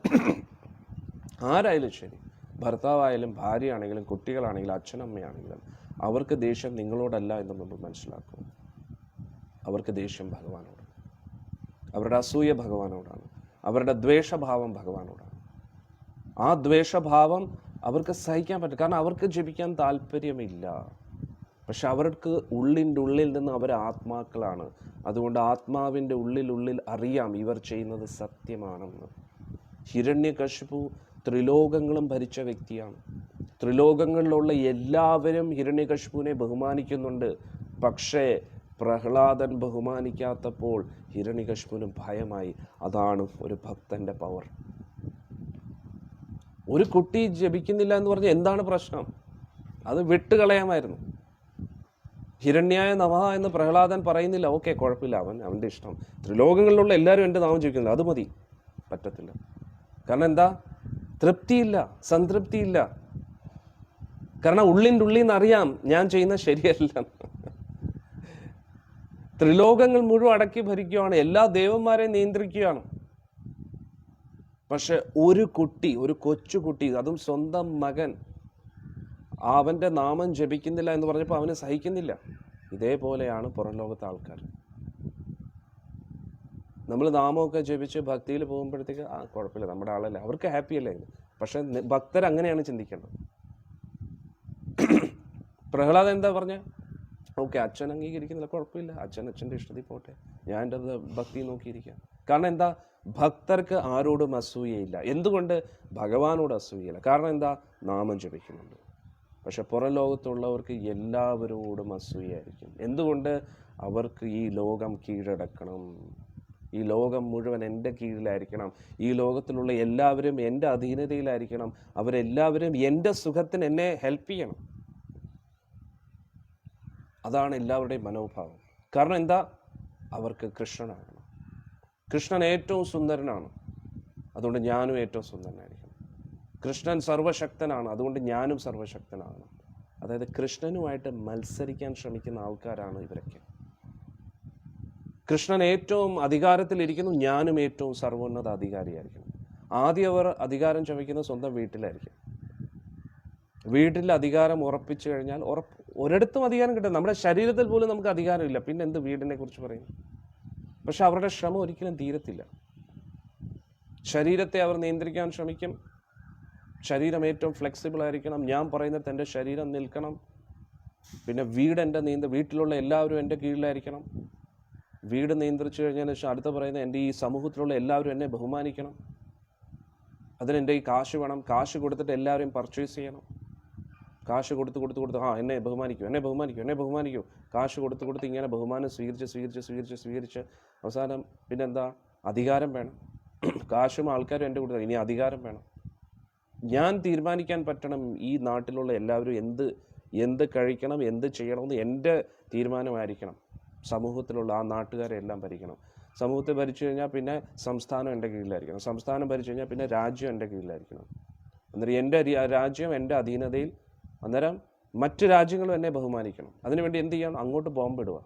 ആരായാലും ശരി, ഭർത്താവായാലും ഭാര്യയാണെങ്കിലും കുട്ടികളാണെങ്കിലും അച്ഛനമ്മയാണെങ്കിലും അവർക്ക് ദേഷ്യം നിങ്ങളോടല്ല എന്ന് നമ്മൾ മനസ്സിലാക്കും. അവർക്ക് ദേഷ്യം ഭഗവാനോട്, അവരുടെ അസൂയ ഭഗവാനോടാണ്, അവരുടെ ദ്വേഷഭാവം ഭഗവാനോടാണ്. ആ ദ്വേഷഭാവം അവർക്ക് സഹിക്കാൻ പറ്റും, കാരണം അവർക്ക് ജപിക്കാൻ താല്പര്യമില്ല. പക്ഷെ അവർക്ക് ഉള്ളിൻ്റെ ഉള്ളിൽ നിന്ന് അവർ ആത്മാക്കളാണ്. അതുകൊണ്ട് ആത്മാവിൻ്റെ ഉള്ളിൽ അറിയാം ഇവർ ചെയ്യുന്നത് സത്യമാണെന്ന്. ഹിരണ്യകശിപു ത്രിലോകങ്ങളും ഭരിച്ച വ്യക്തിയാണ്. ത്രിലോകങ്ങളിലുള്ള എല്ലാവരും ഹിരണ്യകശിപുവിനെ ബഹുമാനിക്കുന്നുണ്ട്. പക്ഷേ പ്രഹ്ലാദൻ ബഹുമാനിക്കാത്തപ്പോൾ ഹിരണ്യകശിപുവിന് ഭയമായി. അതാണ് ഒരു ഭക്തൻ്റെ പവർ. ഒരു കുട്ടി ജപിക്കുന്നില്ല എന്ന് പറഞ്ഞാൽ എന്താണ് പ്രശ്നം? അത് വിട്ടുകളയാമായിരുന്നു. ഹിരണ്യായ നമഃ എന്ന് പ്രഹ്ലാദൻ പറയുന്നില്ല, ഓക്കെ കുഴപ്പമില്ല, അവൻ്റെ ഇഷ്ടം. ത്രിലോകങ്ങളിലുള്ള എല്ലാവരും എൻ്റെ നാമം ജപിക്കുന്നില്ല, അത് മതി. പറ്റത്തില്ല. കാരണം എന്താ? തൃപ്തിയില്ല, സംതൃപ്തിയില്ല. കാരണം ഉള്ളിൻ്റെ ഉള്ളിൽ നിന്ന് അറിയാം ഞാൻ ചെയ്യുന്നത് ശരിയല്ല. ത്രിലോകങ്ങൾ മുഴുവൻ അടക്കി ഭരിക്കുകയാണ്, എല്ലാ ദേവന്മാരെയും നിയന്ത്രിക്കുകയാണ്. പക്ഷെ ഒരു കുട്ടി, ഒരു കൊച്ചുകുട്ടി, അതും സ്വന്തം മകൻ, അവൻ്റെ നാമം ജപിക്കുന്നില്ല എന്ന് പറഞ്ഞപ്പോൾ അവന് സഹിക്കുന്നില്ല. ഇതേപോലെയാണ് പുറം ലോകത്തെ ആൾക്കാർ. നമ്മൾ നാമമൊക്കെ ജപിച്ച് ഭക്തിയിൽ പോകുമ്പോഴത്തേക്ക് കുഴപ്പമില്ല, നമ്മുടെ ആളല്ലേ, അവർക്ക് ഹാപ്പി അല്ലേ. പക്ഷെ ഭക്തർ അങ്ങനെയാണ് ചിന്തിക്കേണ്ടത്. പ്രഹ്ലാദൻ എന്താ പറഞ്ഞ? ഓക്കെ, അച്ഛൻ അംഗീകരിക്കുന്നില്ല, കുഴപ്പമില്ല, അച്ഛൻ്റെ ഇഷ്ടത്തിൽ പോട്ടെ, ഞാൻ എൻ്റെ ഭക്തി നോക്കിയിരിക്കാം. കാരണം എന്താ? ഭക്തർക്ക് ആരോടും അസൂയയില്ല. എന്തുകൊണ്ട്? ഭഗവാനോട് അസൂയയില്ല. കാരണം എന്താ? നാമം ജപിക്കുന്നുണ്ട്. പക്ഷെ പുറം ലോകത്തുള്ളവർക്ക് എല്ലാവരോടും അസൂയായിരിക്കും. എന്തുകൊണ്ട്? അവർക്ക് ഈ ലോകം കീഴടക്കണം, ഈ ലോകം മുഴുവൻ എൻ്റെ കീഴിലായിരിക്കണം, ഈ ലോകത്തിലുള്ള എല്ലാവരും എൻ്റെ അധീനതയിലായിരിക്കണം, അവരെല്ലാവരും എൻ്റെ സുഖത്തിന് എന്നെ ഹെൽപ്പ് ചെയ്യണം. അതാണ് എല്ലാവരുടെയും മനോഭാവം. കാരണം എന്താ? അവർക്ക് കൃഷ്ണനാകണം. കൃഷ്ണൻ ഏറ്റവും സുന്ദരനാണ്, അതുകൊണ്ട് ഞാനും ഏറ്റവും സുന്ദരനായിരിക്കണം. കൃഷ്ണൻ സർവശക്തനാണ്, അതുകൊണ്ട് ഞാനും സർവശക്തനാകണം. അതായത് കൃഷ്ണനുമായിട്ട് മത്സരിക്കാൻ ശ്രമിക്കുന്ന ആൾക്കാരാണ് ഇവരൊക്കെ. കൃഷ്ണൻ ഏറ്റവും അധികാരത്തിലിരിക്കുന്നു, ഞാനും ഏറ്റവും സർവോന്നത അധികാരിയായിരിക്കണം. ആദ്യം അവർ അധികാരം ചമയ്ക്കുന്നത് സ്വന്തം വീട്ടിലായിരിക്കും. വീട്ടിൽ അധികാരം ഉറപ്പിച്ചു കഴിഞ്ഞാൽ ഒരിടത്തും അധികാരം കിട്ടും. നമ്മുടെ ശരീരത്തിൽ പോലും നമുക്ക് അധികാരമില്ല, പിന്നെ എന്ത് വീടിനെ കുറിച്ച് പറയും? പക്ഷെ അവരുടെ ശ്രമം ഒരിക്കലും തീരത്തില്ല. ശരീരത്തെ അവർ നിയന്ത്രിക്കാൻ ശ്രമിക്കും. ശരീരം ഏറ്റവും ഫ്ലെക്സിബിൾ ആയിരിക്കണം, ഞാൻ പറയുന്നത് എൻ്റെ ശരീരം നിൽക്കണം. പിന്നെ വീട്ടിലുള്ള എല്ലാവരും എൻ്റെ കീഴിലായിരിക്കണം. വീട് നിയന്ത്രിച്ചു കഴിഞ്ഞതിന് ശേഷം അടുത്ത പറയുന്നത് എൻ്റെ ഈ സമൂഹത്തിലുള്ള എല്ലാവരും എന്നെ ബഹുമാനിക്കണം. അതിനെൻ്റെ ഈ കാശ് വേണം, കാശ് കൊടുത്തിട്ട് എല്ലാവരെയും പർച്ചേസ് ചെയ്യണം. കാശ് കൊടുത്ത് എന്നെ ബഹുമാനിക്കൂ. കാശ് കൊടുത്ത് ഇങ്ങനെ ബഹുമാനം സ്വീകരിച്ച് അവസാനം പിന്നെന്താ? അധികാരം വേണം. കാശും ആൾക്കാരും എൻ്റെ കൂടെ, ഇനി അധികാരം വേണം. ഞാൻ തീരുമാനിക്കാൻ പറ്റണം ഈ നാട്ടിലുള്ള എല്ലാവരും എന്ത് കഴിക്കണം, എന്ത് ചെയ്യണമെന്ന് എൻ്റെ തീരുമാനമായിരിക്കണം. സമൂഹത്തിലുള്ള ആ നാട്ടുകാരെ എല്ലാം ഭരിക്കണം. സമൂഹത്തെ ഭരിച്ചു കഴിഞ്ഞാൽ പിന്നെ സംസ്ഥാനം എൻ്റെ കീഴിലായിരിക്കണം. സംസ്ഥാനം ഭരിച്ചു കഴിഞ്ഞാൽ പിന്നെ രാജ്യം എൻ്റെ കീഴിലായിരിക്കണം. അന്നേരം എൻ്റെ രാജ്യം എൻ്റെ അധീനതയിൽ, അന്നേരം മറ്റ് രാജ്യങ്ങളും എന്നെ ബഹുമാനിക്കണം. അതിനുവേണ്ടി എന്ത് ചെയ്യണം? അങ്ങോട്ട് ബോംബിടുക.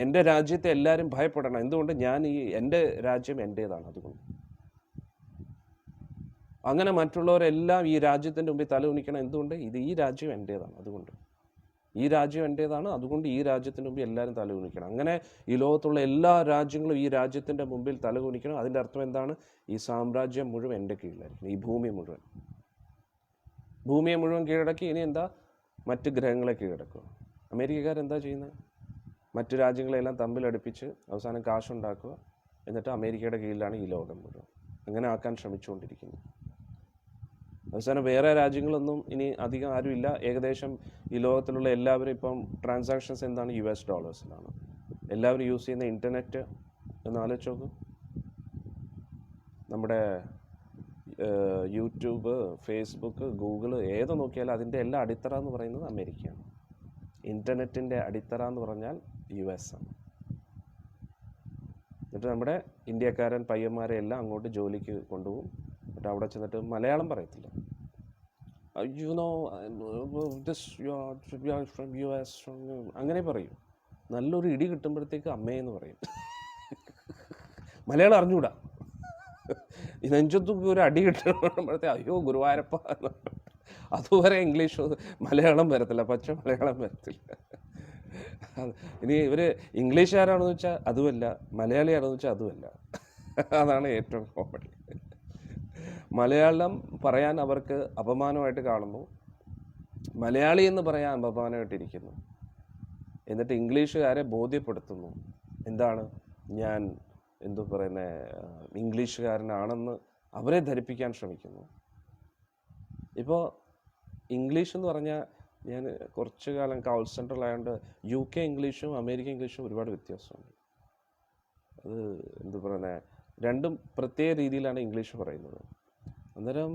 എൻ്റെ രാജ്യത്തെ എല്ലാവരും ഭയപ്പെടണം. എന്തുകൊണ്ട്? എൻ്റെ രാജ്യം എൻ്റേതാണ്. അതുകൊണ്ട് അങ്ങനെ മറ്റുള്ളവരെല്ലാം ഈ രാജ്യത്തിൻ്റെ മുമ്പിൽ തല കുനിക്കണം. എന്തുകൊണ്ട്? ഈ രാജ്യം എൻ്റേതാണ്, അതുകൊണ്ട് ഈ രാജ്യം എൻ്റേതാണ്, അതുകൊണ്ട് ഈ രാജ്യത്തിൻ്റെ മുമ്പിൽ എല്ലാവരും തല കുനിക്കണം. അങ്ങനെ ഈ ലോകത്തുള്ള എല്ലാ രാജ്യങ്ങളും ഈ രാജ്യത്തിൻ്റെ മുമ്പിൽ തല കുനിക്കണം. അതിൻ്റെ അർത്ഥം എന്താണ്? ഈ സാമ്രാജ്യം മുഴുവൻ എൻ്റെ കീഴിലായിരിക്കണം, ഈ ഭൂമിയെ മുഴുവൻ കീഴടക്കി. ഇനി എന്താ? മറ്റ് ഗ്രഹങ്ങളെ കീഴടക്കുക. അമേരിക്കക്കാരെന്താ ചെയ്യുന്നത്? മറ്റു രാജ്യങ്ങളെല്ലാം തമ്മിലടുപ്പിച്ച് അവസാനം കാശുണ്ടാക്കുക, എന്നിട്ട് അമേരിക്കയുടെ കീഴിലാണ് ഈ ലോകം മുഴുവൻ. അങ്ങനെ ആക്കാൻ ശ്രമിച്ചുകൊണ്ടിരിക്കുന്നു. അവസാനം വേറെ രാജ്യങ്ങളൊന്നും ഇനി അധികം ആരുമില്ല. ഏകദേശം ഈ ലോകത്തിലുള്ള എല്ലാവരും ഇപ്പം ട്രാൻസാക്ഷൻസ് എന്താണ്? US ഡോളേഴ്സിലാണ്. എല്ലാവരും യൂസ് ചെയ്യുന്ന ഇൻ്റർനെറ്റ് എന്ന് ആലോചിച്ച് നോക്കും. നമ്മുടെ യൂട്യൂബ്, ഫേസ്ബുക്ക്, ഗൂഗിള് ഏത് നോക്കിയാലും അതിൻ്റെ എല്ലാ അടിത്തറ എന്ന് പറയുന്നത് അമേരിക്കയാണ്. ഇൻ്റർനെറ്റിൻ്റെ അടിത്തറ എന്ന് പറഞ്ഞാൽ US ആണ്. എന്നിട്ട് നമ്മുടെ ഇന്ത്യക്കാരൻ പയ്യന്മാരെ എല്ലാം അങ്ങോട്ട് ജോലിക്ക് കൊണ്ടുപോകും. എന്നിട്ട് അവിടെ ചെന്നിട്ട് മലയാളം പറയത്തില്ല. US അങ്ങനെ പറയും. നല്ലൊരു ഇടി കിട്ടുമ്പോഴത്തേക്ക് അമ്മയെന്ന് പറയും. മലയാളം അറിഞ്ഞൂടാ. ഈ നെഞ്ചത്തൊക്കെ ഒരു അടി കിട്ടുമ്പോഴത്തേക്ക് അയ്യോ ഗുരുവായൂരപ്പ. അതുവരെ ഇംഗ്ലീഷ് മലയാളം വരത്തില്ല, പച്ച മലയാളം വരത്തില്ല. ഇനി ഇവർ ഇംഗ്ലീഷുകാരാണെന്ന് വെച്ചാൽ അതുമല്ല, മലയാളിയാണെന്ന് വെച്ചാൽ അതുമല്ല. അതാണ് ഏറ്റവും കോമഡി. മലയാളം പറയാൻ അവർക്ക് അപമാനമായിട്ട് കാണുന്നു, മലയാളി എന്ന് പറയാൻ അപമാനമായിട്ടിരിക്കുന്നു. എന്നിട്ട് ഇംഗ്ലീഷുകാരെ ബോധ്യപ്പെടുത്തുന്നു എന്താണ്, ഞാൻ ഇംഗ്ലീഷുകാരനാണെന്ന് അവരെ ധരിപ്പിക്കാൻ ശ്രമിക്കുന്നു. ഇപ്പോൾ ഇംഗ്ലീഷ് എന്ന് പറഞ്ഞാൽ, ഞാൻ കുറച്ച് കാലം കോൾ സെൻറ്ററിലായതുകൊണ്ട് UK ഇംഗ്ലീഷും അമേരിക്കൻ ഇംഗ്ലീഷും ഒരുപാട് വ്യത്യാസമുണ്ട്. അത് രണ്ടും പ്രത്യേക രീതിയിലാണ് ഇംഗ്ലീഷ് പറയുന്നത്. അന്നേരം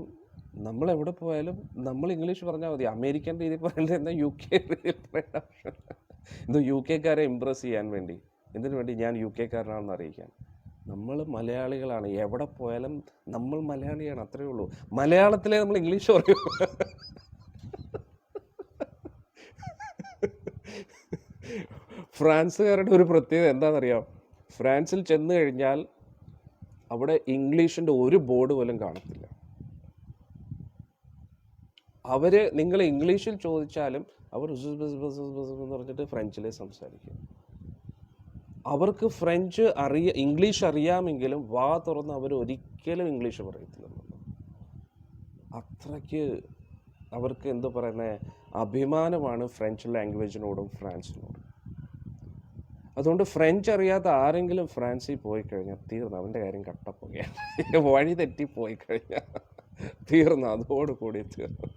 നമ്മളെവിടെ പോയാലും നമ്മൾ ഇംഗ്ലീഷ് പറഞ്ഞാൽ മതി. അമേരിക്കൻ രീതിയിൽ പറയുന്നത് എന്താ, UK രീതിയിൽ പറയേണ്ട ആവശ്യം. UK-ക്കാരെ ഇമ്പ്രസ് ചെയ്യാൻ വേണ്ടി, എന്തിനു വേണ്ടി? ഞാൻ UK-ക്കാരനാണെന്ന് അറിയിക്കാൻ. നമ്മൾ മലയാളികളാണ്, എവിടെ പോയാലും നമ്മൾ മലയാളിയാണ്, അത്രയേ ഉള്ളൂ. മലയാളത്തിലേ നമ്മൾ ഇംഗ്ലീഷ് പറയൂ. ഫ്രാൻസുകാരുടെ ഒരു പ്രത്യേകത എന്താണെന്നറിയാം? ഫ്രാൻസിൽ ചെന്ന് കഴിഞ്ഞാൽ അവിടെ ഇംഗ്ലീഷിൻ്റെ ഒരു ബോർഡ് പോലും കാണത്തില്ല. നിങ്ങൾ ഇംഗ്ലീഷിൽ ചോദിച്ചാലും അവർ എന്ന് പറഞ്ഞിട്ട് ഫ്രഞ്ചിലേ സംസാരിക്കും. അവർക്ക് ഇംഗ്ലീഷ് അറിയാമെങ്കിലും വാ തുറന്ന് അവർ ഒരിക്കലും ഇംഗ്ലീഷ് പറയത്തില്ല. അത്രയ്ക്ക് അവർക്ക് അഭിമാനമാണ് ഫ്രഞ്ച് ലാംഗ്വേജിനോടും ഫ്രാൻസിനോടും. അതുകൊണ്ട് ഫ്രഞ്ച് അറിയാത്ത ആരെങ്കിലും ഫ്രാൻസിൽ പോയി കഴിഞ്ഞാൽ തീർന്നു, അവൻ്റെ കാര്യം കട്ടപ്പോകയാണ്. വഴി തെറ്റിപ്പോയി കഴിഞ്ഞാൽ തീർന്നു, അതോടുകൂടി തീർന്നു.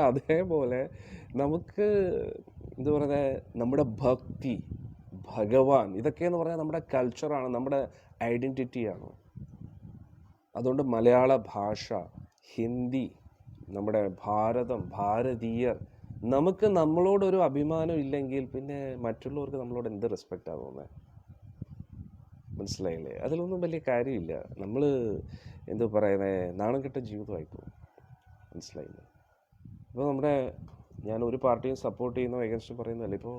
അതേപോലെ നമുക്ക് നമ്മുടെ ഭക്തി, ഭഗവാൻ, ഇതൊക്കെയെന്ന് പറഞ്ഞാൽ നമ്മുടെ കൾച്ചറാണ്, നമ്മുടെ ഐഡൻറ്റിറ്റിയാണ്. അതുകൊണ്ട് മലയാള ഭാഷ, ഹിന്ദി, നമ്മുടെ ഭാരതം, ഭാരതീയർ, നമുക്ക് നമ്മളോടൊരു അഭിമാനം ഇല്ലെങ്കിൽ പിന്നെ മറ്റുള്ളവർക്ക് നമ്മളോട് എന്ത് റെസ്പെക്റ്റാണ് തോന്നുന്നത്? മനസ്സിലായില്ലേ? അതിലൊന്നും വലിയ കാര്യമില്ല. നമ്മൾ നാണം കെട്ട ജീവിതമായിപ്പോകും. മനസ്സിലായില്ലേ? ഇപ്പോൾ ഞാൻ ഒരു പാർട്ടിയും സപ്പോർട്ട് ചെയ്യുന്ന എഗൻസ്റ്റ് പറയുന്നതല്ല. ഇപ്പോൾ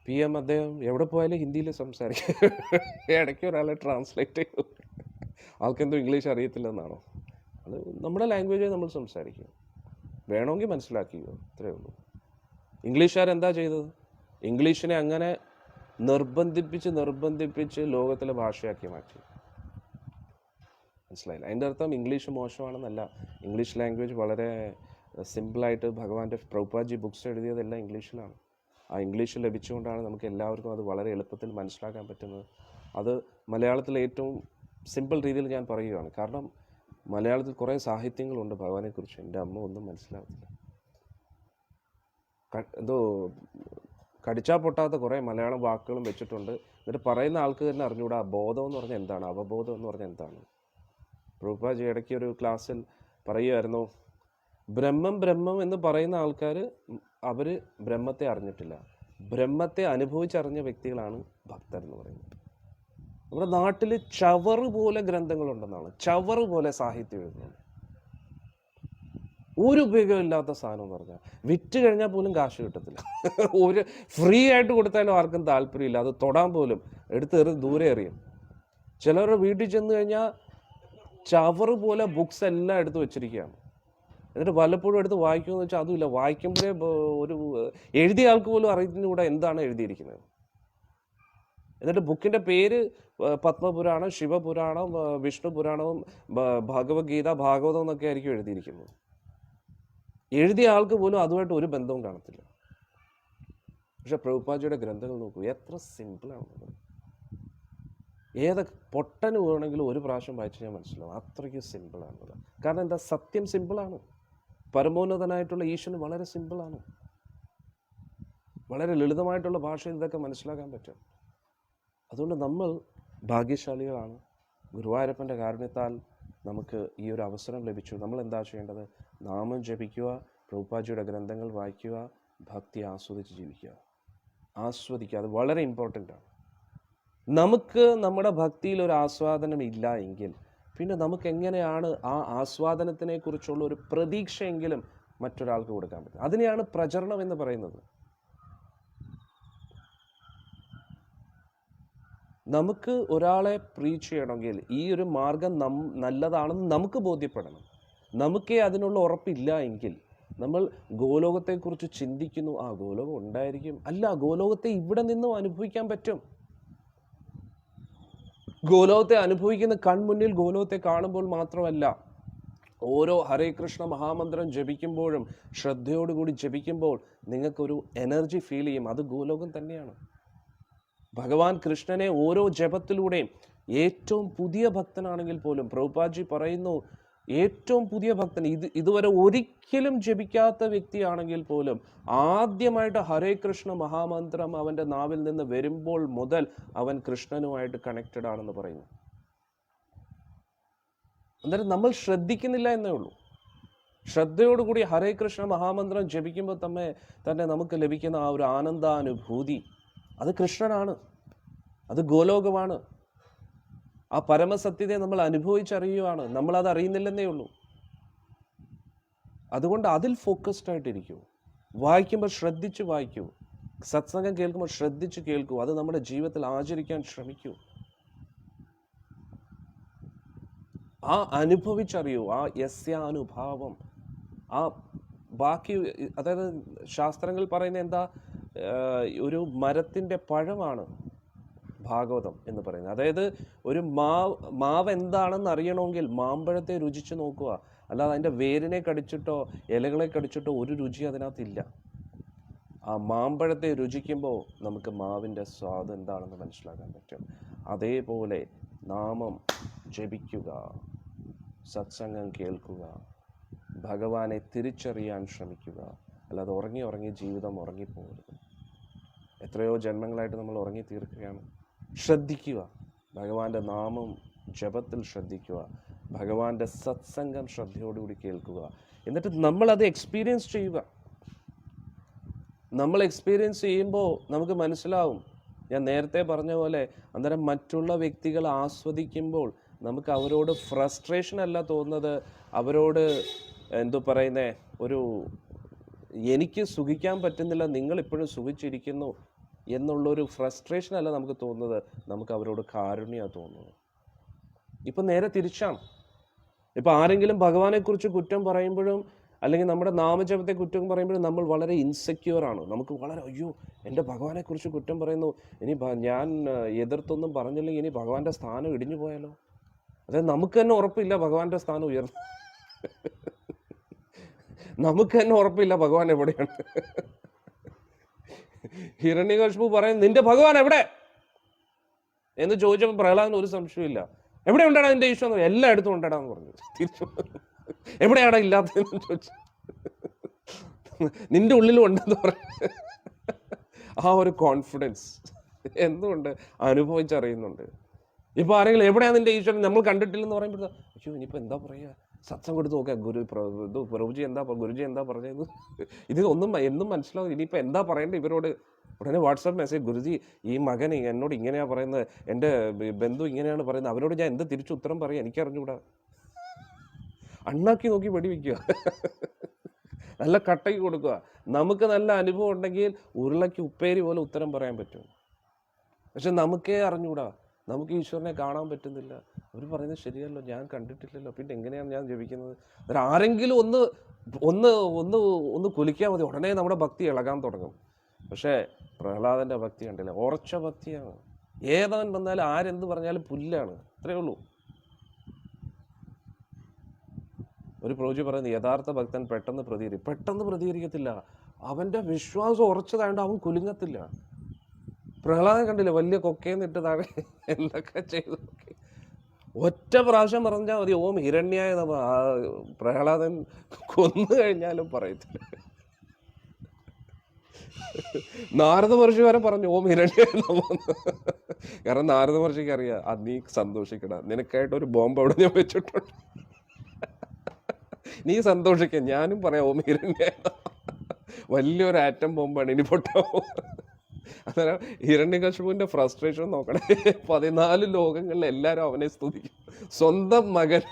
PM അദ്ദേഹം എവിടെ പോയാലും ഹിന്ദിയിൽ സംസാരിക്കും. ഇടയ്ക്ക് ഒരാളെ ട്രാൻസ്ലേറ്റ് ചെയ്യും. ആൾക്കെന്തോ ഇംഗ്ലീഷ് അറിയത്തില്ലെന്നാണോ? അത് നമ്മുടെ ലാംഗ്വേജ് നമ്മൾ സംസാരിക്കും, വേണമെങ്കിൽ മനസ്സിലാക്കിയോ, അത്രയേ ഉള്ളൂ. ഇംഗ്ലീഷുകാരെന്താ ചെയ്തത്? ഇംഗ്ലീഷിനെ അങ്ങനെ നിർബന്ധിപ്പിച്ച് ലോകത്തിലെ ഭാഷയാക്കി മാറ്റി. മനസ്സിലായില്ല? അതിൻ്റെ അർത്ഥം ഇംഗ്ലീഷ് മോശമാണെന്നല്ല. ഇംഗ്ലീഷ് ലാംഗ്വേജ് വളരെ സിമ്പിളായിട്ട് ഭഗവാന്റെ പ്രഭുപാദ്ജി ബുക്സ് എഴുതിയതെല്ലാം ഇംഗ്ലീഷിലാണ്. ആ ഇംഗ്ലീഷ് ലഭിച്ചുകൊണ്ടാണ് നമുക്ക് എല്ലാവർക്കും അത് വളരെ എളുപ്പത്തിൽ മനസ്സിലാക്കാൻ പറ്റുന്നത്. അത് മലയാളത്തിലെ ഏറ്റവും സിമ്പിൾ രീതിയിൽ ഞാൻ പറയുകയാണ്. കാരണം മലയാളത്തിൽ കുറേ സാഹിത്യങ്ങളുണ്ട് ഭഗവാനെക്കുറിച്ച്, എൻ്റെ അമ്മ ഒന്നും മനസ്സിലാകത്തില്ല. കടിച്ചാൽ പൊട്ടാത്ത കുറേ മലയാളം വാക്കുകളും വെച്ചിട്ടുണ്ട്. എന്നിട്ട് പറയുന്ന ആൾക്ക് തന്നെ അറിഞ്ഞുകൂടാ ബോധം എന്ന് പറഞ്ഞാൽ എന്താണ്, അവബോധം എന്ന് പറഞ്ഞാൽ എന്താണ്. പ്രഭുപാദ് ഇടയ്ക്ക് ഒരു ക്ലാസ്സിൽ പറയുമായിരുന്നു, ബ്രഹ്മം എന്ന് പറയുന്ന ആൾക്കാർ അവർ ബ്രഹ്മത്തെ അറിഞ്ഞിട്ടില്ല, ബ്രഹ്മത്തെ അനുഭവിച്ചറിഞ്ഞ വ്യക്തികളാണ് ഭക്തരെന്ന് പറയുന്നത്. നമ്മുടെ നാട്ടിൽ ചവറ് പോലെ ഗ്രന്ഥങ്ങളുണ്ടെന്നാണ്, ചവറ് പോലെ സാഹിത്യം എഴുതുന്നത്. ഒരു ഉപയോഗമില്ലാത്ത സാധനം എന്ന് പറഞ്ഞാൽ വിറ്റ് കഴിഞ്ഞാൽ പോലും കാശ് കിട്ടത്തില്ല. ഒരു ഫ്രീ ആയിട്ട് കൊടുത്താലും ആർക്കും താല്പര്യമില്ല, അത് തൊടാൻ പോലും എടുത്ത് ദൂരെ എറിയും. ചിലരുടെ വീട്ടിൽ ചെന്ന് കഴിഞ്ഞാൽ ചവറ് പോലെ ബുക്സ് എല്ലാം എടുത്ത് വെച്ചിരിക്കുകയാണ്. എന്നിട്ട് വല്ലപ്പോഴും എടുത്ത് വായിക്കുമെന്ന് വെച്ചാൽ അതുമില്ല. വായിക്കുമ്പോഴേ ഒരു എഴുതിയ ആൾക്ക് പോലും അറിയുന്നൂടെ എന്താണ് എഴുതിയിരിക്കുന്നത്. എന്നിട്ട് ബുക്കിൻ്റെ പേര് പത്മപുരാണം, ശിവപുരാണം, വിഷ്ണു പുരാണവും ഭഗവത്ഗീത, ഭാഗവതം എന്നൊക്കെ ആയിരിക്കും എഴുതിയിരിക്കുന്നത്. എഴുതിയ ആൾക്ക് പോലും അതുമായിട്ട് ഒരു ബന്ധവും കാണത്തില്ല. പക്ഷെ പ്രഭുപാജിയുടെ ഗ്രന്ഥങ്ങൾ നോക്കൂ, എത്ര സിമ്പിളാണ്. ഏതൊക്കെ പൊട്ടന് വേണമെങ്കിലും ഒരു പ്രാവശ്യം വായിച്ച് ഞാൻ മനസ്സിലാവും, അത്രയ്ക്ക് സിമ്പിളാണത്. കാരണം എന്താ, സത്യം സിമ്പിളാണ്. പരമോന്നതനായിട്ടുള്ള ഈശ്വരൻ വളരെ സിമ്പിളാണ്. വളരെ ലളിതമായിട്ടുള്ള ഭാഷയിൽ ഇതൊക്കെ മനസ്സിലാക്കാൻ പറ്റും. അതുകൊണ്ട് നമ്മൾ ഭാഗ്യശാലികളാണ്. ഗുരുവായൂരപ്പൻ്റെ കാരുണ്യത്താൽ നമുക്ക് ഈ ഒരു അവസരം ലഭിച്ചു. നമ്മൾ എന്താ ചെയ്യേണ്ടത്? നാമം ജപിക്കുക, പ്രഭുപാജിയുടെ ഗ്രന്ഥങ്ങൾ വായിക്കുക, ഭക്തി ആസ്വദിച്ച് ജീവിക്കുക. ആസ്വദിക്കുക, അത് വളരെ ഇമ്പോർട്ടൻ്റ് ആണ്. നമുക്ക് നമ്മുടെ ഭക്തിയിൽ ഒരു ആസ്വാദനം ഇല്ല എങ്കിൽ പിന്നെ നമുക്ക് എങ്ങനെയാണ് ആ ആസ്വാദനത്തിനെ കുറിച്ചുള്ള ഒരു പ്രതീക്ഷയെങ്കിലും മറ്റൊരാൾക്ക് കൊടുക്കാൻ പറ്റും? അതിനെയാണ് പ്രചരണം എന്ന് പറയുന്നത്. നമുക്ക് ഒരാളെ പ്രീച്ച് ചെയ്യണമെങ്കിൽ ഈ ഒരു മാർഗം നല്ലതാണെന്ന് നമുക്ക് ബോധ്യപ്പെടണം. നമുക്കേ അതിനുള്ള ഉറപ്പില്ല എങ്കിൽ നമ്മൾ ഗോലോകത്തെക്കുറിച്ച് ചിന്തിക്കുന്നു, ആ ഗോലോകം ഉണ്ടായിരിക്കും. അല്ല, ഗോലോകത്തെ ഇവിടെ നിന്നും അനുഭവിക്കാൻ പറ്റും. ഗോലോകത്തെ അനുഭവിക്കുന്ന കൺമുന്നിൽ ഗോലോകത്തെ കാണുമ്പോൾ മാത്രമല്ല, ഓരോ ഹരേ കൃഷ്ണ മഹാമന്ത്രം ജപിക്കുമ്പോഴും ശ്രദ്ധയോടുകൂടി ജപിക്കുമ്പോൾ നിങ്ങൾക്കൊരു എനർജി ഫീൽ ചെയ്യും. അത് ഗോലോകം തന്നെയാണ്. ഭഗവാൻ കൃഷ്ണനെ ഓരോ ജപത്തിലൂടെയും, ഏറ്റവും പുതിയ ഭക്തനാണെങ്കിൽ പോലും പ്രഭുപാദ് ജി പറയുന്നു, ഏറ്റവും പുതിയ ഭക്തൻ, ഇതുവരെ ഒരിക്കലും ജപിക്കാത്ത വ്യക്തിയാണെങ്കിൽ പോലും ആദ്യമായിട്ട് ഹരേ കൃഷ്ണ മഹാമന്ത്രം അവൻ്റെ നാവിൽ നിന്ന് വരുമ്പോൾ മുതൽ അവൻ കൃഷ്ണനുമായിട്ട് കണക്റ്റഡ് ആണെന്ന് പറയുന്നു. അന്നേരം നമ്മൾ ശ്രദ്ധിക്കുന്നില്ല എന്നേ ഉള്ളൂ. ശ്രദ്ധയോടുകൂടി ഹരേ കൃഷ്ണ മഹാമന്ത്രം ജപിക്കുമ്പോൾ തന്നെ നമുക്ക് ലഭിക്കുന്ന ആ ഒരു ആനന്ദാനുഭൂതി, അത് കൃഷ്ണനാണ്, അത് ഗോലോകമാണ്. ആ പരമസത്യത്തെ നമ്മൾ അനുഭവിച്ചറിയുകയാണ്. നമ്മളത് അറിയുന്നില്ലെന്നേ ഉള്ളൂ. അതുകൊണ്ട് അതിൽ ഫോക്കസ്ഡ് ആയിട്ടിരിക്കൂ. വായിക്കുമ്പോൾ ശ്രദ്ധിച്ച് വായിക്കൂ. സത്സംഗം കേൾക്കുമ്പോൾ ശ്രദ്ധിച്ച് കേൾക്കൂ. അത് നമ്മുടെ ജീവിതത്തിൽ ആചരിക്കാൻ ശ്രമിക്കൂ. ആ അനുഭവിച്ചറിയൂ, ആ യസ്യാനുഭാവം. ആ ബാക്കി, അതായത് ശാസ്ത്രങ്ങൾ പറയുന്നത് എന്താ, ഒരു മരത്തിൻ്റെ പഴമാണ് ഭാഗവതം എന്ന് പറയുന്നത്. അതായത് ഒരു മാവ് എന്താണെന്ന് അറിയണമെങ്കിൽ മാമ്പഴത്തെ രുചിച്ച് നോക്കുക. അല്ലാതെ അതിൻ്റെ വേരിനെ കടിച്ചിട്ടോ ഇലകളെ കടിച്ചിട്ടോ ഒരു രുചി അതിനകത്തില്ല. ആ മാമ്പഴത്തെ രുചിക്കുമ്പോൾ നമുക്ക് മാവിൻ്റെ സ്വാദ് എന്താണെന്ന് മനസ്സിലാക്കാൻ പറ്റും. അതേപോലെ നാമം ജപിക്കുക, സത്സംഗം കേൾക്കുക, ഭഗവാനെ തിരിച്ചറിയാൻ ശ്രമിക്കുക. അല്ലാതെ ഉറങ്ങി ജീവിതം ഉറങ്ങിപ്പോകരുത്. എത്രയോ ജന്മങ്ങളായിട്ട് നമ്മൾ ഉറങ്ങി തീർക്കുകയാണ്. ശ്രദ്ധിക്കുക, ഭഗവാന്റെ നാമം ജപത്തിൽ ശ്രദ്ധിക്കുക, ഭഗവാന്റെ സത്സംഗം ശ്രദ്ധയോടുകൂടി കേൾക്കുക. എന്നിട്ട് നമ്മളത് എക്സ്പീരിയൻസ് ചെയ്യുക. നമ്മൾ എക്സ്പീരിയൻസ് ചെയ്യുമ്പോൾ നമുക്ക് മനസ്സിലാവും. ഞാൻ നേരത്തെ പറഞ്ഞ പോലെ, അന്നേരം മറ്റുള്ള വ്യക്തികൾ ആസ്വദിക്കുമ്പോൾ നമുക്ക് അവരോട് ഫ്രസ്ട്രേഷൻ അല്ല തോന്നുന്നത്, അവരോട് ഒരു എനിക്ക് സുഖിക്കാൻ പറ്റുന്നില്ല, നിങ്ങൾ ഇപ്പോഴും സുഖിച്ചിരിക്കുന്നു എന്നുള്ളൊരു ഫ്രസ്ട്രേഷൻ അല്ല നമുക്ക് തോന്നുന്നത്, നമുക്ക് അവരോട് കാരുണ്യമാണ് തോന്നുന്നത്. ഇപ്പം നേരെ തിരിച്ചാണ്. ഇപ്പം ആരെങ്കിലും ഭഗവാനെക്കുറിച്ച് കുറ്റം പറയുമ്പോഴും അല്ലെങ്കിൽ നമ്മുടെ നാമജപത്തെ കുറ്റം പറയുമ്പോഴും നമ്മൾ വളരെ ഇൻസെക്യൂറാണ്. നമുക്ക് വളരെ അയ്യോ എൻ്റെ ഭഗവാനെക്കുറിച്ച് കുറ്റം പറയുന്നു, ഇനി ഞാൻ എതിർത്തൊന്നും പറഞ്ഞില്ലെങ്കിൽ ഇനി ഭഗവാന്റെ സ്ഥാനം ഇടിഞ്ഞു പോയാലോ. അതായത് നമുക്ക് തന്നെ ഉറപ്പില്ല ഭഗവാന്റെ സ്ഥാനം ഉയർന്നു. നമുക്ക് തന്നെ ഉറപ്പില്ല ഭഗവാൻ എവിടെയാണ്. ഹിരണ്യകശിപു പറയുന്നത് നിന്റെ ഭഗവാൻ എവിടെ എന്ന് ചോദിച്ചപ്പോൾ പ്രഹ്ലാദന് ഒരു സംശയമില്ല. എവിടെ ഉണ്ടാടാ നിന്റെ ഈശ്വരൻ? എല്ലായിടത്തും ഉണ്ടാടാന്ന് പറഞ്ഞു. തിരിച്ചു എവിടെയാടാ ഇല്ലാത്തതെന്ന് ചോദിച്ചു. നിന്റെ ഉള്ളിലും ഉണ്ടെന്ന് പറഞ്ഞു. ആ ഒരു കോൺഫിഡൻസ് എന്തുകൊണ്ട് അനുഭവിച്ചറിയുന്നുണ്ട്. ഇപ്പൊ ആരെങ്കിലും എവിടെയാ നിന്റെ ഈശ്വരൻ നമ്മൾ കണ്ടിട്ടില്ലെന്ന് പറയുമ്പോൾ അയ്യോ ഇനിയിപ്പോ എന്താ പറയുക, സത്സം കൊടുത്ത് നോക്കാം, ഗുരുജി എന്താ പറഞ്ഞത്, ഇത് എന്നും മനസ്സിലാവും. ഇനിയിപ്പോൾ എന്താ പറയേണ്ടത് ഇവരോട്? ഉടനെ വാട്സാപ്പ് മെസ്സേജ്, ഗുരുജി ഈ മകൻ എന്നോട് ഇങ്ങനെയാണ് പറയുന്നത്, എൻ്റെ ബന്ധു ഇങ്ങനെയാണ് പറയുന്നത്, അവരോട് ഞാൻ എന്ത് തിരിച്ചു ഉത്തരം പറയാം എനിക്കറിഞ്ഞൂടാ. അണ്ണാക്കി നോക്കി വെടിവെക്കുക, നല്ല കട്ടയ്ക്ക് കൊടുക്കുക. നമുക്ക് നല്ല അനുഭവം ഉണ്ടെങ്കിൽ ഉരുളയ്ക്ക് ഉപ്പേരി പോലെ ഉത്തരം പറയാൻ പറ്റും. പക്ഷെ നമുക്കേ അറിഞ്ഞൂടാ, നമുക്ക് ഈശ്വരനെ കാണാൻ പറ്റുന്നില്ല, അവർ പറയുന്നത് ശരിയല്ലോ, ഞാൻ കണ്ടിട്ടില്ലല്ലോ, പിന്നെ എങ്ങനെയാണ് ഞാൻ ജപിക്കുന്നത്? അന്നേരം ആരെങ്കിലും ഒന്ന് ഒന്ന് ഒന്ന് ഒന്ന് കുലിക്കാൻ മതി, ഉടനെ നമ്മുടെ ഭക്തി ഇളകാൻ തുടങ്ങും. പക്ഷേ പ്രഹ്ലാദൻ്റെ ഭക്തി കണ്ടില്ല, ഉറച്ച ഭക്തിയാണ്. ഏതവൻ വന്നാലും ആരെന്ത് പറഞ്ഞാലും പുല്ലാണ്, അത്രയേ ഉള്ളൂ. ഒരു പ്രോജി പറയുന്നത്, യഥാർത്ഥ ഭക്തൻ പെട്ടെന്ന് പ്രതികരിക്കത്തില്ല. അവൻ്റെ വിശ്വാസം ഉറച്ചതായതുകൊണ്ട് അവൻ കുലുങ്ങത്തില്ല. പ്രഹ്ലാദൻ കണ്ടില്ല, വലിയ കൊക്കേന്നിട്ട് താഴെ എന്തൊക്കെ ചെയ്തു. ഒറ്റ പ്രാവശ്യം പറഞ്ഞാൽ മതി, ഓം ഹിരണ്യായ നമഃ. പ്രഹ്ലാദൻ കൊന്നു കഴിഞ്ഞാലും പറയത്തില്ല. നാരദ മഹർഷി വരെ പറഞ്ഞു ഓം ഹിരണ്യായ നമഃ. കാരണം നാരദ മഹർഷിക്ക് അറിയാം, അത് നീ സന്തോഷിക്കടാ, നിനക്കായിട്ട് ഒരു ബോംബ് അവിടെ ഞാൻ വെച്ചിട്ടുണ്ട്, നീ സന്തോഷിക്ക, ഞാനും പറയാം ഓം ഹിരണ്യായ നമഃ. വലിയൊരു ആറ്റം ബോംബാണ് ഇനി പൊട്ടാവോ. അന്നേരം ഹിരണ്യകശിപുവിന്റെ ഫ്രസ്ട്രേഷൻ നോക്കണേ. 14 ലോകങ്ങളിൽ എല്ലാവരും അവനെ സ്തുതിക്കും, സ്വന്തം മകൻ,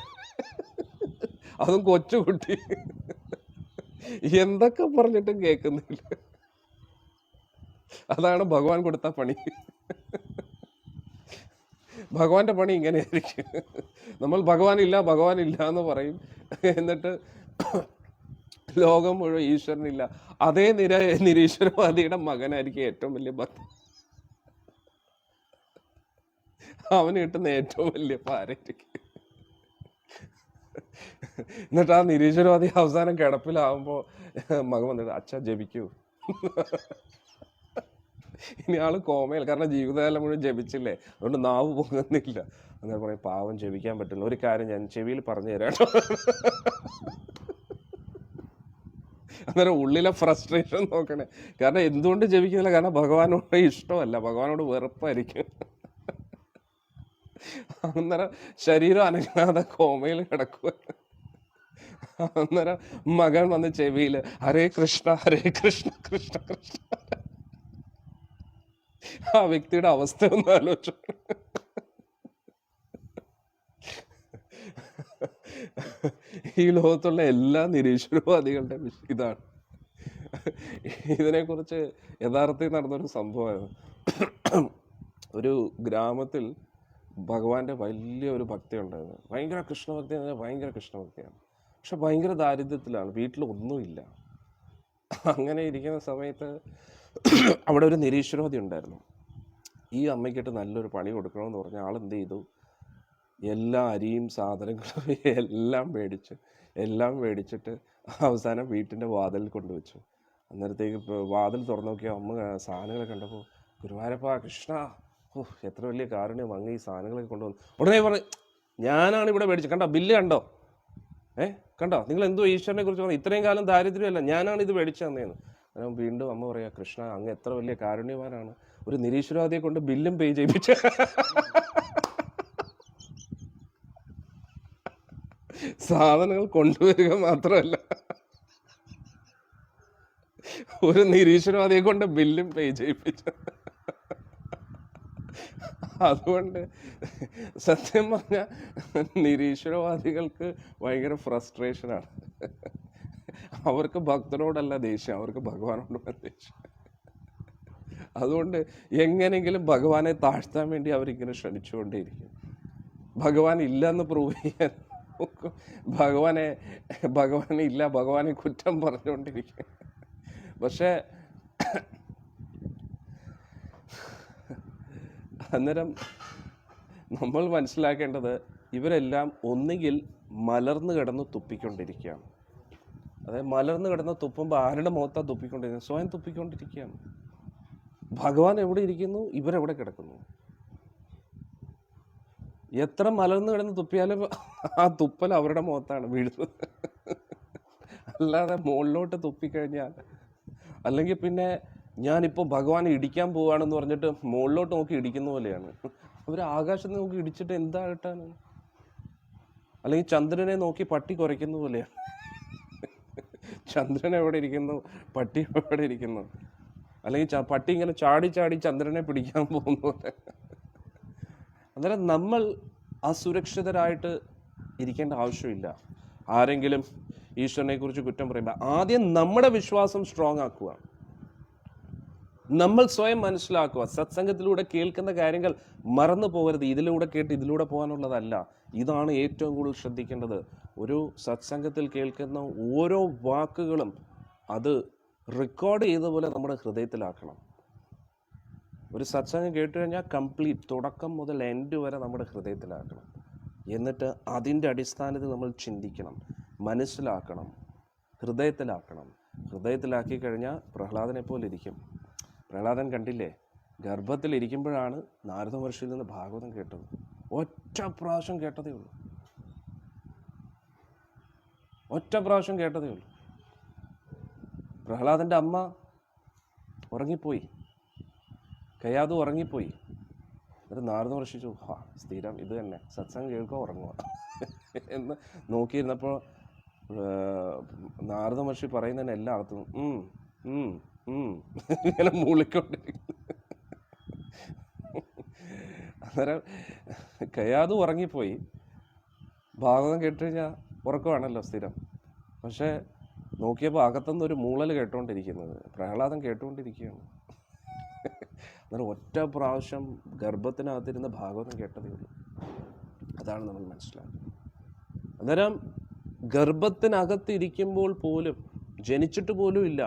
അതും കൊച്ചുകുട്ടി, എന്തൊക്കെ പറഞ്ഞിട്ടും കേൾക്കുന്നില്ല. അതാണ് ഭഗവാൻ കൊടുത്ത പണി. ഭഗവാന്റെ പണി ഇങ്ങനെയായിരിക്കും. നമ്മൾ ഭഗവാൻ ഇല്ല എന്ന് പറയും, എന്നിട്ട് ലോകം മുഴുവൻ ഈശ്വരനില്ല. അതേ നിരീശ്വരവാദിയുടെ മകനായിരിക്കും ഏറ്റവും വലിയ ഭക്തൻ. അവന് കിട്ടുന്ന ഏറ്റവും വലിയ പാരയ്ക്ക്. എന്നിട്ട് ആ നിരീശ്വരവാദി അവസാനം കിടപ്പിലാവുമ്പോൾ മകൻ വന്നിട്ട്, അച്ഛാ ജപിക്കൂ. ഇനി ആള് കോമയിൽ, കാരണം ജീവിതകാലം മുഴുവൻ ജപിച്ചില്ലേ, അതുകൊണ്ട് നാവ് പൊങ്ങുന്നില്ല. അങ്ങനെ പറയും, പാവം ജപിക്കാൻ പറ്റില്ല, ഒരു കാര്യം ഞാൻ ചെവിയിൽ പറഞ്ഞു തരാം. അന്നേരം ഉള്ളിലെ ഫ്രസ്ട്രേഷൻ നോക്കണേ. കാരണം എന്തുകൊണ്ട് ജപിക്കുന്നില്ല? കാരണം ഭഗവാനോട് ഇഷ്ടമല്ല, ഭഗവാനോട് വെറുപ്പായിരിക്കും. അന്നേരം ശരീരം അനങ്ങാതെ കോമയിൽ കിടക്കുക. അന്നേരം മകൻ വന്ന് ചെവിയിൽ ഹരേ കൃഷ്ണ കൃഷ്ണ കൃഷ്ണ. ആ വ്യക്തിയുടെ അവസ്ഥ ഒന്ന് ആലോചിച്ചു. ഈ ലോകത്തുള്ള എല്ലാ നിരീശ്വരവാദികളുടെ ഇതാണ്. ഇതിനെക്കുറിച്ച് യഥാർത്ഥത്തിൽ നടന്നൊരു സംഭവമാണ്. ഒരു ഗ്രാമത്തിൽ ഭഗവാന്റെ വലിയൊരു ഭക്തി ഉണ്ടായിരുന്നു, ഭയങ്കര കൃഷ്ണഭക്തി, ഭയങ്കര കൃഷ്ണഭക്തിയാണ്. പക്ഷെ ഭയങ്കര ദാരിദ്ര്യത്തിലാണ്, വീട്ടിൽ ഒന്നുമില്ല. അങ്ങനെ ഇരിക്കുന്ന സമയത്ത് അവിടെ ഒരു നിരീശ്വരവാദി ഉണ്ടായിരുന്നു. ഈ അമ്മയ്ക്കിട്ട് നല്ലൊരു പണി കൊടുക്കണമെന്ന് പറഞ്ഞ ആളെന്ത് ചെയ്തു, എല്ലാ അരിയും സാധനങ്ങളും എല്ലാം മേടിച്ചിട്ട് അവസാനം വീട്ടിൻ്റെ വാതിൽ കൊണ്ടുവച്ചു. അന്നേരത്തേക്ക് വാതിൽ തുറന്നു നോക്കിയാൽ അമ്മ സാധനങ്ങളെ കണ്ടപ്പോൾ, ഗുരുവായൂരപ്പ കൃഷ്ണ, എത്ര വലിയ കാരുണ്യം, അങ്ങ് ഈ സാധനങ്ങളൊക്കെ കൊണ്ടുവന്നു. ഉടനെ പറഞ്ഞു, ഞാനാണ് ഇവിടെ മേടിച്ചത്, കണ്ടോ ബില്ല് കണ്ടോ, കണ്ടോ, നിങ്ങൾ എന്തോ ഈശ്വരനെ കുറിച്ച് പറഞ്ഞു, ഇത്രയും കാലം ദാരിദ്ര്യമല്ല, ഞാനാണ് ഇത് മേടിച്ചു തന്നേന്ന്. അന്നേരം വീണ്ടും അമ്മ പറയാ, കൃഷ്ണ അങ്ങ് എത്ര വലിയ കാരുണ്യവാനാണ്, ഒരു നിരീശ്വരവാദിയെ കൊണ്ട് ബില്ലും പേ ചെയ്യിപ്പിച്ച. സാധനങ്ങൾ കൊണ്ടുവരിക മാത്രമല്ല, ഒരു നിരീശ്വരവാദിയെ കൊണ്ട് ബില്ലും പേ ചെയ്യിപ്പിച്ചു. അതുകൊണ്ട് സത്യം പറഞ്ഞാൽ നിരീശ്വരവാദികൾക്ക് ഭയങ്കര ഫ്രസ്ട്രേഷനാണ്. അവർക്ക് ഭക്തനോടല്ല ദേഷ്യം, അവർക്ക് ഭഗവാനോടാണ് ദേഷ്യം. അതുകൊണ്ട് എങ്ങനെയെങ്കിലും ഭഗവാനെ താഴ്ത്താൻ വേണ്ടി അവരിങ്ങനെ ശ്രമിച്ചുകൊണ്ടേയിരിക്കും. ഭഗവാൻ ഇല്ലെന്ന് പ്രൂവ് ചെയ്യാൻ ഭഗവാനെ കുറ്റം പറഞ്ഞുകൊണ്ടിരിക്കും. പക്ഷേ അന്നേരം നമ്മൾ മനസ്സിലാക്കേണ്ടത്, ഇവരെല്ലാം ഒന്നുകിൽ മലർന്നു കിടന്ന് തുപ്പിക്കൊണ്ടിരിക്കുകയാണ്. അതായത് മലർന്നു കിടന്ന് തുപ്പുമ്പോൾ ആരുടെ മുഖത്താണ് തുപ്പിക്കൊണ്ടിരിക്കുന്നത്? സ്വയം തുപ്പിക്കൊണ്ടിരിക്കുകയാണ്. ഭഗവാൻ എവിടെ ഇരിക്കുന്നു, ഇവരെവിടെ കിടക്കുന്നു. എത്ര മലർന്നു കിടന്ന് തുപ്പിയാലും ആ തുപ്പൽ അവരുടെ മുഖത്താണ് വീഴുന്നത്. അല്ലാതെ മുകളിലോട്ട് തുപ്പിക്കഴിഞ്ഞാൽ, അല്ലെങ്കിൽ പിന്നെ ഞാനിപ്പോൾ ഭഗവാനെ ഇടിക്കാൻ പോവുകയാണെന്ന് പറഞ്ഞിട്ട് മുകളിലോട്ട് നോക്കി ഇടിക്കുന്ന പോലെയാണ്. അവർ ആകാശത്ത് നോക്കി ഇടിച്ചിട്ട് എന്താ കിട്ടാണ്? അല്ലെങ്കിൽ ചന്ദ്രനെ നോക്കി പട്ടി കുരയ്ക്കുന്ന പോലെയാണ്. ചന്ദ്രൻ എവിടെ ഇരിക്കുന്നു, പട്ടി എവിടെ ഇരിക്കുന്നു? അല്ലെങ്കിൽ പട്ടി ഇങ്ങനെ ചാടി ചന്ദ്രനെ പിടിക്കാൻ പോകുന്ന പോലെ. അന്നേരം നമ്മൾ അസുരക്ഷിതരായിട്ട് ഇരിക്കേണ്ട ആവശ്യമില്ല. ആരെങ്കിലും ഈശ്വരനെ കുറിച്ച് കുറ്റം പറയുമ്പോൾ ആദ്യം നമ്മുടെ വിശ്വാസം സ്ട്രോങ് ആക്കുക. നമ്മൾ സ്വയം മനസ്സിലാക്കുക. സത്സംഗത്തിലൂടെ കേൾക്കുന്ന കാര്യങ്ങൾ മറന്നു പോകരുത്. ഇതിലൂടെ കേട്ട് ഇതിലൂടെ പോകാനുള്ളതല്ല. ഇതാണ് ഏറ്റവും കൂടുതൽ ശ്രദ്ധിക്കേണ്ടത്. ഒരു സത്സംഗത്തിൽ കേൾക്കുന്ന ഓരോ വാക്കുകളും അത് റെക്കോർഡ് ചെയ്ത പോലെ നമ്മുടെ ഹൃദയത്തിലാക്കണം. ഒരു സത്സംഗം കേട്ട് കഴിഞ്ഞാൽ കംപ്ലീറ്റ് തുടക്കം മുതൽ എൻഡ് വരെ നമ്മുടെ ഹൃദയത്തിലാക്കണം. എന്നിട്ട് അതിൻ്റെ അടിസ്ഥാനത്തിൽ നമ്മൾ ചിന്തിക്കണം, മനസ്സിലാക്കണം, ഹൃദയത്തിലാക്കണം. ഹൃദയത്തിലാക്കി കഴിഞ്ഞാൽ പ്രഹ്ലാദനെ പോലെ ഇരിക്കും. പ്രഹ്ലാദൻ കണ്ടില്ലേ, ഗർഭത്തിലിരിക്കുമ്പോഴാണ് നാരദ മഹർഷിയിൽ നിന്ന് ഭാഗവതം കേട്ടത്. ഒറ്റ പ്രാവശ്യം കേട്ടതേ ഉള്ളൂ. പ്രഹ്ലാദൻ്റെ അമ്മ ഉറങ്ങിപ്പോയി, കയാതു ഉറങ്ങിപ്പോയി. എന്നിട്ട് നാരദ മഹർഷി സ്ഥിരം ഇത് തന്നെ, സത്സംഗം കേൾക്കുക ഉറങ്ങുക എന്ന് നോക്കിയിരുന്നപ്പോൾ നാരദ മഹർഷി പറയുന്നതിന് എല്ലാ അർത്ഥവും ഇങ്ങനെ മൂളിക്കൊണ്ടിരിക്കുന്നു. അന്നേരം കയാതു ഉറങ്ങിപ്പോയി. ഭാഗവതം കേട്ട് കഴിഞ്ഞാൽ ഉറക്കമാണല്ലോ സ്ഥിരം. പക്ഷെ നോക്കിയപ്പോൾ അകത്തുനിന്ന് ഒരു മൂളൽ കേട്ടുകൊണ്ടിരിക്കുന്നത് പ്രഹ്ലാദൻ കേട്ടുകൊണ്ടിരിക്കുകയാണ്. അന്നേരം ഒറ്റ പ്രാവശ്യം ഗർഭത്തിനകത്തിരുന്ന് ഭാഗവതം കേട്ടതേ ഉള്ളൂ. അതാണ് നമ്മൾ മനസ്സിലാക്കുന്നത്. അന്നേരം ഗർഭത്തിനകത്തിരിക്കുമ്പോൾ പോലും, ജനിച്ചിട്ട് പോലും ഇല്ല,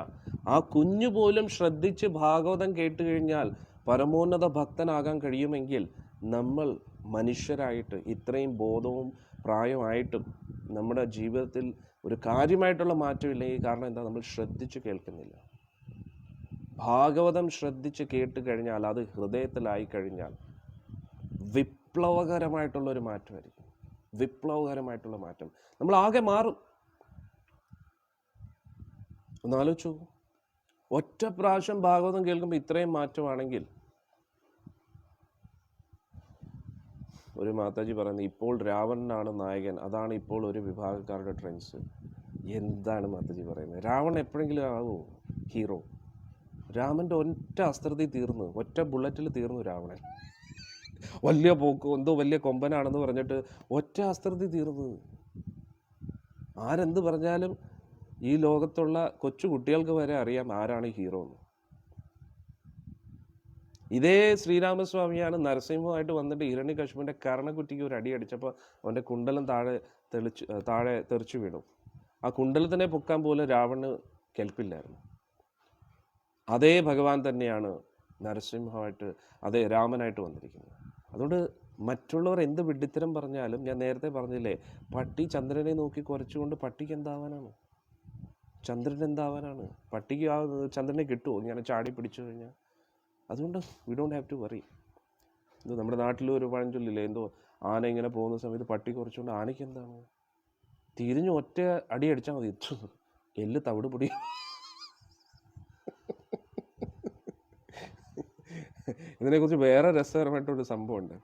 ആ കുഞ്ഞു പോലും ശ്രദ്ധിച്ച് ഭാഗവതം കേട്ട് കഴിഞ്ഞാൽ പരമോന്നത ഭക്തനാകാൻ കഴിയുമെങ്കിൽ നമ്മൾ മനുഷ്യരായിട്ട് ഇത്രയും ബോധവും പ്രായമായിട്ടും നമ്മുടെ ജീവിതത്തിൽ ഒരു കാര്യമായിട്ടുള്ള മാറ്റമില്ലെങ്കിൽ കാരണം എന്താ, നമ്മൾ ശ്രദ്ധിച്ച് കേൾക്കുന്നില്ല. ഭാഗവതം ശ്രദ്ധിച്ച് കേട്ട് കഴിഞ്ഞാൽ, അത് ഹൃദയത്തിലായി കഴിഞ്ഞാൽ വിപ്ലവകരമായിട്ടുള്ളൊരു മാറ്റമായിരിക്കും. വിപ്ലവകരമായിട്ടുള്ള മാറ്റം. നമ്മൾ ആകെ മാറും. ഒന്നാലോചിച്ചു, ഒറ്റ പ്രാവശ്യം ഭാഗവതം കേൾക്കുമ്പോൾ ഇത്രയും മാറ്റമാണെങ്കിൽ, ഒരു മാതാജി പറയുന്നത് ഇപ്പോൾ രാവണനാണ് നായകൻ, അതാണ് ഇപ്പോൾ ഒരു വിഭാഗക്കാരുടെ ട്രെൻഡ്സ്. എന്താണ് മാതാജി പറയുന്നത്? രാവണൻ എപ്പോഴെങ്കിലും ആവുമോ ഹീറോ? രാമൻ്റെ ഒറ്റ അസ്ത്രത്തിൽ തീർന്നു, ഒറ്റ ബുള്ളറ്റിൽ തീർന്നു രാവണൻ. വലിയ പോക്കോ എന്തോ വലിയ കൊമ്പനാണെന്ന് പറഞ്ഞിട്ട് ഒറ്റ അസ്ത്രത്തിൽ തീർന്നു. ആരെന്ത് പറഞ്ഞാലും ഈ ലോകത്തുള്ള കൊച്ചു കുട്ടികൾക്ക് വരെ അറിയാം ആരാണ് ഹീറോ എന്ന്. ഇതേ ശ്രീരാമസ്വാമിയാണ് നരസിംഹമായിട്ട് വന്നിട്ട് ഹിരണ്യകശിപുവിൻ്റെ കർണക്കുറ്റിക്ക് ഒരു അടി അടിച്ചപ്പോൾ അവൻ്റെ കുണ്ടലം താഴെ തെറിച്ചു വീണു. ആ കുണ്ടലത്തിനെ പൊക്കാൻ പോലും രാവണന് കെൽപ്പില്ലായിരുന്നു. അതേ ഭഗവാൻ തന്നെയാണ് നരസിംഹമായിട്ട്, അതേ രാമനായിട്ട് വന്നിരിക്കുന്നത്. അതുകൊണ്ട് മറ്റുള്ളവർ എന്ത് വിഡ്ഢിത്തരം പറഞ്ഞാലും, ഞാൻ നേരത്തെ പറഞ്ഞില്ലേ, പട്ടി ചന്ദ്രനെ നോക്കി കുറച്ചുകൊണ്ട് പട്ടിക്ക് എന്താവാനാണ്? ചന്ദ്രൻ എന്താവാനാണ്? പട്ടിക്ക് ആ ചന്ദ്രനെ കിട്ടുമോ ഇങ്ങനെ ചാടി പിടിച്ചു കഴിഞ്ഞാൽ? അതുകൊണ്ട് we don't have to worry. ഇത് നമ്മുടെ നാട്ടിൽ ഒരു പഴഞ്ചൊല്ലില്ലേ, എന്തോ ആന ഇങ്ങനെ പോകുന്ന സമയത്ത് പട്ടി കുറച്ചുകൊണ്ട് ആനയ്ക്ക് എന്താണ്? തിരിഞ്ഞ് ഒറ്റ അടി അടിച്ചാൽ മതി, എല്ല് തവിട് പൊടി. ഇതിനെക്കുറിച്ച് വേറെ രസകരമായിട്ടൊരു സംഭവമുണ്ട്.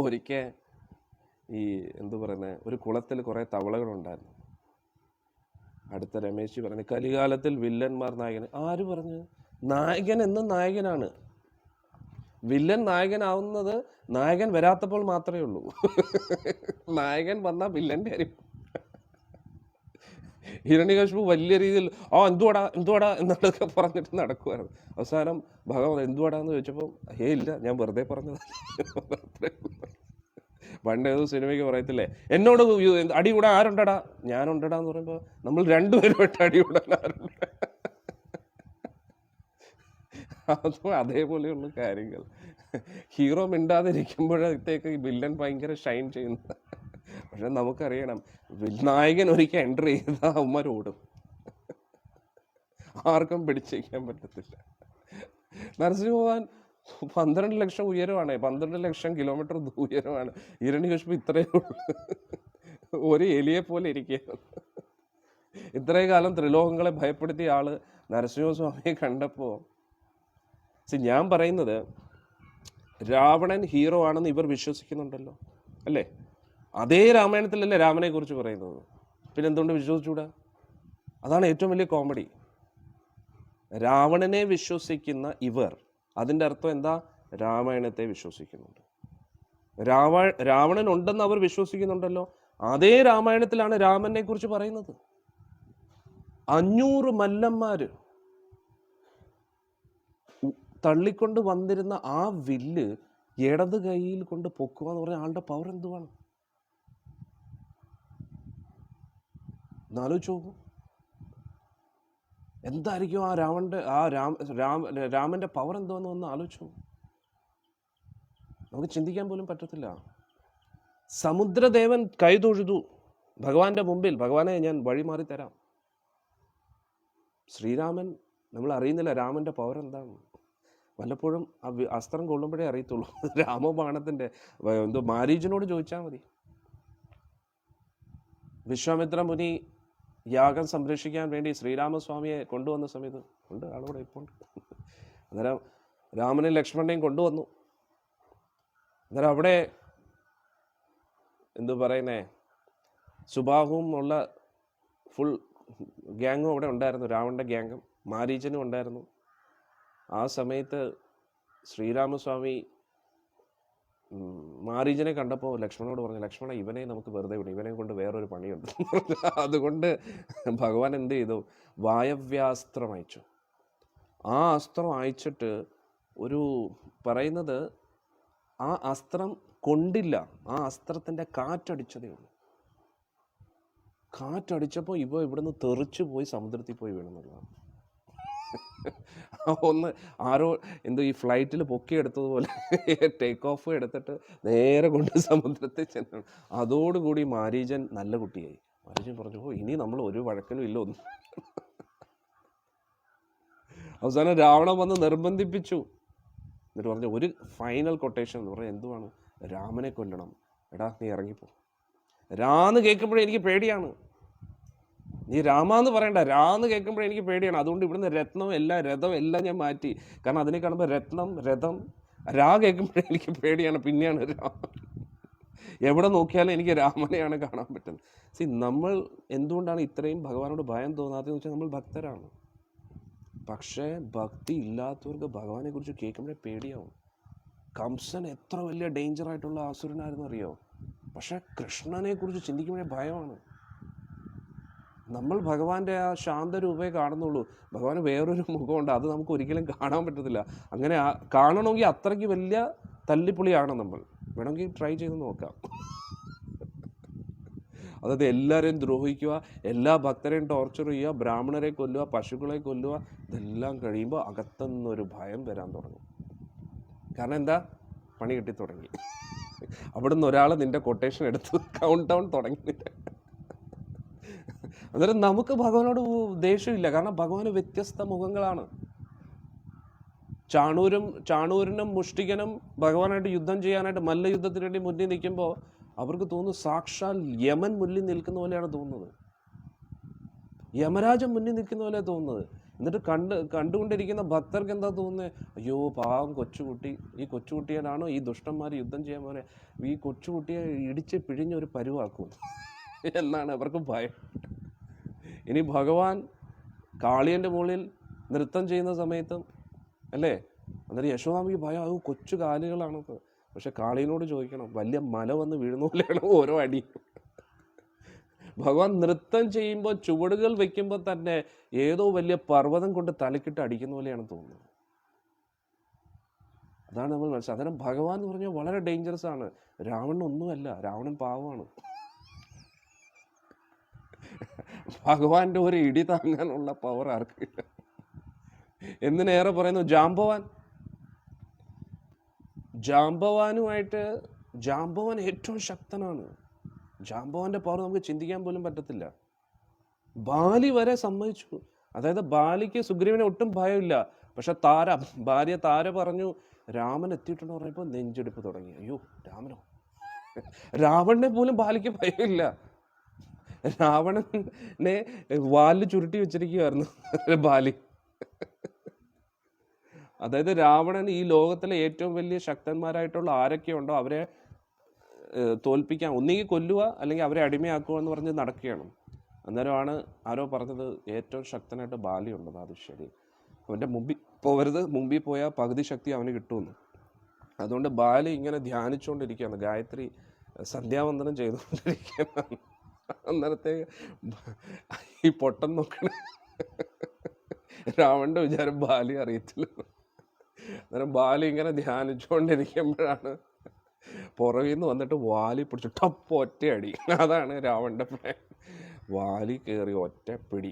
ഒരിക്കൽ ഈ ഒരു കുളത്തിൽ കുറേ തവളകളുണ്ടായിരുന്നു. അടുത്ത രമേശ് പറഞ്ഞു, കലികാലത്തിൽ വില്ലന്മാർ നായകൻ. ആര് പറഞ്ഞു? നായകൻ എന്നും നായകനാണ്. വില്ലൻ നായകനാവുന്നത് നായകൻ വരാത്തപ്പോൾ മാത്രമേ ഉള്ളൂ. നായകൻ വന്നാൽ വില്ലൻ്റെ കാര്യം. ഹിരണ്യകശിപു വലിയ രീതിയിൽ എന്തുവാടാ എന്നൊക്കെ പറഞ്ഞിട്ട് നടക്കുമായിരുന്നു. അവസാനം ഭഗവാൻ എന്തുവാടാന്ന് ചോദിച്ചപ്പോൾ ഇല്ല, ഞാൻ വെറുതെ പറഞ്ഞത്. പണ്ട് ഏതോ സിനിമയ്ക്ക് പറയത്തില്ലേ, എന്നോട് അടി കൂടാൻ ആരുണ്ടടാ? ഞാനുണ്ടടാ എന്ന് പറയുമ്പോൾ നമ്മൾ രണ്ടുപേരുമായിട്ട് അടി കൂടാൻ ആരുണ്ട്? അതും അതേപോലെയുള്ള കാര്യങ്ങൾ. ഹീറോ മിണ്ടാതിരിക്കുമ്പോഴത്തേക്ക് വില്ലൻ ഭയങ്കര ഷൈൻ ചെയ്യുന്നു. പക്ഷെ നമുക്കറിയണം, നായകൻ ഒരിക്കൽ എൻ്റർ ചെയ്ത അവന്മാരോടും, ആർക്കും പിടിച്ചേക്കാൻ പറ്റത്തില്ല. നരസിംഹഭഗവാൻ 12 ലക്ഷം ഉയരമാണ്, 12 ലക്ഷം കിലോമീറ്റർ ഉയരമാണ്. ഹിരണ്യകശിപു ഇത്രയേ ഉള്ളൂ, ഒരു എലിയെ പോലെ ഇരിക്കുക. ഇത്രയും കാലം ത്രിലോകങ്ങളെ ഭയപ്പെടുത്തിയ ആള് നരസിംഹസ്വാമിയെ കണ്ടപ്പോൾ, ഞാൻ പറയുന്നത്, രാവണൻ ഹീറോ ആണെന്ന് ഇവർ വിശ്വസിക്കുന്നുണ്ടല്ലോ അല്ലേ? അതേ രാമായണത്തിലല്ലേ രാമനെ കുറിച്ച് പറയുന്നത്. പിന്നെ എന്തുകൊണ്ട് വിശ്വസിച്ചൂടാ? അതാണ് ഏറ്റവും വലിയ കോമഡി. രാവണനെ വിശ്വസിക്കുന്ന ഇവർ, അതിൻ്റെ അർത്ഥം എന്താ? രാമായണത്തെ വിശ്വസിക്കുന്നുണ്ട്. രാവണൻ ഉണ്ടെന്ന് അവർ വിശ്വസിക്കുന്നുണ്ടല്ലോ. അതേ രാമായണത്തിലാണ് രാമനെ കുറിച്ച് പറയുന്നത്. 500 മല്ലന്മാര് തള്ളിക്കൊണ്ട് വന്നിരുന്ന ആ വില്ല് ഇടത് കൈയിൽ കൊണ്ട് പൊക്കുക എന്ന് പറഞ്ഞ ആളുടെ പവർ എന്തുവാണ് എന്നാലോചിച്ച് നോക്കൂ. എന്തായിരിക്കും ആ രാമന്റെ പവർ എന്തുവെന്ന് ഒന്ന് ആലോചിച്ചു. നമുക്ക് ചിന്തിക്കാൻ പോലും പറ്റത്തില്ല. സമുദ്രദേവൻ കൈതൊഴുതു ഭഗവാന്റെ മുമ്പിൽ, ഭഗവാനെ ഞാൻ വഴി മാറി തരാം. ശ്രീരാമൻ, നമ്മൾ അറിയുന്നില്ല രാമന്റെ പവർ എന്താണ്. വല്ലപ്പോഴും ആ അസ്ത്രം കൊള്ളുമ്പോഴേ അറിയത്തുള്ളൂ. രാമബാണത്തിന്റെ മാരീചനോട് ചോദിച്ചാൽ മതി. വിശ്വാമിത്ര മുനി യാഗം സംരക്ഷിക്കാൻ വേണ്ടി ശ്രീരാമസ്വാമിയെ കൊണ്ടുവന്ന സമയത്ത് ഉണ്ട്, ആളോടെ ഇപ്പോൾ ഉണ്ട്. അന്നേരം രാമനെയും ലക്ഷ്മണനെയും കൊണ്ടുവന്നു. അന്നേരം അവിടെ പറയുന്നേ, സുബാഹുവും ഉള്ള ഫുൾ ഗ്യാങ്ങും അവിടെ ഉണ്ടായിരുന്നു, രാവണന്റെ ഗ്യാങ്ങും മാരീചനും ഉണ്ടായിരുന്നു. ആ സമയത്ത് ശ്രീരാമസ്വാമി മാരീചനെ കണ്ടപ്പോൾ ലക്ഷ്മണനോട് പറഞ്ഞു, ലക്ഷ്മണ ഇവനെ നമുക്ക് വെറുതെ വിടും, ഇവനെ കൊണ്ട് വേറൊരു പണിയുണ്ട്. അതുകൊണ്ട് ഭഗവാൻ എന്ത് ചെയ്തു, വായവ്യാസ്ത്രം അയച്ചു. ആ അസ്ത്രം അയച്ചിട്ട് ഒരു പറയുന്നത് ആ അസ്ത്രം കൊണ്ടില്ല, ആ അസ്ത്രത്തിൻ്റെ കാറ്റടിച്ചതേ ഉള്ളൂ. കാറ്റടിച്ചപ്പോൾ ഇവിടുന്ന് തെറിച്ചു പോയി സമുദ്രത്തിൽ പോയി വീണെന്നുള്ളതാണ്. ഒന്ന് ആരോ ഈ ഫ്ലൈറ്റിൽ പൊക്കിയെടുത്തതുപോലെ ടേക്ക് ഓഫ് എടുത്തിട്ട് നേരെ കൊണ്ട് സമുദ്രത്തിൽ ചെന്നു. അതോടുകൂടി മാരീചൻ നല്ല കുട്ടിയായി. മാരീചൻ പറഞ്ഞു, ഇനി നമ്മൾ ഒരു വഴക്കിനും ഇല്ല ഒന്നും. അവസാനം രാവണൻ വന്ന് നിർബന്ധിപ്പിച്ചു. എന്നിട്ട് പറഞ്ഞു, ഒരു ഫൈനൽ കൊട്ടേഷൻ എന്ന് പറഞ്ഞാൽ എന്തുവാണ്, രാമനെ കൊല്ലണം. എടാ നീ ഇറങ്ങിപ്പോ. രാന്ന് കേൾക്കുമ്പോഴേ എനിക്ക് പേടിയാണ്. നീ രാമാന്ന് പറയണ്ട, രാന്ന് കേൾക്കുമ്പോഴേ എനിക്ക് പേടിയാണ്. അതുകൊണ്ട് ഇവിടുന്ന് രത്നം എല്ലാം ഞാൻ മാറ്റി. കാരണം അതിനെ കാണുമ്പോൾ രഥം രാ കേൾക്കുമ്പോഴേ എനിക്ക് പേടിയാണ്. പിന്നെയാണ് രാമൻ. എവിടെ നോക്കിയാലും എനിക്ക് രാമനെയാണ് കാണാൻ പറ്റുന്നത്. നമ്മൾ എന്തുകൊണ്ടാണ് ഇത്രയും ഭഗവാനോട് ഭയം തോന്നാത്തതെന്ന് വെച്ചാൽ നമ്മൾ ഭക്തരാണ്. പക്ഷേ ഭക്തി ഇല്ലാത്തവർക്ക് ഭഗവാനെ കുറിച്ച് കേൾക്കുമ്പോഴേ പേടിയാവും. കംസൻ എത്ര വലിയ ഡേഞ്ചറായിട്ടുള്ള അസുരനായിരുന്നു അറിയോ, പക്ഷെ കൃഷ്ണനെ കുറിച്ച് ചിന്തിക്കുമ്പോഴേ ഭയമാണ്. നമ്മൾ ഭഗവാന്റെ ആ ശാന്തരൂപയെ കാണുന്നുള്ളൂ. ഭഗവാന് വേറൊരു മുഖമുണ്ട്, അത് നമുക്ക് ഒരിക്കലും കാണാൻ പറ്റത്തില്ല. അങ്ങനെ കാണണമെങ്കിൽ അത്രയ്ക്ക് വലിയ തല്ലിപ്പൊളിയാണ് നമ്മൾ. വേണമെങ്കിൽ ട്രൈ ചെയ്ത് നോക്കാം. അതായത് എല്ലാവരെയും ദ്രോഹിക്കുക, എല്ലാ ഭക്തരെയും ടോർച്ചർ ചെയ്യുക, ബ്രാഹ്മണരെ കൊല്ലുക, പശുക്കളെ കൊല്ലുക, ഇതെല്ലാം കഴിയുമ്പോൾ അകത്തുനിന്നൊരു ഭയം വരാൻ തുടങ്ങും. കാരണം എന്താ, പണി കിട്ടി തുടങ്ങി. അവിടുന്ന് ഒരാൾ നിന്റെ കൊട്ടേഷൻ എടുത്ത് കൗണ്ട് ഡൗൺ തുടങ്ങി. അന്നേരം നമുക്ക് ഭഗവാനോട് ദേഷ്യമില്ല. കാരണം ഭഗവാന് വ്യത്യസ്ത മുഖങ്ങളാണ്. ചാണൂരനും മുഷ്ടികനും ഭഗവാനായിട്ട് യുദ്ധം ചെയ്യാനായിട്ട് മല്ലയുദ്ധത്തിന് വേണ്ടി മുന്നിൽ നിൽക്കുമ്പോൾ അവർക്ക് തോന്നുന്നു സാക്ഷാൽ യമൻ മുന്നിൽ നിൽക്കുന്ന പോലെയാണ് തോന്നുന്നത്. യമരാജൻ മുന്നിൽ നിൽക്കുന്ന പോലെ തോന്നുന്നത്. എന്നിട്ട് കണ്ടുകൊണ്ടിരിക്കുന്ന ഭക്തർക്ക് എന്താ തോന്നുന്നത്, അയ്യോ പാവം കൊച്ചുകുട്ടി, ഈ കൊച്ചുകുട്ടിയോടാണോ ഈ ദുഷ്ടന്മാർ യുദ്ധം ചെയ്യാൻ പോലെ, ഈ കൊച്ചുകുട്ടിയെ ഇടിച്ച് പിഴിഞ്ഞൊരു പരുവാക്കും എന്നാണ് അവർക്ക് ഭയം. ഇനി ഭഗവാൻ കാളിയൻ്റെ മുകളിൽ നൃത്തം ചെയ്യുന്ന സമയത്തും അല്ലേ, അന്നേരം യശോദാമ്മയ്ക്ക് ഭയം, അത് കൊച്ചു കാലുകളാണത്. പക്ഷെ കാളിയനോട് ചോദിക്കണം, വലിയ മല വന്ന് വീഴുന്ന പോലെയാണ് ഓരോ അടി. ഭഗവാൻ നൃത്തം ചെയ്യുമ്പോൾ ചുവടുകൾ വെക്കുമ്പോൾ തന്നെ ഏതോ വലിയ പർവ്വതം കൊണ്ട് തലക്കിട്ട് അടിക്കുന്ന പോലെയാണ് തോന്നുന്നത്. അതാണ് നമ്മൾ മനസ്സിലാക്കുക. അന്നേരം ഭഗവാൻ എന്ന് പറഞ്ഞാൽ വളരെ ഡേഞ്ചറസ് ആണ്. രാവണൻ ഒന്നുമല്ല, രാവണൻ പാവമാണ്. ഭഗവാന്റെ ഒരു ഇടി താങ്ങാനുള്ള പവർ ആർക്കില്ല. എന്തിനേറെ പറയുന്നു, ജാംബവാൻ ഏറ്റവും ശക്തനാണ്. ജാംബവാന്റെ പവർ നമുക്ക് ചിന്തിക്കാൻ പോലും പറ്റത്തില്ല. ബാലി വരെ സമ്മതിച്ചു. അതായത് ബാലിക്ക് സുഗ്രീവനെ ഒട്ടും ഭയമില്ല. പക്ഷെ ഭാര്യ താര പറഞ്ഞു രാമൻ എത്തിയിട്ടുണ്ടെന്ന് പറഞ്ഞപ്പോൾ നെഞ്ചെടുപ്പ് തുടങ്ങി. അയ്യോ രാമനോ, രാവണനെ പോലും ബാലിക്ക് ഭയമില്ല. രാവണനെ വാലിൽ ചുരുട്ടി വെച്ചിരിക്കുകയായിരുന്നു ബാലി. അതായത് രാവണൻ ഈ ലോകത്തിലെ ഏറ്റവും വലിയ ശക്തന്മാരായിട്ടുള്ള ആരൊക്കെ ഉണ്ടോ അവരെ തോൽപ്പിക്കാൻ ഒന്നുകിൽ കൊല്ലുക അല്ലെങ്കിൽ അവരെ അടിമയാക്കുക എന്ന് പറഞ്ഞ് നടക്കുകയാണ്. അന്നേരമാണ് ആരോ പറഞ്ഞത് ഏറ്റവും ശക്തനായിട്ട് ബാലി ഉണ്ടെന്ന്. അത് ശരി, അവൻ്റെ മുമ്പിൽ പോകരുത്, മുമ്പിൽ പോയാൽ പകുതി ശക്തി അവന് കിട്ടുമെന്ന്. അതുകൊണ്ട് ബാലി ഇങ്ങനെ ധ്യാനിച്ചുകൊണ്ടിരിക്കുകയാണ്, ഗായത്രി സന്ധ്യാവന്ദനം ചെയ്തുകൊണ്ടിരിക്കുകയാണ്. അന്നേരത്തെ ഈ പൊട്ടൻ നോക്കണ രാവണന്റെ വിചാരം ബാലി അറിയത്തില്ല. അന്നേരം ബാലി ഇങ്ങനെ ധ്യാനിച്ചുകൊണ്ടിരിക്കുമ്പോഴാണ് പുറകിൽ നിന്ന് വന്നിട്ട് വാലി പിടിച്ച് ടപ്പ് ഒറ്റയടി. അതാണ് രാവണൻ്റെ പ്ലാൻ. വാലി കയറി ഒറ്റപ്പിടി.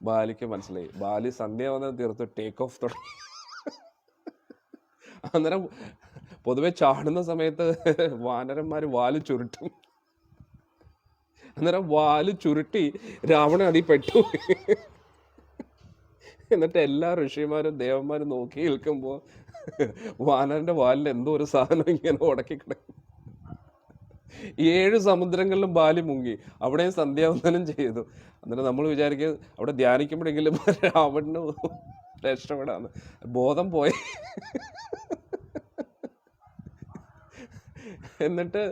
ബാലിക്ക് മനസ്സിലായി ബാലി സന്ധ്യാവനം തീർത്ത് ടേക്ക് ഓഫ് തുടങ്ങി. അന്നേരം പൊതുവെ ചാടുന്ന സമയത്ത് വാനരന്മാർ വാല് ചുരുട്ടും. അന്നേരം വാല് ചുരുട്ടി രാവണൻ അതിൽ പെട്ടു. എന്നിട്ട് എല്ലാ ഋഷിമാരും ദേവന്മാരും നോക്കി നിൽക്കുമ്പോൾ വാനരൻ്റെ വാലിൽ എന്തോ ഒരു സാധനം ഇങ്ങനെ ഉടക്കി കിടക്കും. 7 സമുദ്രങ്ങളിലും ബാലി മുങ്ങി, അവിടെയും സന്ധ്യാവന്ദനം ചെയ്തു. എന്നിട്ട് നമ്മൾ വിചാരിക്കും അവിടെ ധ്യാനിക്കുമ്പോഴെങ്കിലും രാവണന് രക്ഷപ്പെടാന്ന്. ബോധം പോയി. എന്നിട്ട്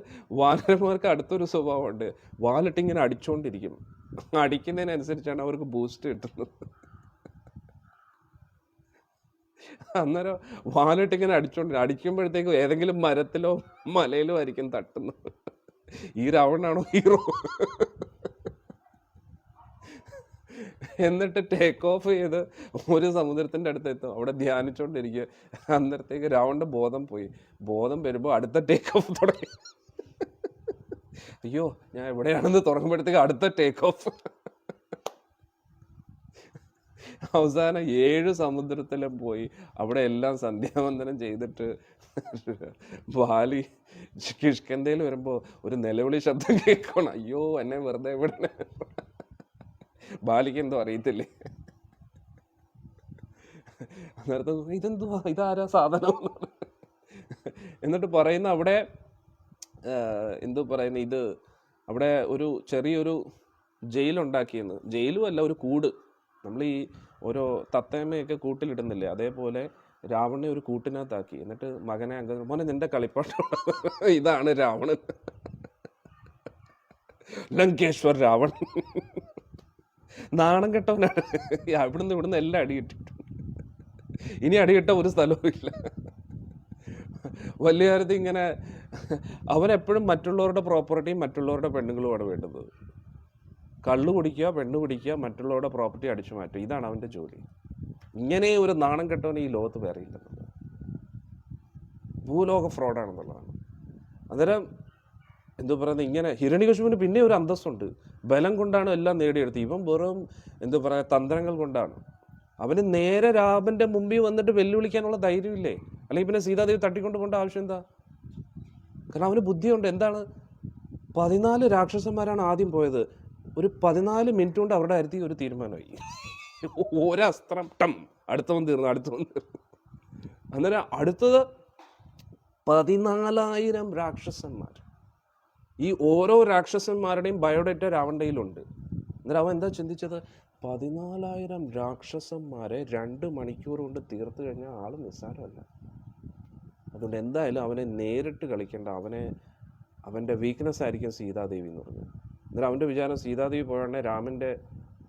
വാനരന്മാർക്ക് അടുത്തൊരു സ്വഭാവമുണ്ട്, വാലിട്ടിങ്ങനെ അടിച്ചുകൊണ്ടിരിക്കും. അടിക്കുന്നതിനനുസരിച്ചാണ് അവർക്ക് ബൂസ്റ്റ് കിട്ടുന്നത്. അന്നേരം വാലിട്ടിങ്ങനെ അടിക്കുമ്പോഴത്തേക്കും ഏതെങ്കിലും മരത്തിലോ മലയിലോ ആയിരിക്കും തട്ടുന്നത്. ഈ രാവണനാണോ ഹീറോ? എന്നിട്ട് ടേക്ക് ഓഫ് ചെയ്ത് ഒരു സമുദ്രത്തിൻ്റെ അടുത്ത് എത്തും. അവിടെ ധ്യാനിച്ചുകൊണ്ടിരിക്കുക. അന്നേരത്തേക്ക് രാവണൻ്റെ ബോധം പോയി. ബോധം വരുമ്പോൾ അടുത്ത ടേക്ക് ഓഫ് തുടങ്ങി. അയ്യോ ഞാൻ എവിടെയാണെന്ന് തുടങ്ങുമ്പോഴത്തേക്ക് അടുത്ത ടേക്ക് ഓഫ്. അവസാനം 7 സമുദ്രത്തിലും പോയി അവിടെ എല്ലാം സന്ധ്യാവന്ദനം ചെയ്തിട്ട് ബാലി കിഷ്കിന്ധയിൽ വരുമ്പോൾ ഒരു നിലവിളി ശബ്ദം കേൾക്കണം. അയ്യോ എന്നെ വെറുതെ ഇവിടെ. ബാലിക്ക് എന്തോ അറിയത്തില്ലേ. അന്നേരത്തെ ഇതെന്തുവാ, ഇതാരാ സാധനം? എന്നിട്ട് പറയുന്ന അവിടെ എന്തോ പറയുന്ന ഇത് അവിടെ ഒരു ചെറിയൊരു ജയിലുണ്ടാക്കിയെന്ന്. ജയിലും അല്ല, ഒരു കൂട്. നമ്മൾ ഈ ഓരോ തത്തയമ്മയൊക്കെ കൂട്ടിലിടുന്നില്ലേ, അതേപോലെ രാവണനെ ഒരു കൂട്ടിനകത്താക്കി. എന്നിട്ട് മകനെ മോനെ നിന്റെ കളിപ്പാട്ടം ഇതാണ് രാവണൻ, ലങ്കേശ്വർ രാവണൻ. നാണം കെട്ടവനാണ്. ഇവിടുന്ന് എല്ലാം അടികിട്ടിട്ടുണ്ട്. ഇനി അടികിട്ട ഒരു സ്ഥലവും ഇല്ല. വലിയ കാര്യത്തിൽ ഇങ്ങനെ അവനെപ്പോഴും മറ്റുള്ളവരുടെ പ്രോപ്പർട്ടിയും മറ്റുള്ളവരുടെ പെണ്ണുങ്ങളുമാണ് വേണ്ടത്. കള്ളു കുടിക്കുക, പെണ്ണ് കുടിക്കുക, മറ്റുള്ളവരുടെ പ്രോപ്പർട്ടി അടിച്ചു മാറ്റുക, ഇതാണ് അവൻ്റെ ജോലി. ഇങ്ങനെ ഒരു നാണം കെട്ടവൻ ഈ ലോകത്ത് വേറെ ഇല്ലെന്നുള്ളത്, ഭൂലോക ഫ്രോഡാണെന്നുള്ളതാണ്. അന്നേരം എന്തോ പറയുന്നത്, ഇങ്ങനെ ഹിരണ്യകശിപുവിന് പിന്നെ ഒരു അന്തസ്സുണ്ട്. ബലം കൊണ്ടാണ് എല്ലാം നേടിയെടുത്തത്. ഇവൻ വെറും എന്തോ പറയുക തന്ത്രങ്ങൾ കൊണ്ടാണ്. അവന് നേരെ രാമൻ്റെ മുമ്പിൽ വന്നിട്ട് വെല്ലുവിളിക്കാനുള്ള ധൈര്യമില്ലേ? അല്ലെങ്കിൽ പിന്നെ സീതാദേവി തട്ടിക്കൊണ്ട് പോകേണ്ട ആവശ്യം എന്താ? കാരണം അവന് ബുദ്ധിയുണ്ട്. എന്താണ്, 14 രാക്ഷസന്മാരാണ് ആദ്യം പോയത്. ഒരു 14 മിനിറ്റ് കൊണ്ട് അവരുടെ കാര്യത്തിൽ ഒരു തീരുമാനമായി. ഒരസ്ത്രം ടം, അടുത്തവൻ തീർന്നു. അന്നേരം അടുത്തത് 14,000 രാക്ഷസന്മാർ. ഈ ഓരോ രാക്ഷസന്മാരുടെയും ബയോഡേറ്റ രാവണൻ്റെ കയ്യിലുണ്ട്. അന്നേരം അവൻ എന്താ ചിന്തിച്ചത്, 14,000 രാക്ഷസന്മാരെ 2 മണിക്കൂർ കൊണ്ട് തീർത്തു കഴിഞ്ഞാൽ ആൾ നിസ്സാരമല്ല. അതുകൊണ്ട് എന്തായാലും അവനെ നേരിട്ട് കളിക്കേണ്ട, അവൻ്റെ വീക്ക്നെസ് ആയിരിക്കും സീതാദേവി എന്ന് പറഞ്ഞു. അന്നേരം അവൻ്റെ വിചാരം സീതാദേവി പോയാണെ രാമൻ്റെ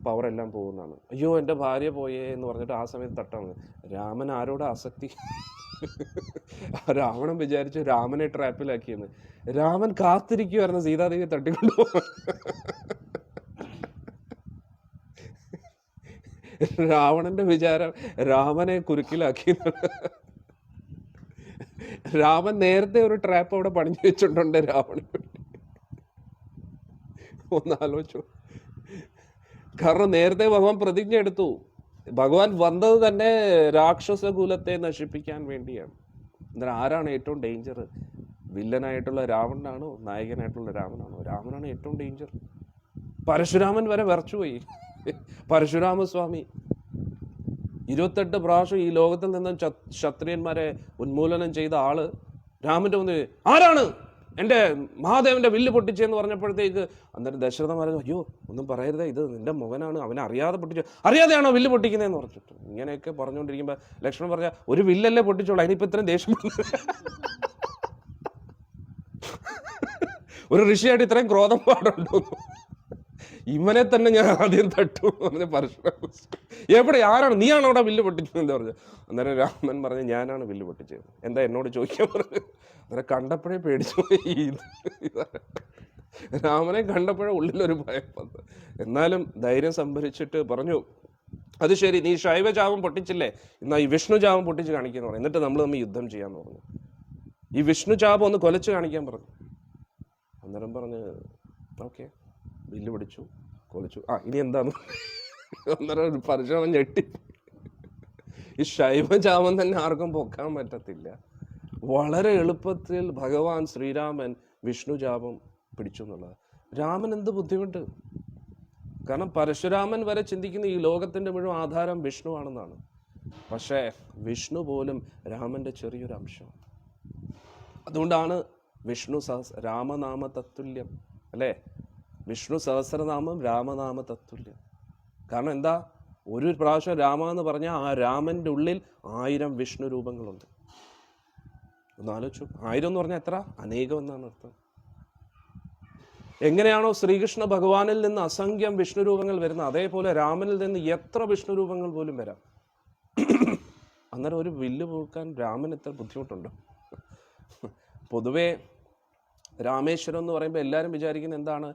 പവറെല്ലാം പോകുന്നതാണ്. അയ്യോ എൻ്റെ ഭാര്യ പോയേ എന്ന് പറഞ്ഞിട്ട് ആ സമയത്ത് തട്ടാണ്. രാമൻ ആരോട് ആസക്തി? രാവണൻ വിചാരിച്ചു രാമനെ ട്രാപ്പിലാക്കിയെന്ന്. രാമൻ കാത്തിരിക്കുമായിരുന്നു സീതാദേവി തട്ടിക്കൊണ്ടുപോകാൻ. രാവണന്റെ വിചാരം രാമനെ കുരുക്കിലാക്കി. രാമൻ നേരത്തെ ഒരു ട്രാപ്പ് അവിടെ പണിഞ്ഞു വെച്ചിട്ടുണ്ട് രാവണന് വേണ്ടി. ഒന്നാലോചിച്ചു. കാരണം നേരത്തെ ഭഗവാൻ പ്രതിജ്ഞ എടുത്തു. ഭഗവാൻ വന്നത് തന്നെ രാക്ഷസ കുലത്തെ നശിപ്പിക്കാൻ വേണ്ടിയാണ്. എന്നാൽ ആരാണ് ഏറ്റവും ഡേഞ്ചർ? വില്ലനായിട്ടുള്ള രാവണനാണോ നായകനായിട്ടുള്ള രാമനാണോ? രാമനാണ് ഏറ്റവും ഡേഞ്ചർ. പരശുരാമൻ വരെ വിറച്ചുപോയി. പരശുരാമസ്വാമി 28 പ്രാവശ്യം ഈ ലോകത്തിൽ നിന്നും ക്ഷത്രിയന്മാരെ ഉന്മൂലനം ചെയ്ത ആള് രാമന്റെ മുന്നിൽ ആരാണ് എൻ്റെ മഹാദേവന്റെ വില്ല് പൊട്ടിച്ചെന്ന് പറഞ്ഞപ്പോഴത്തേക്ക് അന്നേരം ദശരഥൻ പറഞ്ഞു, അയ്യോ ഒന്നും പറയരുതേ, ഇത് നിന്റെ മകനാണ്, അവനെ അറിയാതെ പൊട്ടിച്ചു. അറിയാതെയാണോ വില്ല് പൊട്ടിക്കുന്നതെന്ന് പറഞ്ഞിട്ട് ഇങ്ങനെയൊക്കെ പറഞ്ഞുകൊണ്ടിരിക്കുമ്പോൾ ലക്ഷ്മണൻ പറഞ്ഞ, ഒരു വില്ലല്ലേ പൊട്ടിച്ചോളൂ, അതിനിപ്പോൾ ഇത്രയും ദേഷ്യം. ഒരു ഋഷിയായിട്ട് ഇത്രയും ക്രോധം പാടുണ്ടോ? ഇവനെ തന്നെ ഞാൻ ആദ്യം തട്ടു പറഞ്ഞ പരശുരാമ. എവിടെ, ആരാണ്, നീയാണോ അവിടെ വില്ല് പൊട്ടിച്ചതെന്ന് പറഞ്ഞു. അന്നേരം രാമൻ പറഞ്ഞു, ഞാനാണ് വില്ല് പൊട്ടിച്ചത്, എന്താ എന്നോട് ചോദിക്കാൻ പറഞ്ഞു. അന്നേരം കണ്ടപ്പോഴേ പേടിച്ചു പോയി. രാമനെ കണ്ടപ്പോഴേ ഉള്ളിലൊരു ഭയം വന്നു. എന്നാലും ധൈര്യം സംഭരിച്ചിട്ട് പറഞ്ഞു, അത് ശരി, നീ ശൈവജാമം പൊട്ടിച്ചില്ലേ, എന്നാ ഈ വിഷ്ണുജാമം പൊട്ടിച്ച് കാണിക്കുന്നു പറഞ്ഞു. എന്നിട്ട് നമ്മൾ തമ്മിൽ യുദ്ധം ചെയ്യാന്ന് പറഞ്ഞു. ഈ വിഷ്ണുജാപം ഒന്ന് കൊലച്ച് കാണിക്കാൻ പറഞ്ഞു. അന്നേരം പറഞ്ഞ് ഓക്കെ, ബില്ല് പിടിച്ചു, കൊലിച്ചു. ഇനി എന്താന്ന് അന്നേരം പരശുരാമൻ ഞെട്ടി. ഈ ശൈവജാമം തന്നെ ആർക്കും പൊക്കാൻ പറ്റത്തില്ല. വളരെ എളുപ്പത്തിൽ ഭഗവാൻ ശ്രീരാമൻ വിഷ്ണുജാപം പിടിച്ചു എന്നുള്ളത്. രാമൻ എന്ത് ബുദ്ധിമുട്ട്! കാരണം പരശുരാമൻ വരെ ചിന്തിക്കുന്ന ഈ ലോകത്തിൻ്റെ മുഴുവൻ ആധാരം വിഷ്ണു ആണെന്നാണ്. പക്ഷേ വിഷ്ണു പോലും രാമൻ്റെ ചെറിയൊരു അംശം. അതുകൊണ്ടാണ് വിഷ്ണു രാമനാമ തത്തുല്യം അല്ലേ? വിഷ്ണു സഹസ്രനാമം രാമനാമ തത്തുല്യം. കാരണം എന്താ? ഒരു പ്രാവശ്യം രാമ എന്ന് പറഞ്ഞാൽ ആ രാമൻ്റെ ഉള്ളിൽ 1000 വിഷ്ണു രൂപങ്ങളുണ്ട്. ഒന്ന് ആലോചിച്ചു. 1000 എന്ന് പറഞ്ഞാൽ എത്ര? അനേകം എന്നാണ് അർത്ഥം. എങ്ങനെയാണോ ശ്രീകൃഷ്ണ ഭഗവാനിൽ നിന്ന് അസംഖ്യം വിഷ്ണു രൂപങ്ങൾ വരുന്നത്, അതേപോലെ രാമനിൽ നിന്ന് എത്ര വിഷ്ണു രൂപങ്ങൾ പോലും വരാം. അന്നേരം ഒരു വില്ല് പോക്കാൻ രാമൻ എത്ര ബുദ്ധിമുട്ടുണ്ടോ? പൊതുവേ രാമേശ്വരം എന്ന് പറയുമ്പോൾ എല്ലാവരും വിചാരിക്കുന്നത് എന്താണ്?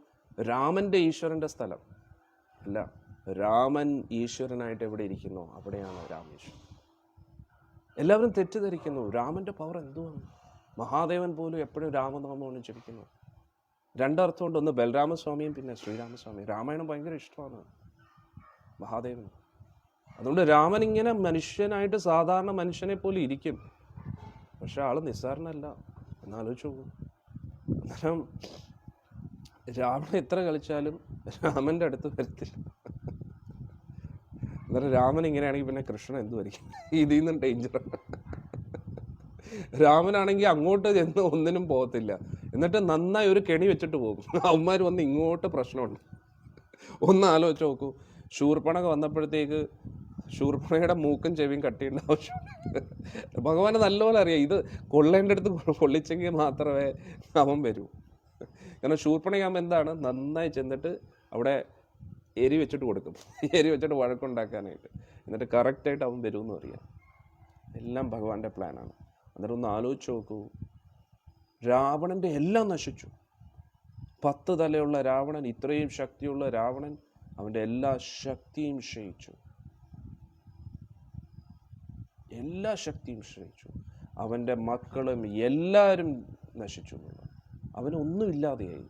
രാമൻ്റെ ഈശ്വരൻ്റെ സ്ഥലം അല്ല. രാമൻ ഈശ്വരനായിട്ട് എവിടെ ഇരിക്കുന്നോ അവിടെയാണ് രാമേശ്വരം. എല്ലാവരും തെറ്റിദ്ധരിക്കുന്നു. രാമൻ്റെ പവർ എന്തുവാണ്? മഹാദേവൻ പോലും എപ്പോഴും രാമനാമമാണ് ജപിക്കുന്നത്. രണ്ടർത്ഥമുണ്ട്. ഒന്ന് ബലരാമസ്വാമിയും പിന്നെ ശ്രീരാമസ്വാമിയും. രാമായണം ഭയങ്കര ഇഷ്ടമാണ് മഹാദേവൻ. അതുകൊണ്ട് രാമൻ ഇങ്ങനെ മനുഷ്യനായിട്ട് സാധാരണ മനുഷ്യനെ പോലെ ഇരിക്കും. പക്ഷെ ആള് നിസ്സാരനല്ല. എന്നാലോചിച്ചു പോകും. അന്നേരം രാവണൻ എത്ര കളിച്ചാലും രാമൻ്റെ അടുത്ത് വരത്തില്ല. അന്നേരം രാമൻ ഇങ്ങനെയാണെങ്കിൽ പിന്നെ കൃഷ്ണൻ എന്ത് വരിക്കും? ഇതിൽ നിന്നും ഡേഞ്ചറാണ്. രാമനാണെങ്കിൽ അങ്ങോട്ട് ചെന്ന് ഒന്നിനും പോകത്തില്ല. എന്നിട്ട് നന്നായി ഒരു കെണി വെച്ചിട്ട് പോകും. അവന്മാർ വന്ന് ഇങ്ങോട്ട് പ്രശ്നമുണ്ട്. ഒന്ന് ആലോചിച്ച് നോക്കൂ. ശൂർപ്പണക വന്നപ്പോഴത്തേക്ക് ശൂർപ്പണയുടെ മൂക്കും ചെവിയും കട്ടിയുള്ള ആവശ്യമുണ്ട്. ഭഗവാന് നല്ലപോലെ അറിയാം ഇത് കൊള്ളേൻ്റെ അടുത്ത് കൊള്ളിച്ചെങ്കിൽ മാത്രമേ അവൻ വരൂ. കാരണം ശൂർപ്പണയാകുമ്പോൾ എന്താണ്, നന്നായി ചെന്നിട്ട് അവിടെ എരി വെച്ചിട്ട് കൊടുക്കും. എരി വെച്ചിട്ട് വഴക്കുണ്ടാക്കാനായിട്ട്. എന്നിട്ട് കറക്റ്റായിട്ട് അവൻ വരുമെന്ന് അറിയാം. എല്ലാം ഭഗവാന്റെ പ്ലാനാണ്. അന്നേരം ഒന്ന് ആലോചിച്ച് നോക്കൂ. രാവണൻ്റെ എല്ലാം നശിച്ചു. 10 തലയുള്ള രാവണൻ, ഇത്രയും ശക്തിയുള്ള രാവണൻ, അവൻ്റെ എല്ലാ ശക്തിയും ക്ഷയിച്ചു. എല്ലാ ശക്തിയും ക്ഷയിച്ചു. അവൻ്റെ മക്കളും എല്ലാവരും നശിച്ചു. അവനൊന്നുമില്ലാതെയായി.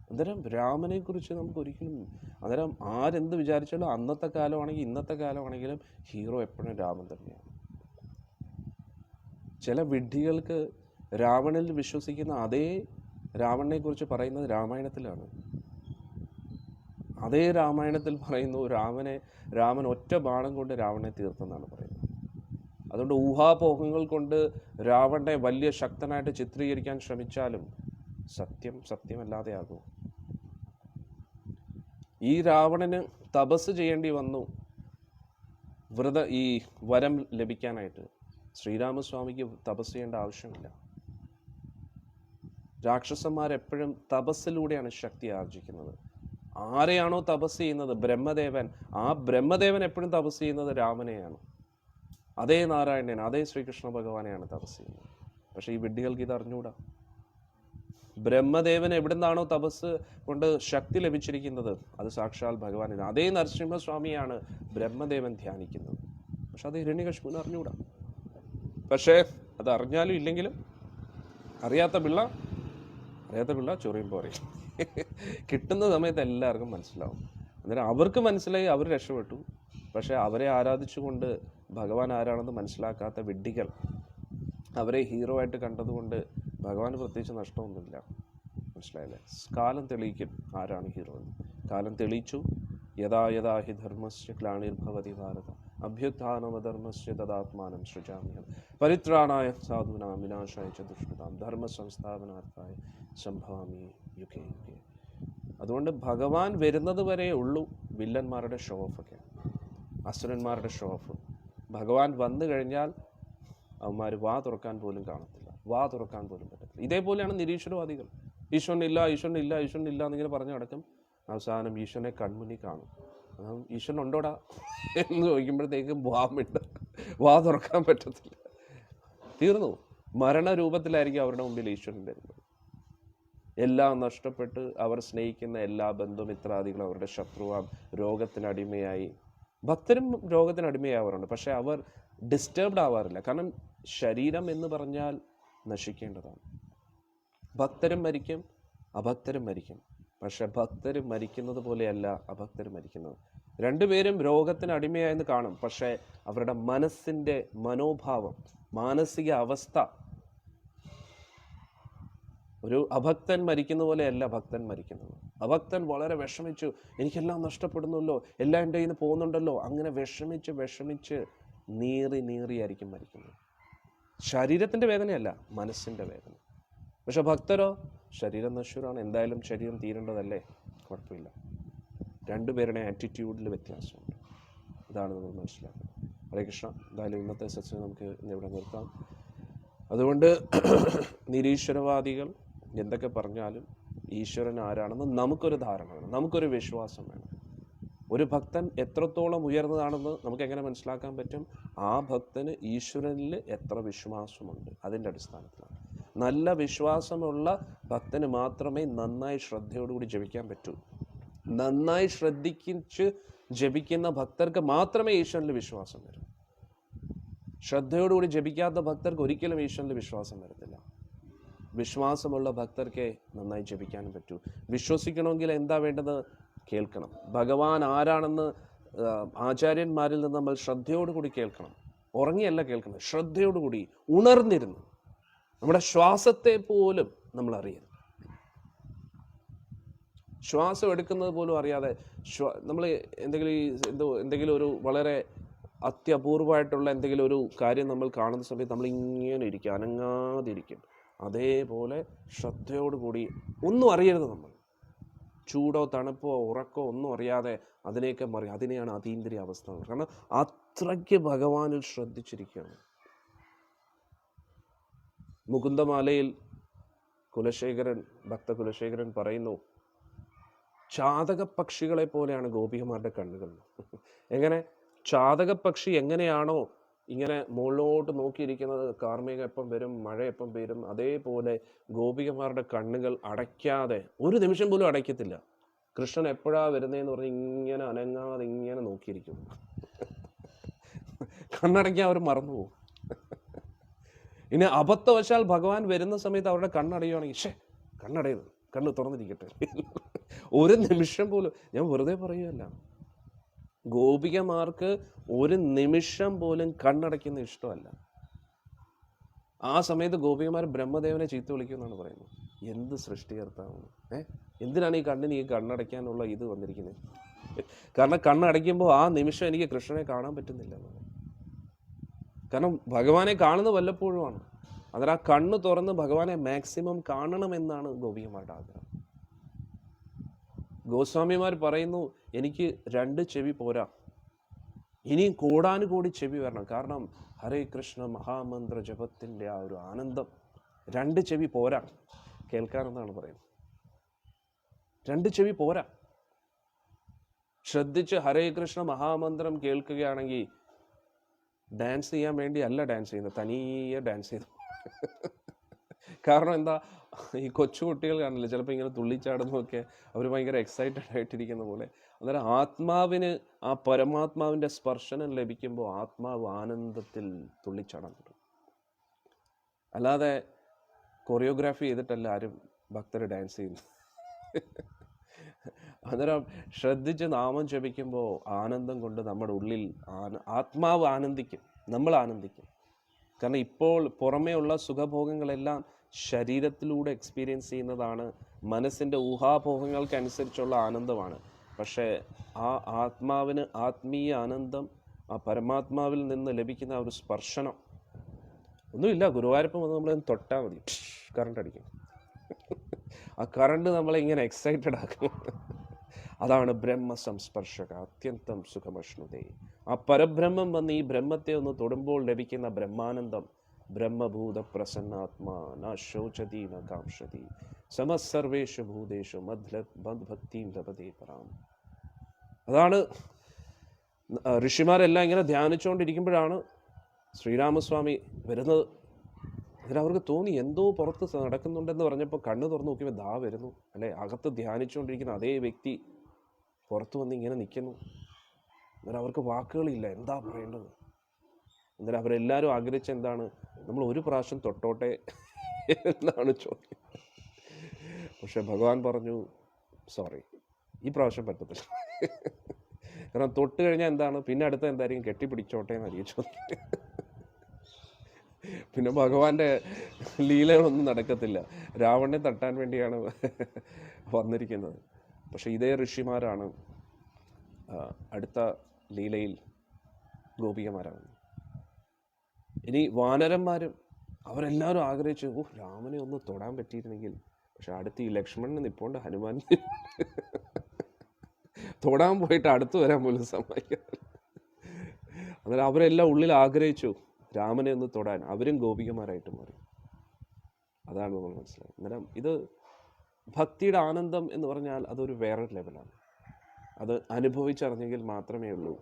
അന്നേരം രാമനെ കുറിച്ച് നമുക്ക് ഒരിക്കലും, അന്നേരം ആരെന്ത് വിചാരിച്ചാലും അന്നത്തെ കാലമാണെങ്കിൽ ഇന്നത്തെ കാലമാണെങ്കിലും ഹീറോ എപ്പോഴും രാമൻ തന്നെയാണ്. ചില വിഡ്ഢികൾക്ക് രാവണനിൽ വിശ്വസിക്കുന്ന അതേ രാവണനെ കുറിച്ച് പറയുന്നത് രാമായണത്തിലാണ്. അതേ രാമായണത്തിൽ പറയുന്നു രാമൻ ഒറ്റ ബാണം കൊണ്ട് രാവണനെ തീർത്തെന്നാണ് പറയുന്നത്. അതുകൊണ്ട് ഊഹാപോഹങ്ങൾ കൊണ്ട് രാവണനെ വലിയ ശക്തനായിട്ട് ചിത്രീകരിക്കാൻ ശ്രമിച്ചാലും സത്യമല്ലാതെ ആകും. ഈ രാവണന് തപസ് ചെയ്യേണ്ടി വന്നു ഈ വരം ലഭിക്കാനായിട്ട്. ശ്രീരാമസ്വാമിക്ക് തപസ് ചെയ്യേണ്ട ആവശ്യമില്ല. രാക്ഷസന്മാരെപ്പോഴും തപസ്സിലൂടെയാണ് ശക്തി ആർജിക്കുന്നത്. ആരെയാണോ തപസ് ചെയ്യുന്നത്, ബ്രഹ്മദേവൻ, ആ ബ്രഹ്മദേവൻ എപ്പോഴും തപസ് ചെയ്യുന്നത് രാമനെയാണ്. അതേ നാരായണൻ, അതേ ശ്രീകൃഷ്ണ ഭഗവാനെയാണ് തപസ് ചെയ്യുന്നത്. പക്ഷെ ഈ വിഡ്ഢികൾക്ക് ഇത് അറിഞ്ഞുകൂടാ. ബ്രഹ്മദേവൻ എവിടുന്നാണോ തപസ് കൊണ്ട് ശക്തി ലഭിച്ചിരിക്കുന്നത് അത് സാക്ഷാൽ ഭഗവാനാണ്. അതേ നരസിംഹസ്വാമിയാണ് ബ്രഹ്മദേവൻ ധ്യാനിക്കുന്നത്. പക്ഷെ അത് ഹിരണ്യകശിപുവിന് അറിഞ്ഞുകൂടാ. പക്ഷേ അത് അറിഞ്ഞാലും ഇല്ലെങ്കിലും അറിയാത്ത പിള്ള ചൊറിയുമ്പോൾ പറയും. കിട്ടുന്ന സമയത്ത് എല്ലാവർക്കും മനസ്സിലാവും. അന്നേരം അവർക്ക് മനസ്സിലായി, അവർ രക്ഷപ്പെട്ടു. പക്ഷെ അവരെ ആരാധിച്ചുകൊണ്ട് ഭഗവാൻ ആരാണെന്ന് മനസ്സിലാക്കാത്ത വിഡ്ഢികൾ അവരെ ഹീറോ ആയിട്ട് കണ്ടതുകൊണ്ട് ഭഗവാന് പ്രത്യേകിച്ച് നഷ്ടമൊന്നുമില്ല. മനസ്സിലായില്ലേ? കാലം തെളിയിക്കും ആരാണ് ഹീറോ എന്ന്. കാലം തെളിയിച്ചു. യഥാ യഥാ ഹി ധർമ്മസ്യ ഗ്ലാനിർഭവതി ഭാരത അഭ്യുത്ഥാനമധർമ്മസ്യ തദാത്മാനം സൃജാമ്യഹം പരിത്രാണായ സാധൂനാം വിനാശായ ച ദുഷ്കൃതാം ധർമ്മ സംസ്ഥാപനാർത്ഥായ സംഭവാമി യുഗേ യുഗേ. അതുകൊണ്ട് ഭഗവാൻ വരുന്നത് വരെ ഉള്ളൂ വില്ലന്മാരുടെ ഷോ ഓഫൊക്കെ, അസുരന്മാരുടെ ഷോ ഓഫ്. ഭഗവാൻ വന്നു കഴിഞ്ഞാൽ അവന്മാർ വാ തുറക്കാൻ പോലും കാണത്തില്ല, വാ തുറക്കാൻ പോലും പറ്റത്തില്ല. ഇതേപോലെയാണ് നിരീശ്വരവാദികൾ. ഈശ്വരനില്ല എന്നിങ്ങനെ പറഞ്ഞു നടക്കും. അവസാനം ഈശ്വരനെ കൺമുന്നിൽ കാണും. ഈശ്വരൻ ഉണ്ടോടാ എന്ന് ചോദിക്കുമ്പോഴത്തേക്കും വാ തുറക്കാൻ പറ്റത്തില്ല. തീർന്നു. മരണരൂപത്തിലായിരിക്കും അവരുടെ മുമ്പിൽ ഈശ്വരൻ വരുന്നത്. എല്ലാം നഷ്ടപ്പെട്ട് അവർ സ്നേഹിക്കുന്ന എല്ലാ ബന്ധുമിത്രാദികളും അവരുടെ ശത്രുവാം, രോഗത്തിനടിമയായി. ഭക്തരും രോഗത്തിനടിമയാവാറുണ്ട്, പക്ഷെ അവർ ഡിസ്റ്റർബ്ഡ് ആവാറില്ല. കാരണം ശരീരം എന്ന് പറഞ്ഞാൽ നശിക്കേണ്ടതാണ്. ഭക്തരും മരിക്കും, അഭക്തരും മരിക്കും. പക്ഷെ ഭക്തരും മരിക്കുന്നത് പോലെയല്ല അഭക്തരും മരിക്കുന്നത്. രണ്ടുപേരും രോഗത്തിന് അടിമയായെന്ന് കാണും, പക്ഷെ അവരുടെ മനസ്സിൻ്റെ മനോഭാവം, മാനസിക അവസ്ഥ, ഒരു അഭക്തൻ മരിക്കുന്ന പോലെയല്ല ഭക്തൻ മരിക്കുന്നത്. അഭക്തൻ വളരെ വിഷമിച്ചു, എനിക്കെല്ലാം നഷ്ടപ്പെടുന്നല്ലോ, എല്ലാം എൻ്റെ കയ്യിൽ നിന്ന് പോകുന്നുണ്ടല്ലോ, അങ്ങനെ വിഷമിച്ച് വിഷമിച്ച് നീറിയായിരിക്കും മരിക്കുന്നത്. ശരീരത്തിൻ്റെ വേദനയല്ല, മനസ്സിൻ്റെ വേദന. പക്ഷെ ഭക്തരോ, ശരീരം നശ്വരമാണ്, എന്തായാലും ശരീരം തീരേണ്ടതല്ലേ, കുഴപ്പമില്ല. രണ്ടുപേരുടെ ആറ്റിറ്റ്യൂഡിൽ വ്യത്യാസമുണ്ട്. ഇതാണ് നമ്മൾ മനസ്സിലാക്കുന്നത്. ഹരേ കൃഷ്ണ. എന്തായാലും ഇന്നത്തെ സെഷൻ നമുക്ക് ഇവിടെ നിർത്താം. അതുകൊണ്ട് നിരീശ്വരവാദികൾ എന്തൊക്കെ പറഞ്ഞാലും ഈശ്വരൻ ആരാണെന്ന് നമുക്കൊരു ധാരണ വേണം, നമുക്കൊരു വിശ്വാസം വേണം. ഒരു ഭക്തൻ എത്രത്തോളം ഉയർന്നതാണെന്ന് നമുക്ക് എങ്ങനെ മനസ്സിലാക്കാൻ പറ്റും? ആ ഭക്തന് ഈശ്വരനിൽ എത്ര വിശ്വാസമുണ്ട്, അതിൻ്റെ അടിസ്ഥാനത്തിലാണ്. നല്ല വിശ്വാസമുള്ള ഭക്തന് മാത്രമേ നന്നായി ശ്രദ്ധയോടുകൂടി ജപിക്കാൻ പറ്റൂ. നന്നായി ശ്രദ്ധിച്ച് ജപിക്കുന്ന ഭക്തർക്ക് മാത്രമേ ഈശ്വരനിൽ വിശ്വാസം വരൂ. ശ്രദ്ധയോടുകൂടി ജപിക്കാത്ത ഭക്തർക്ക് ഒരിക്കലും ഈശ്വരനിൽ വിശ്വാസം വരത്തില്ല. വിശ്വാസമുള്ള ഭക്തർക്കേ നന്നായി ജപിക്കാനും പറ്റൂ. വിശ്വസിക്കണമെങ്കിൽ എന്താ വേണ്ടത്? കേൾക്കണം. ഭഗവാൻ ആരാണെന്ന് ആചാര്യന്മാരിൽ നിന്ന് നമ്മൾ ശ്രദ്ധയോടുകൂടി കേൾക്കണം. ഉറങ്ങിയല്ല കേൾക്കണം, ശ്രദ്ധയോടുകൂടി ഉണർന്നിരുന്നു. നമ്മുടെ ശ്വാസത്തെ പോലും നമ്മൾ അറിയരുത്. ശ്വാസം എടുക്കുന്നത് പോലും അറിയാതെ നമ്മൾ എന്തെങ്കിലും ഒരു വളരെ അത്യപൂർവമായിട്ടുള്ള എന്തെങ്കിലും ഒരു കാര്യം നമ്മൾ കാണുന്ന സമയത്ത് നമ്മൾ ഇങ്ങനെ ഇരിക്കും, അനങ്ങാതിരിക്കും. അതേപോലെ ശ്രദ്ധയോടുകൂടി ഒന്നും അറിയരുത്. നമ്മൾ ചൂടോ തണുപ്പോ ഉറക്കോ ഒന്നും അറിയാതെ അതിനെയൊക്കെ അതിനെയാണ് അതീന്ദ്രിയ അവസ്ഥ. കാരണം അത്രയ്ക്ക് ഭഗവാനിൽ ശ്രദ്ധിച്ചിരിക്കുകയാണ്. മുകുന്ദമാലയിൽ ഭക്ത കുലശേഖരൻ പറയുന്നു, ചാതക പക്ഷികളെ പോലെയാണ് ഗോപികമാരുടെ കണ്ണുകൾ. എങ്ങനെ? ചാതക പക്ഷി എങ്ങനെയാണോ ഇങ്ങനെ മുകളിലോട്ട് നോക്കിയിരിക്കുന്നത്, കാർമേഘം എപ്പം വരും, മഴ എപ്പം വരും, അതേപോലെ ഗോപികമാരുടെ കണ്ണുകൾ അടയ്ക്കാതെ, ഒരു നിമിഷം പോലും അടയ്ക്കത്തില്ല. കൃഷ്ണൻ എപ്പോഴാ വരുന്നതെന്ന് പറഞ്ഞ് ഇങ്ങനെ അനങ്ങാതെ ഇങ്ങനെ നോക്കിയിരിക്കും. കണ്ണടയ്ക്കാൻ അവർ മറന്നുപോകും. ഇനി അബദ്ധവശാൽ ഭഗവാൻ വരുന്ന സമയത്ത് അവരുടെ കണ്ണടയുവാണെങ്കിൽ കണ്ണടയുന്നു, കണ്ണ് തുറന്നിരിക്കട്ടെ. ഒരു നിമിഷം പോലും, ഞാൻ വെറുതെ പറയുകയല്ല, ഗോപികമാർക്ക് ഒരു നിമിഷം പോലും കണ്ണടയ്ക്കുന്ന ഇഷ്ടമല്ല. ആ സമയത്ത് ഗോപികമാർ ബ്രഹ്മദേവനെ ചീത്ത വിളിക്കുമെന്നാണ് പറയുന്നത്. എന്ത് സൃഷ്ടികർത്താവാണ്! എന്തിനാണ് ഈ കണ്ണിന് ഈ കണ്ണടയ്ക്കാനുള്ള ഇത് വന്നിരിക്കുന്നത്? കാരണം കണ്ണടയ്ക്കുമ്പോൾ ആ നിമിഷം എനിക്ക് കൃഷ്ണനെ കാണാൻ പറ്റുന്നില്ല. കാരണം ഭഗവാനെ കാണുന്നത് വല്ലപ്പോഴുമാണ്. അതിൽ ആ കണ്ണ് തുറന്ന് ഭഗവാനെ മാക്സിമം കാണണമെന്നാണ് ഗോപികമാരുടെ ആഗ്രഹം. ഗോസ്വാമിമാർ പറയുന്നു, എനിക്ക് 2 ചെവി പോരാ, ഇനിയും കോടാനുകോടി ചെവി വരണം. കാരണം ഹരേ കൃഷ്ണ മഹാമന്ത്ര ജപത്തിൻ്റെ ആ ഒരു ആനന്ദം 2 ചെവി പോരാ കേൾക്കാനെന്നാണ് പറയുന്നത്. 2 ചെവി പോരാ. ശ്രദ്ധിച്ച് ഹരേ കൃഷ്ണ മഹാമന്ത്രം കേൾക്കുകയാണെങ്കിൽ ഡാൻസ് ചെയ്യാൻ വേണ്ടി അല്ല ഡാൻസ് ചെയ്യുന്നത്, തനിയെ ഡാൻസ് ചെയ്തു. കാരണം എന്താ, ഈ കൊച്ചുകുട്ടികൾ കാണില്ല ചിലപ്പോൾ ഇങ്ങനെ തുള്ളിച്ചാടുന്നതൊക്കെ, അവർ ഭയങ്കര എക്സൈറ്റഡ് ആയിട്ടിരിക്കുന്ന പോലെ. അന്നേരം ആത്മാവിന് ആ പരമാത്മാവിൻ്റെ സ്പർശനം ലഭിക്കുമ്പോൾ ആത്മാവ് ആനന്ദത്തിൽ തുള്ളിച്ചാടാൻ പറ്റും. അല്ലാതെ കൊറിയോഗ്രാഫി ചെയ്തിട്ടല്ല ആരും ഭക്തർ ഡാൻസ് ചെയ്യുന്നു. അന്നേരം ശ്രദ്ധിച്ച് നാമം ജപിക്കുമ്പോൾ ആനന്ദം കൊണ്ട് നമ്മുടെ ഉള്ളിൽ ആത്മാവ് ആനന്ദിക്കും, നമ്മൾ ആനന്ദിക്കും. കാരണം ഇപ്പോൾ പുറമേ ഉള്ള സുഖഭോഗങ്ങളെല്ലാം ശരീരത്തിലൂടെ എക്സ്പീരിയൻസ് ചെയ്യുന്നതാണ്, മനസ്സിൻ്റെ ഊഹാഭോഗങ്ങൾക്കനുസരിച്ചുള്ള ആനന്ദമാണ്. പക്ഷേ ആ ആത്മാവിന് ആത്മീയ ആനന്ദം, ആ പരമാത്മാവിൽ നിന്ന് ലഭിക്കുന്ന ഒരു സ്പർശനം ഒന്നുമില്ല. ഗുരുവായൂരപ്പം വന്ന് നമ്മളെ തൊട്ടാൽ മതി, കറണ്ട് അടിക്കും. ആ കറണ്ട് നമ്മളെ ഇങ്ങനെ എക്സൈറ്റഡ് ആക്കും. അതാണ് ബ്രഹ്മ സംസ്പർശക അത്യന്തം സുഖമശ്നുതേ. ആ പരബ്രഹ്മം വന്ന് ഈ ബ്രഹ്മത്തെ ഒന്ന് തൊടുമ്പോൾ ലഭിക്കുന്ന ബ്രഹ്മാനന്ദം. ബ്രഹ്മഭൂത പ്രസന്നാത്മാ ന ശോചതി ന കാംക്ഷതി സമസർവേഷു ഭൂതേഷു മദ്ഭക്തിം ലഭതേ പരാം. അതാണ് ഋഷിമാരെല്ലാം ഇങ്ങനെ ധ്യാനിച്ചുകൊണ്ടിരിക്കുമ്പോഴാണ് ശ്രീരാമസ്വാമി വരുന്നത്. എന്നിട്ട് അവർക്ക് തോന്നി എന്തോ പുറത്ത് നടക്കുന്നുണ്ടെന്ന് പറഞ്ഞപ്പോൾ കണ്ണ് തുറന്ന് നോക്കിയപ്പോൾ ദാ വരുന്നു, അല്ലെ, അകത്ത് ധ്യാനിച്ചുകൊണ്ടിരിക്കുന്ന അതേ വ്യക്തി പുറത്ത് വന്ന് ഇങ്ങനെ നിൽക്കുന്നു. എന്നിട്ട് അവർക്ക് വാക്കുകളില്ല, എന്താ പറയേണ്ടത്. എന്നിട്ട് അവരെല്ലാവരും ആഗ്രഹിച്ച എന്താണ്, നമ്മൾ ഒരു പ്രാവശ്യം തൊട്ടോട്ടെ എന്നാണ് ചോദ്യം. പക്ഷെ ഭഗവാൻ പറഞ്ഞു, സോറി, ഈ പ്രാവശ്യം പറ്റത്തില്ല. കാരണം തൊട്ട് കഴിഞ്ഞാൽ എന്താണ്, പിന്നെ അടുത്ത എന്തായിരിക്കും, കെട്ടിപ്പിടിച്ചോട്ടെ എന്നായിരിക്കും ചോദ്യം. പിന്നെ ഭഗവാന്റെ ലീലകളൊന്നും നടക്കത്തില്ല. രാവണനെ തട്ടാൻ വേണ്ടിയാണ് വന്നിരിക്കുന്നത്. പക്ഷെ ഇതേ ഋഷിമാരാണ് അടുത്ത ലീലയിൽ ഗോപികമാരാണ്. ഇനി വാനരന്മാരും അവരെല്ലാവരും ആഗ്രഹിച്ചു, ഓ രാമനെ ഒന്ന് തൊടാൻ പറ്റിയിരുന്നെങ്കിൽ. പക്ഷെ അടുത്ത് ഈ ലക്ഷ്മണന് നിപ്പോണ്ട്, ഹനുമാൻ തൊടാൻ പോയിട്ട് അടുത്ത് വരാൻ പോലും സമ്മതിക്കാറില്ല. അന്നേരം അവരെല്ലാം ഉള്ളിൽ ആഗ്രഹിച്ചു രാമനെ ഒന്ന് തൊടാൻ. അവരും ഗോപികമാരായിട്ട് മാറി. അതാണ് നമ്മൾ മനസ്സിലായത്. അന്നേരം ഇത് ഭക്തിയുടെ ആനന്ദം എന്ന് പറഞ്ഞാൽ അതൊരു വേറൊരു ലെവലാണ്. അത് അനുഭവിച്ചറിഞ്ഞെങ്കിൽ മാത്രമേ ഉള്ളൂ.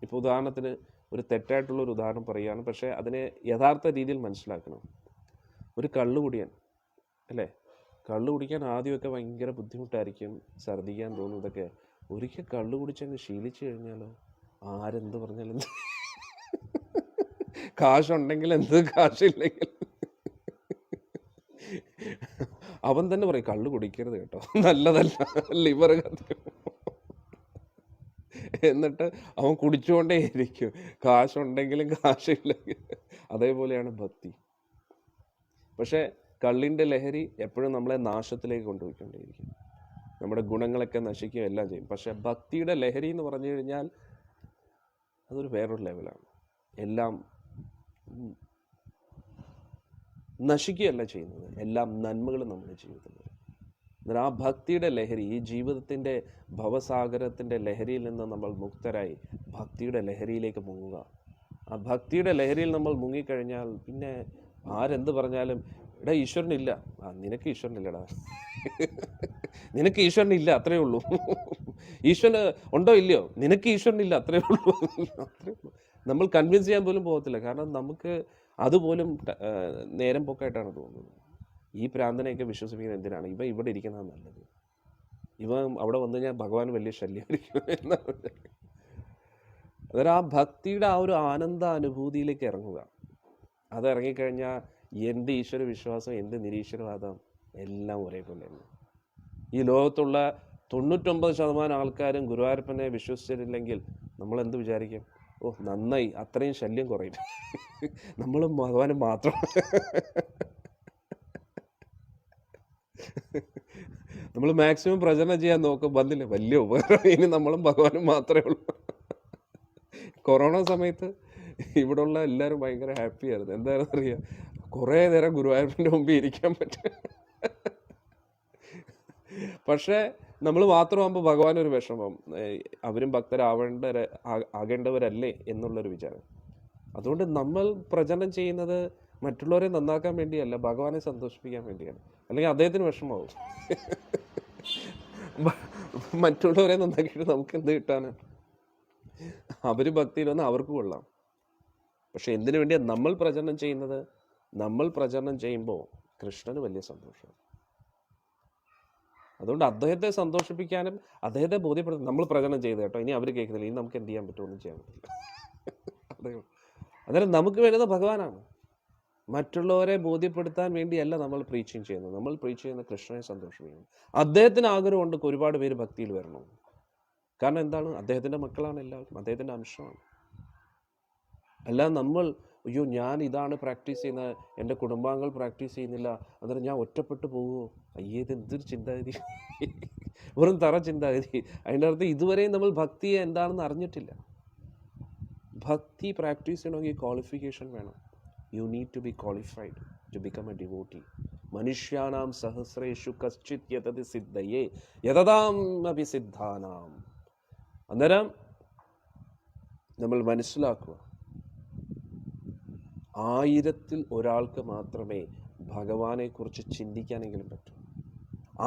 ഇപ്പോൾ ഉദാഹരണത്തിന് ഒരു തെറ്റായിട്ടുള്ളൊരു ഉദാഹരണം പറയുകയാണ്, പക്ഷേ അതിനെ യഥാർത്ഥ രീതിയിൽ മനസ്സിലാക്കണം. ഒരു കള്ളുകുടിയൻ, അല്ലേ, കള്ളു കുടിക്കാൻ ആദ്യമൊക്കെ ഭയങ്കര ബുദ്ധിമുട്ടായിരിക്കും, ഛർദ്ദിക്കാൻ തോന്നുന്നതൊക്കെ. ഒരിക്കൽ കള്ളു കുടിച്ചങ്ങ് ശീലിച്ചു കഴിഞ്ഞാലോ ആരെന്ത് പറഞ്ഞാലും കാശുണ്ടെങ്കിൽ എന്ത്, കാശില്ലെങ്കിൽ അവൻ തന്നെ പറയും കള്ളു കുടിക്കരുത് കേട്ടോ, നല്ലതല്ല, ലിവർ കത്തിക്കും. എന്നിട്ട് അവൻ കുടിച്ചുകൊണ്ടേ ഇരിക്കും, കാശുണ്ടെങ്കിലും കാശില്ലെങ്കിൽ. അതേപോലെയാണ് ഭക്തി. പക്ഷേ കള്ളിൻ്റെ ലഹരി എപ്പോഴും നമ്മളെ നാശത്തിലേക്ക് കൊണ്ടുപോയിക്കൊണ്ടേയിരിക്കും. നമ്മുടെ ഗുണങ്ങളൊക്കെ നശിക്കുകയും എല്ലാം ചെയ്യും. പക്ഷേ ഭക്തിയുടെ ലഹരി എന്ന് പറഞ്ഞു കഴിഞ്ഞാൽ അതൊരു വേറൊരു ലെവലാണ്. എല്ലാം നശിക്കുകയല്ല ചെയ്യുന്നത്, എല്ലാം നന്മകളും നമ്മുടെ ജീവിതത്തിൽ വരും. എന്നാൽ ആ ഭക്തിയുടെ ലഹരി, ഈ ജീവിതത്തിൻ്റെ ഭവസാഗരത്തിൻ്റെ ലഹരിയിൽ നിന്ന് നമ്മൾ മുക്തരായി ഭക്തിയുടെ ലഹരിയിലേക്ക് മുങ്ങുക. ആ ഭക്തിയുടെ ലഹരിയിൽ നമ്മൾ മുങ്ങിക്കഴിഞ്ഞാൽ പിന്നെ ആരെന്ത് പറഞ്ഞാലും, എടാ ഈശ്വരനില്ല, നിനക്ക് ഈശ്വരനില്ലടാ, നിനക്ക് ഈശ്വരനില്ല, അത്രേ ഉള്ളൂ. ഈശ്വരൻ ഉണ്ടോ ഇല്ലയോ, നിനക്ക് ഈശ്വരനില്ല, അത്രേ ഉള്ളൂ. അത്രേ ഉള്ളൂ. നമ്മൾ കൺവിൻസ് ചെയ്യാൻ പോലും പോകത്തില്ല. കാരണം നമുക്ക് അതുപോലും നേരം പോക്കായിട്ടാണ് തോന്നുന്നത്. ഈ പ്രാന്തനെയൊക്കെ വിശ്വസിപ്പിക്കുന്നത് എന്തിനാണ്, ഇവ ഇവിടെ ഇരിക്കുന്നതാണ് നല്ലത്, ഇവ അവിടെ വന്നു കഴിഞ്ഞാൽ ഭഗവാൻ വലിയ ശല്യമായിരിക്കും എന്നാണ്. അന്നേരം ആ ഭക്തിയുടെ ആ ഒരു ആനന്ദ അനുഭൂതിയിലേക്ക് ഇറങ്ങുക. അത് ഇറങ്ങിക്കഴിഞ്ഞാൽ എന്ത് ഈശ്വര വിശ്വാസം, എന്ത് നിരീശ്വരവാദം എല്ലാം ഒരേപോലെ തന്നെ. ഈ ലോകത്തുള്ള 99% ആൾക്കാരും ഗുരുവായൂരപ്പനെ വിശ്വസിച്ചിട്ടില്ലെങ്കിൽ നമ്മൾ എന്ത് വിചാരിക്കും, ഓ നന്നായി, അത്രയും ശല്യം കുറയും, നമ്മളും ഭഗവാനും മാത്രം. നമ്മൾ മാക്സിമം പ്രചരണം ചെയ്യാൻ നോക്കും, വന്നില്ല, വലിയ ഉപകാരം, ഇനി നമ്മളും ഭഗവാനും മാത്രമേ ഉള്ളൂ. കൊറോണ സമയത്ത് ഇവിടെയുള്ള എല്ലാവരും ഭയങ്കര ഹാപ്പി ആയിരുന്നു. എന്താണെന്ന് അറിയാം, കുറേ നേരം ഗുരുവായൂരിൻ്റെ മുമ്പിൽ ഇരിക്കാൻ പറ്റും. പക്ഷേ നമ്മൾ മാത്രമാകുമ്പോൾ ഭഗവാൻ ഒരു വിഷമം, അവരും ആകേണ്ടവരല്ലേ എന്നുള്ളൊരു വിചാരം. അതുകൊണ്ട് നമ്മൾ പ്രചരണം ചെയ്യുന്നത് മറ്റുള്ളവരെ നന്നാക്കാൻ വേണ്ടിയല്ല, ഭഗവാനെ സന്തോഷിപ്പിക്കാൻ വേണ്ടിയാണ്. അല്ലെങ്കിൽ അദ്ദേഹത്തിന് വിഷമമാവും. മറ്റുള്ളവരെ നന്നാക്കിയിട്ട് നമുക്ക് എന്ത് കിട്ടാനാണ്? അവർ ഭക്തിയിൽ വന്ന് അവർക്ക് കൊള്ളാം. പക്ഷെ എന്തിനു വേണ്ടിയാണ് നമ്മൾ പ്രചരണം ചെയ്യുന്നത്? നമ്മൾ പ്രചരണം ചെയ്യുമ്പോൾ കൃഷ്ണന് വലിയ സന്തോഷമാണ്. അതുകൊണ്ട് അദ്ദേഹത്തെ സന്തോഷിപ്പിക്കാനും അദ്ദേഹത്തെ ബോധ്യപ്പെടുത്താൻ നമ്മൾ പ്രചരണം ചെയ്ത് കേട്ടോ, ഇനി അവർ കേൾക്കുന്നില്ല, ഇനി നമുക്ക് എന്ത് ചെയ്യാൻ പറ്റുമെന്ന് ചെയ്യാൻ പറ്റില്ല. അതേ. അന്നേരം നമുക്ക് വേണ്ടത് ഭഗവാനാണ്. മറ്റുള്ളവരെ ബോധ്യപ്പെടുത്താൻ വേണ്ടിയല്ല നമ്മൾ പ്രീച്ചിങ് ചെയ്യുന്നത്. നമ്മൾ പ്രീച്ച് ചെയ്യുന്ന കൃഷ്ണനെ സന്തോഷിപ്പിക്കണം. അദ്ദേഹത്തിന് ആഗ്രഹമുണ്ട് ഒരുപാട് പേര് ഭക്തിയിൽ വരണം. കാരണം എന്താണ്? അദ്ദേഹത്തിൻ്റെ മക്കളാണ് എല്ലാവരും, അദ്ദേഹത്തിൻ്റെ അംശമാണ്. അല്ലാതെ നമ്മൾ അയ്യോ ഞാൻ ഇതാണ് പ്രാക്ടീസ് ചെയ്യുന്നത്, എൻ്റെ കുടുംബാംഗങ്ങൾ പ്രാക്ടീസ് ചെയ്യുന്നില്ല, അന്നേരം ഞാൻ ഒറ്റപ്പെട്ടു പോകുമോ, അയ്യേത് എന്തൊരു ചിന്താഗതി, വെറും തറ ചിന്താഗതി. അതിൻ്റെ അർത്ഥം ഇതുവരെയും നമ്മൾ ഭക്തിയെ എന്താണെന്ന് അറിഞ്ഞിട്ടില്ല. ഭക്തി പ്രാക്ടീസ് ചെയ്യണമെങ്കിൽ ക്വാളിഫിക്കേഷൻ വേണം. You need to be qualified to become a devotee. മനുഷ്യാനാം സഹസ്രേഷു കശ്ചിത് യതതി സിദ്ധയേ യതതാം അഭിസിദ്ധാനാം. അന്നേരം നമ്മൾ മനസ്സിലാക്കുക, 1000-ൽ ഒരാൾക്ക് മാത്രമേ ഭഗവാനെക്കുറിച്ച് ചിന്തിക്കാനെങ്കിലും പറ്റൂ.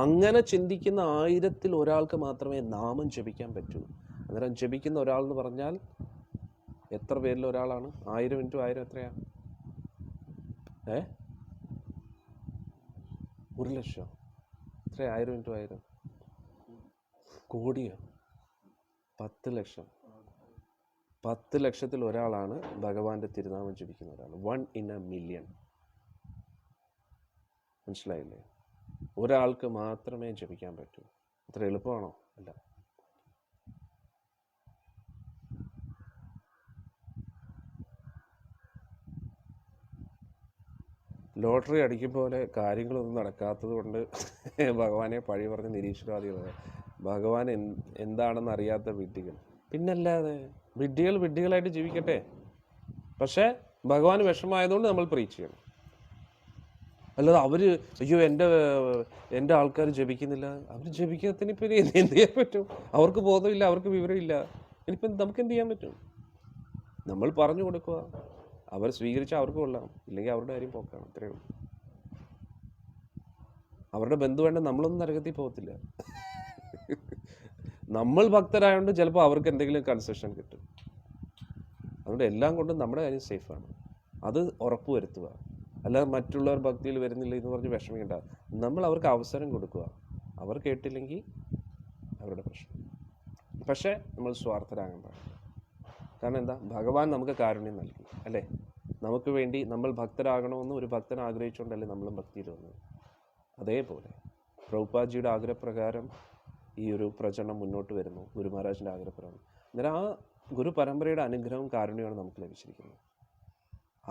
അങ്ങനെ ചിന്തിക്കുന്ന 1000-ൽ ഒരാൾക്ക് മാത്രമേ നാമം ജപിക്കാൻ പറ്റൂ. അന്നേരം ജപിക്കുന്ന ഒരാൾ എന്ന് പറഞ്ഞാൽ എത്ര പേരിൽ ഒരാളാണ്? 1000 × 1000 എത്രയാണ്? 1 ലക്ഷം എത്ര? 1000 into 1000 കോടിയോ? 10 ലക്ഷം. 10 ലക്ഷത്തിൽ ഒരാളാണ് ഭഗവാന്റെ തിരുനാമം ജപിക്കുന്ന ഒരാൾ. 1 in a million. മനസ്സിലായില്ലേ? ഒരാൾക്ക് മാത്രമേ ജപിക്കാൻ പറ്റൂ. അത്ര എളുപ്പമാണോ? അല്ല. ലോട്ടറി അടിക്കും പോലെ കാര്യങ്ങളൊന്നും നടക്കാത്തത് കൊണ്ട് ഭഗവാനെ പഴി പറഞ്ഞ് നിരീശ്വരവാദികൾ, ഭഗവാൻ എന്താണെന്ന് അറിയാത്ത വിഡ്ഢികൾ. പിന്നല്ലാതെ വിഡ്ഢികളായിട്ട് ജീവിക്കട്ടെ. പക്ഷേ ഭഗവാന് വിഷമമായതുകൊണ്ട് നമ്മൾ പ്രീച്ച് ചെയ്യണം. അല്ലാതെ അയ്യോ എൻ്റെ ആൾക്കാർ ജപിക്കുന്നില്ല, അവർ ജപിക്കത്തിന് ഇപ്പം എന്ത് ചെയ്യാൻ പറ്റും? അവർക്ക് ബോധമില്ല, അവർക്ക് വിവരമില്ല. ഇനിയിപ്പം നമുക്ക് എന്ത് ചെയ്യാൻ പറ്റും? നമ്മൾ പറഞ്ഞു കൊടുക്കുക. അവർ സ്വീകരിച്ചാൽ അവർക്ക് കൊള്ളാം, ഇല്ലെങ്കിൽ അവരുടെ കാര്യം പോക്കാണ്. അത്രയേ ഉള്ളൂ. അവരുടെ ബന്ധു വേണ്ട, നമ്മളൊന്നും നരകത്തിൽ പോകത്തില്ല. നമ്മൾ ഭക്തരായതുകൊണ്ട് ചിലപ്പോൾ അവർക്ക് എന്തെങ്കിലും കൺസെഷൻ കിട്ടും. അതുകൊണ്ട് എല്ലാം കൊണ്ടും നമ്മുടെ കാര്യം സേഫാണ്. അത് ഉറപ്പ് വരുത്തുക. അല്ലാതെ മറ്റുള്ളവർ ഭക്തിയിൽ വരുന്നില്ല എന്ന് പറഞ്ഞ് വിഷമിക്കേണ്ട. നമ്മൾ അവർക്ക് അവസരം കൊടുക്കുക. അവർ കേട്ടില്ലെങ്കിൽ അവരുടെ പ്രശ്നം. പക്ഷേ നമ്മൾ സ്വാർത്ഥരാകാൻ പാടില്ല. കാരണം എന്താ? ഭഗവാൻ നമുക്ക് കാരുണ്യം നൽകി, അല്ലേ? നമുക്ക് വേണ്ടി നമ്മൾ ഭക്തരാകണമെന്ന് ഒരു ഭക്തൻ ആഗ്രഹിച്ചുകൊണ്ടല്ലേ നമ്മളും ഭക്തിയിൽ വന്നത്. അതേപോലെ പ്രഭുപാദ്ജിയുടെ ആഗ്രഹപ്രകാരം ഈ ഒരു പ്രചരണം മുന്നോട്ട് വരുന്നു, ഗുരു മഹാരാജിൻ്റെ ആഗ്രഹപ്രകാരം. അന്നേരം ആ ഗുരു പരമ്പരയുടെ അനുഗ്രഹവും കാരുണ്യമാണ് നമുക്ക് ലഭിച്ചിരിക്കുന്നത്.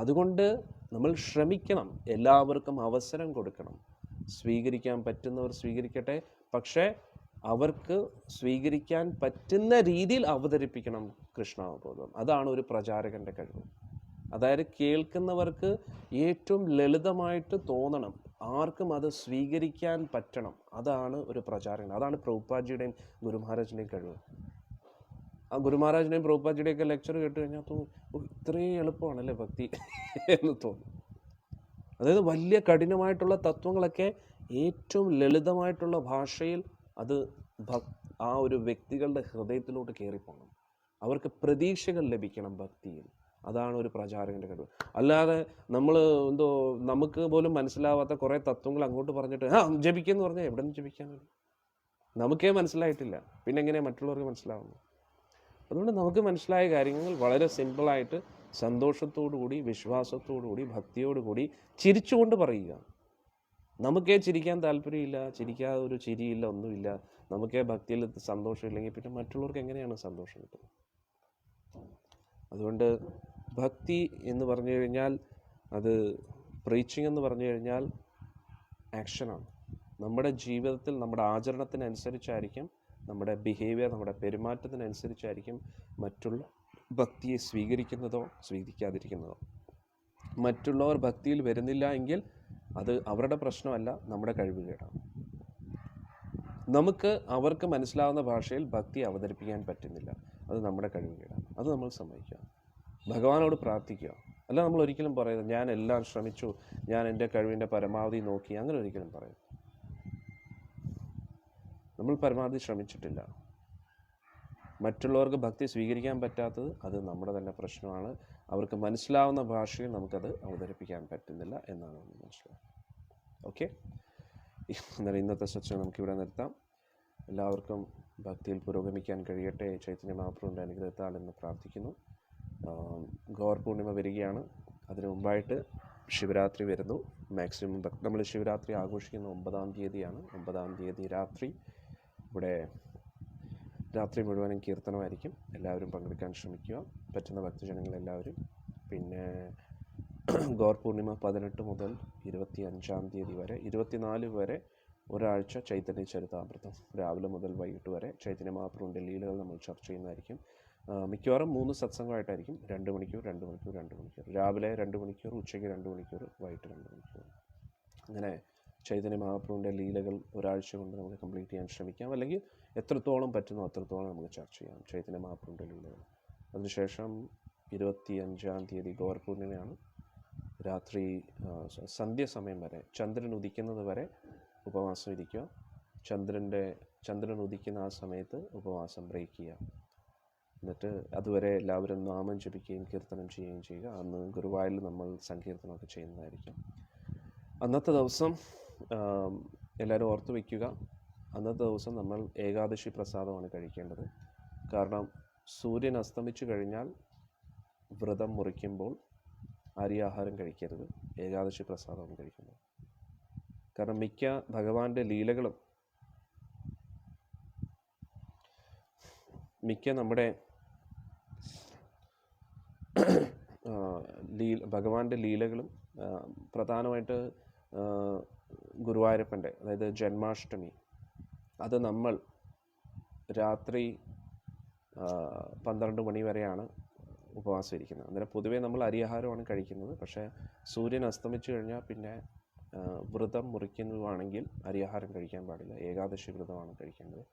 അതുകൊണ്ട് നമ്മൾ ശ്രമിക്കണം, എല്ലാവർക്കും അവസരം കൊടുക്കണം. സ്വീകരിക്കാൻ പറ്റുന്നവർ സ്വീകരിക്കട്ടെ, പക്ഷേ അവർക്ക് സ്വീകരിക്കാൻ പറ്റുന്ന രീതിയിൽ അവതരിപ്പിക്കണം കൃഷ്ണാവബോധം. അതാണ് ഒരു പ്രചാരകൻ്റെ കഴിവ്. അതായത് കേൾക്കുന്നവർക്ക് ഏറ്റവും ലളിതമായിട്ട് തോന്നണം, ആർക്കും അത് സ്വീകരിക്കാൻ പറ്റണം. അതാണ് ഒരു പ്രചാരകൻ. അതാണ് പ്രഭുപാദ്ജിയുടെയും ഗുരു മഹാരാജിൻ്റെയും കഴിവ്. ആ ഗുരു മഹാരാജിൻ്റെയും പ്രഭുപാദ്ജിയുടെയൊക്കെ ലെക്ചർ കേട്ട് കഴിഞ്ഞാൽ തോന്നും, ഇത്രയും എളുപ്പമാണല്ലേ ഭക്തി എന്ന് തോന്നും. അതായത് വലിയ കഠിനമായിട്ടുള്ള തത്വങ്ങളൊക്കെ ഏറ്റവും ലളിതമായിട്ടുള്ള ഭാഷയിൽ അത് ആ ഒരു വ്യക്തികളുടെ ഹൃദയത്തിലോട്ട് കയറിപ്പോകണം. അവർക്ക് പ്രതീക്ഷകൾ ലഭിക്കണം ഭക്തിയിൽ. അതാണ് ഒരു പ്രചാരകൻ്റെ കഴിവ്. അല്ലാതെ നമ്മൾ നമുക്ക് പോലും മനസ്സിലാവാത്ത കുറേ തത്വങ്ങൾ അങ്ങോട്ട് പറഞ്ഞിട്ട് ജപിക്കെന്ന് പറഞ്ഞാൽ എവിടെ നിന്ന് ജപിക്കാനുള്ളൂ? നമുക്കേ മനസ്സിലായിട്ടില്ല, പിന്നെ എങ്ങനെയാണ് മറ്റുള്ളവർക്ക് മനസ്സിലാവുന്നു? അതുകൊണ്ട് നമുക്ക് മനസ്സിലായ കാര്യങ്ങൾ വളരെ സിമ്പിളായിട്ട് സന്തോഷത്തോടു കൂടി, വിശ്വാസത്തോടു കൂടി, ഭക്തിയോടുകൂടി ചിരിച്ചുകൊണ്ട് പറയുക. നമുക്കേ ചിരിക്കാൻ താല്പര്യമില്ല, ചിരിക്കാതെ ഒരു ചിരിയില്ല, ഒന്നുമില്ല. നമുക്കേ ഭക്തിയിൽ സന്തോഷമില്ലെങ്കിൽ പിന്നെ മറ്റുള്ളവർക്ക് എങ്ങനെയാണ് സന്തോഷം കിട്ടുന്നത്? അതുകൊണ്ട് ഭക്തി എന്ന് പറഞ്ഞു കഴിഞ്ഞാൽ, അത് പ്രീച്ചിങ് എന്ന് പറഞ്ഞു കഴിഞ്ഞാൽ ആക്ഷനാണ്. നമ്മുടെ ജീവിതത്തിൽ നമ്മുടെ ആചരണത്തിനനുസരിച്ചായിരിക്കും നമ്മുടെ ബിഹേവിയർ, നമ്മുടെ പെരുമാറ്റത്തിനനുസരിച്ചായിരിക്കും മറ്റുള്ള ഭക്തിയെ സ്വീകരിക്കുന്നതോ സ്വീകരിക്കാതിരിക്കുന്നതോ. മറ്റുള്ളവർ ഭക്തിയിൽ വരുന്നില്ല എങ്കിൽ അത് അവരുടെ പ്രശ്നമല്ല, നമ്മുടെ കഴിവുകേടാണ്. നമുക്ക് അവർക്ക് മനസ്സിലാവുന്ന ഭാഷയിൽ ഭക്തി അവതരിപ്പിക്കാൻ പറ്റുന്നില്ല, അത് നമ്മുടെ കഴിവുകേടാണ്. അത് നമ്മൾ സമ്മതിക്കുക, ഭഗവാനോട് പ്രാർത്ഥിക്കുക. അല്ല നമ്മൾ ഒരിക്കലും പറയുന്നത് ഞാൻ എല്ലാം ശ്രമിച്ചു, ഞാൻ എൻ്റെ കഴിവിൻ്റെ പരമാവധി നോക്കി, അങ്ങനെ ഒരിക്കലും പറയും. നമ്മൾ പരമാവധി ശ്രമിച്ചിട്ടില്ല. മറ്റുള്ളവർക്ക് ഭക്തി സ്വീകരിക്കാൻ പറ്റാത്തത് അത് നമ്മുടെ തന്നെ പ്രശ്നമാണ്. അവർക്ക് മനസ്സിലാവുന്ന ഭാഷയിൽ നമുക്കത് അവതരിപ്പിക്കാൻ പറ്റുന്നില്ല എന്നാണ് നമ്മൾ മനസ്സിലാക്കുന്നത്. ഓക്കെ, എന്നാൽ ഇന്നത്തെ സെഷൻ നമുക്കിവിടെ നിർത്താം. എല്ലാവർക്കും ഭക്തിയിൽ പുരോഗമിക്കാൻ കഴിയട്ടെ, ചൈതന്യ മഹാപ്രഭുവിൻ്റെ അനുഗ്രഹത്താൽ എന്ന് പ്രാർത്ഥിക്കുന്നു. ഗൗർ പൂർണിമ വരികയാണ്. അതിനു മുമ്പായിട്ട് ശിവരാത്രി വരുന്നു. മാക്സിമം നമ്മൾ ശിവരാത്രി ആഘോഷിക്കുന്ന 9-ാം തീയതിയാണ്. 9-ാം തീയതി രാത്രി ഇവിടെ രാത്രി മുഴുവനും കീർത്തനമായിരിക്കും. എല്ലാവരും പങ്കെടുക്കാൻ ശ്രമിക്കുക, പറ്റുന്ന ഭക്തജനങ്ങളെല്ലാവരും. പിന്നെ ഗൗർ പൂർണിമ 18 മുതൽ 25-ാം തീയതി വരെ, 24 വരെ ഒരാഴ്ച ചൈതന്യ ചരിതാമൃതം രാവിലെ മുതൽ വൈകിട്ട് വരെ ചൈതന്യ മഹാപ്രഭുവിൻ്റെ ലീലകൾ നമ്മൾ ചർച്ച ചെയ്യുന്നതായിരിക്കും. മിക്കവാറും 3 സത്സംഗമായിട്ടായിരിക്കും. 2 മണിക്കൂർ, 2 മണിക്കൂർ, 2 മണിക്കൂർ. രാവിലെ 2 മണിക്കൂർ, ഉച്ചയ്ക്ക് 2 മണിക്കൂർ, വൈകിട്ട് 2 മണിക്കൂർ. അങ്ങനെ ചൈതന്യ മഹാപ്രഭുവിൻ്റെ ലീലകൾ ഒരാഴ്ച കൊണ്ട് നമുക്ക് കംപ്ലീറ്റ് ചെയ്യാൻ ശ്രമിക്കാം. അല്ലെങ്കിൽ എത്രത്തോളം പറ്റുന്നോ അത്രത്തോളം നമുക്ക് ചർച്ച ചെയ്യാം ചൈതന്യ മഹാപ്രഭുവിൻ്റെ ലീലകൾ. അതിനുശേഷം 25-ാം തീയതി ഗൗർ പൂർണിമയാണ്. രാത്രി സന്ധ്യാസമയം വരെ, ചന്ദ്രൻ ഉദിക്കുന്നത് വരെ ഉപവാസം ഇരിക്കുക. ചന്ദ്രൻ ഉദിക്കുന്ന ആ സമയത്ത് ഉപവാസം ബ്രേക്ക് ചെയ്യുക. എന്നിട്ട് അതുവരെ എല്ലാവരും നാമം ജപിക്കുകയും കീർത്തനം ചെയ്യുകയും ചെയ്യുക. അന്ന് ഗുരുവായൂരിൽ നമ്മൾ സങ്കീർത്തനമൊക്കെ ചെയ്യുന്നതായിരിക്കും. അന്നത്തെ ദിവസം എല്ലാവരും ഓർത്ത് വയ്ക്കുക, അന്നത്തെ ദിവസം നമ്മൾ ഏകാദശി പ്രസാദമാണ് കഴിക്കേണ്ടത്. കാരണം സൂര്യൻ അസ്തമിച്ചു കഴിഞ്ഞാൽ വ്രതം മുറിക്കുമ്പോൾ അരിയാഹാരം കഴിക്കരുത്, ഏകാദശി പ്രസാദമാണ് കഴിക്കുന്നത്. കാരണം മിക്ക ഭഗവാന്റെ ലീലകളും, നമ്മുടെ ഭഗവാന്റെ ലീലകളും പ്രധാനമായിട്ട് ഗുരുവായൂരപ്പൻ്റെ, അതായത് ജന്മാഷ്ടമി, അത് നമ്മൾ രാത്രി 12 മണി വരെയാണ് ഉപവാസം ഇരിക്കുന്നത്. അന്നേരം പൊതുവേ നമ്മൾ അരിയാഹാരമാണ് കഴിക്കുന്നത്. പക്ഷേ സൂര്യൻ അസ്തമിച്ചു കഴിഞ്ഞാൽ പിന്നെ വ്രതം മുറിക്കുന്നതാണെങ്കിൽ അരിയാഹാരം കഴിക്കാൻ പാടില്ല, ഏകാദശി വ്രതമാണ് കഴിക്കേണ്ടത്.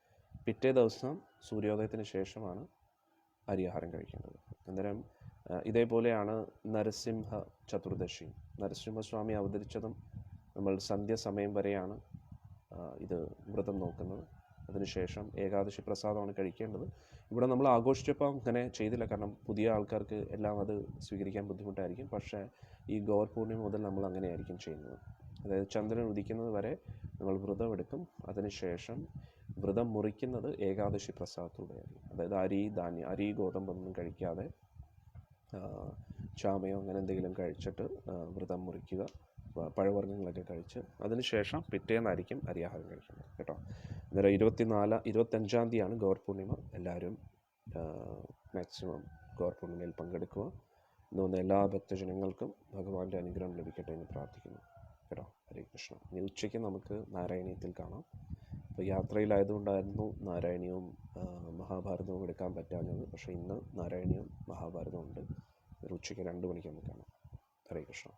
പിറ്റേ ദിവസം സൂര്യോദയത്തിന് ശേഷമാണ് അരിയാഹാരം കഴിക്കേണ്ടത്. അന്നേരം ഇതേപോലെയാണ് നരസിംഹ ചതുർദശി. നരസിംഹസ്വാമി അവതരിച്ചതും നമ്മൾ സന്ധ്യാസമയം വരെയാണ് ഇത് വ്രതം നോക്കുന്നത്. അതിനുശേഷം ഏകാദശി പ്രസാദമാണ് കഴിക്കേണ്ടത്. ഇവിടെ നമ്മൾ ആഘോഷിച്ചപ്പോൾ അങ്ങനെ ചെയ്തില്ല, കാരണം പുതിയ ആൾക്കാർക്ക് എല്ലാം അത് സ്വീകരിക്കാൻ ബുദ്ധിമുട്ടായിരിക്കും. പക്ഷേ ഈ ഗൗർ പൂർണിമ മുതൽ നമ്മൾ അങ്ങനെയായിരിക്കും ചെയ്യുന്നത്. അതായത് ചന്ദ്രൻ ഉദിക്കുന്നത് വരെ നമ്മൾ വ്രതം എടുക്കും. അതിനുശേഷം വ്രതം മുറിക്കുന്നത് ഏകാദശി പ്രസാദത്തോടെയായിരിക്കും. അതായത് അരി ഗോതമ്പൊന്നും കഴിക്കാതെ ചാമയോ അങ്ങനെ എന്തെങ്കിലും കഴിച്ചിട്ട് വ്രതം മുറിക്കുക, പഴവർഗ്ഗങ്ങളൊക്കെ കഴിച്ച്. അതിനുശേഷം പിറ്റേന്നായിരിക്കും അരിയാഹാരം കഴിക്കുന്നത് കേട്ടോ. അന്നേരം 25-ആം തീയതിയാണ് ഗൗർ പൂർണിമ. എല്ലാവരും മാക്സിമം ഗൗർ പൂർണിമയിൽ പങ്കെടുക്കുക. ഇന്ന് എല്ലാ ഭക്തജനങ്ങൾക്കും ഭഗവാന്റെ അനുഗ്രഹം ലഭിക്കട്ടെ എന്ന് പ്രാർത്ഥിക്കുന്നു കേട്ടോ. ഹരേ കൃഷ്ണ. ഇനി ഉച്ചയ്ക്ക് നമുക്ക് നാരായണീയത്തിൽ കാണാം. അപ്പോൾ യാത്രയിലായതുകൊണ്ടായിരുന്നു നാരായണീയവും മഹാഭാരതവും എടുക്കാൻ പറ്റാഞ്ഞത്. പക്ഷേ ഇന്ന് നാരായണീയവും മഹാഭാരതവും ഉണ്ട്. ഉച്ചയ്ക്ക് 2 മണിക്ക് നമുക്ക് കാണാം. ഹരേ കൃഷ്ണ.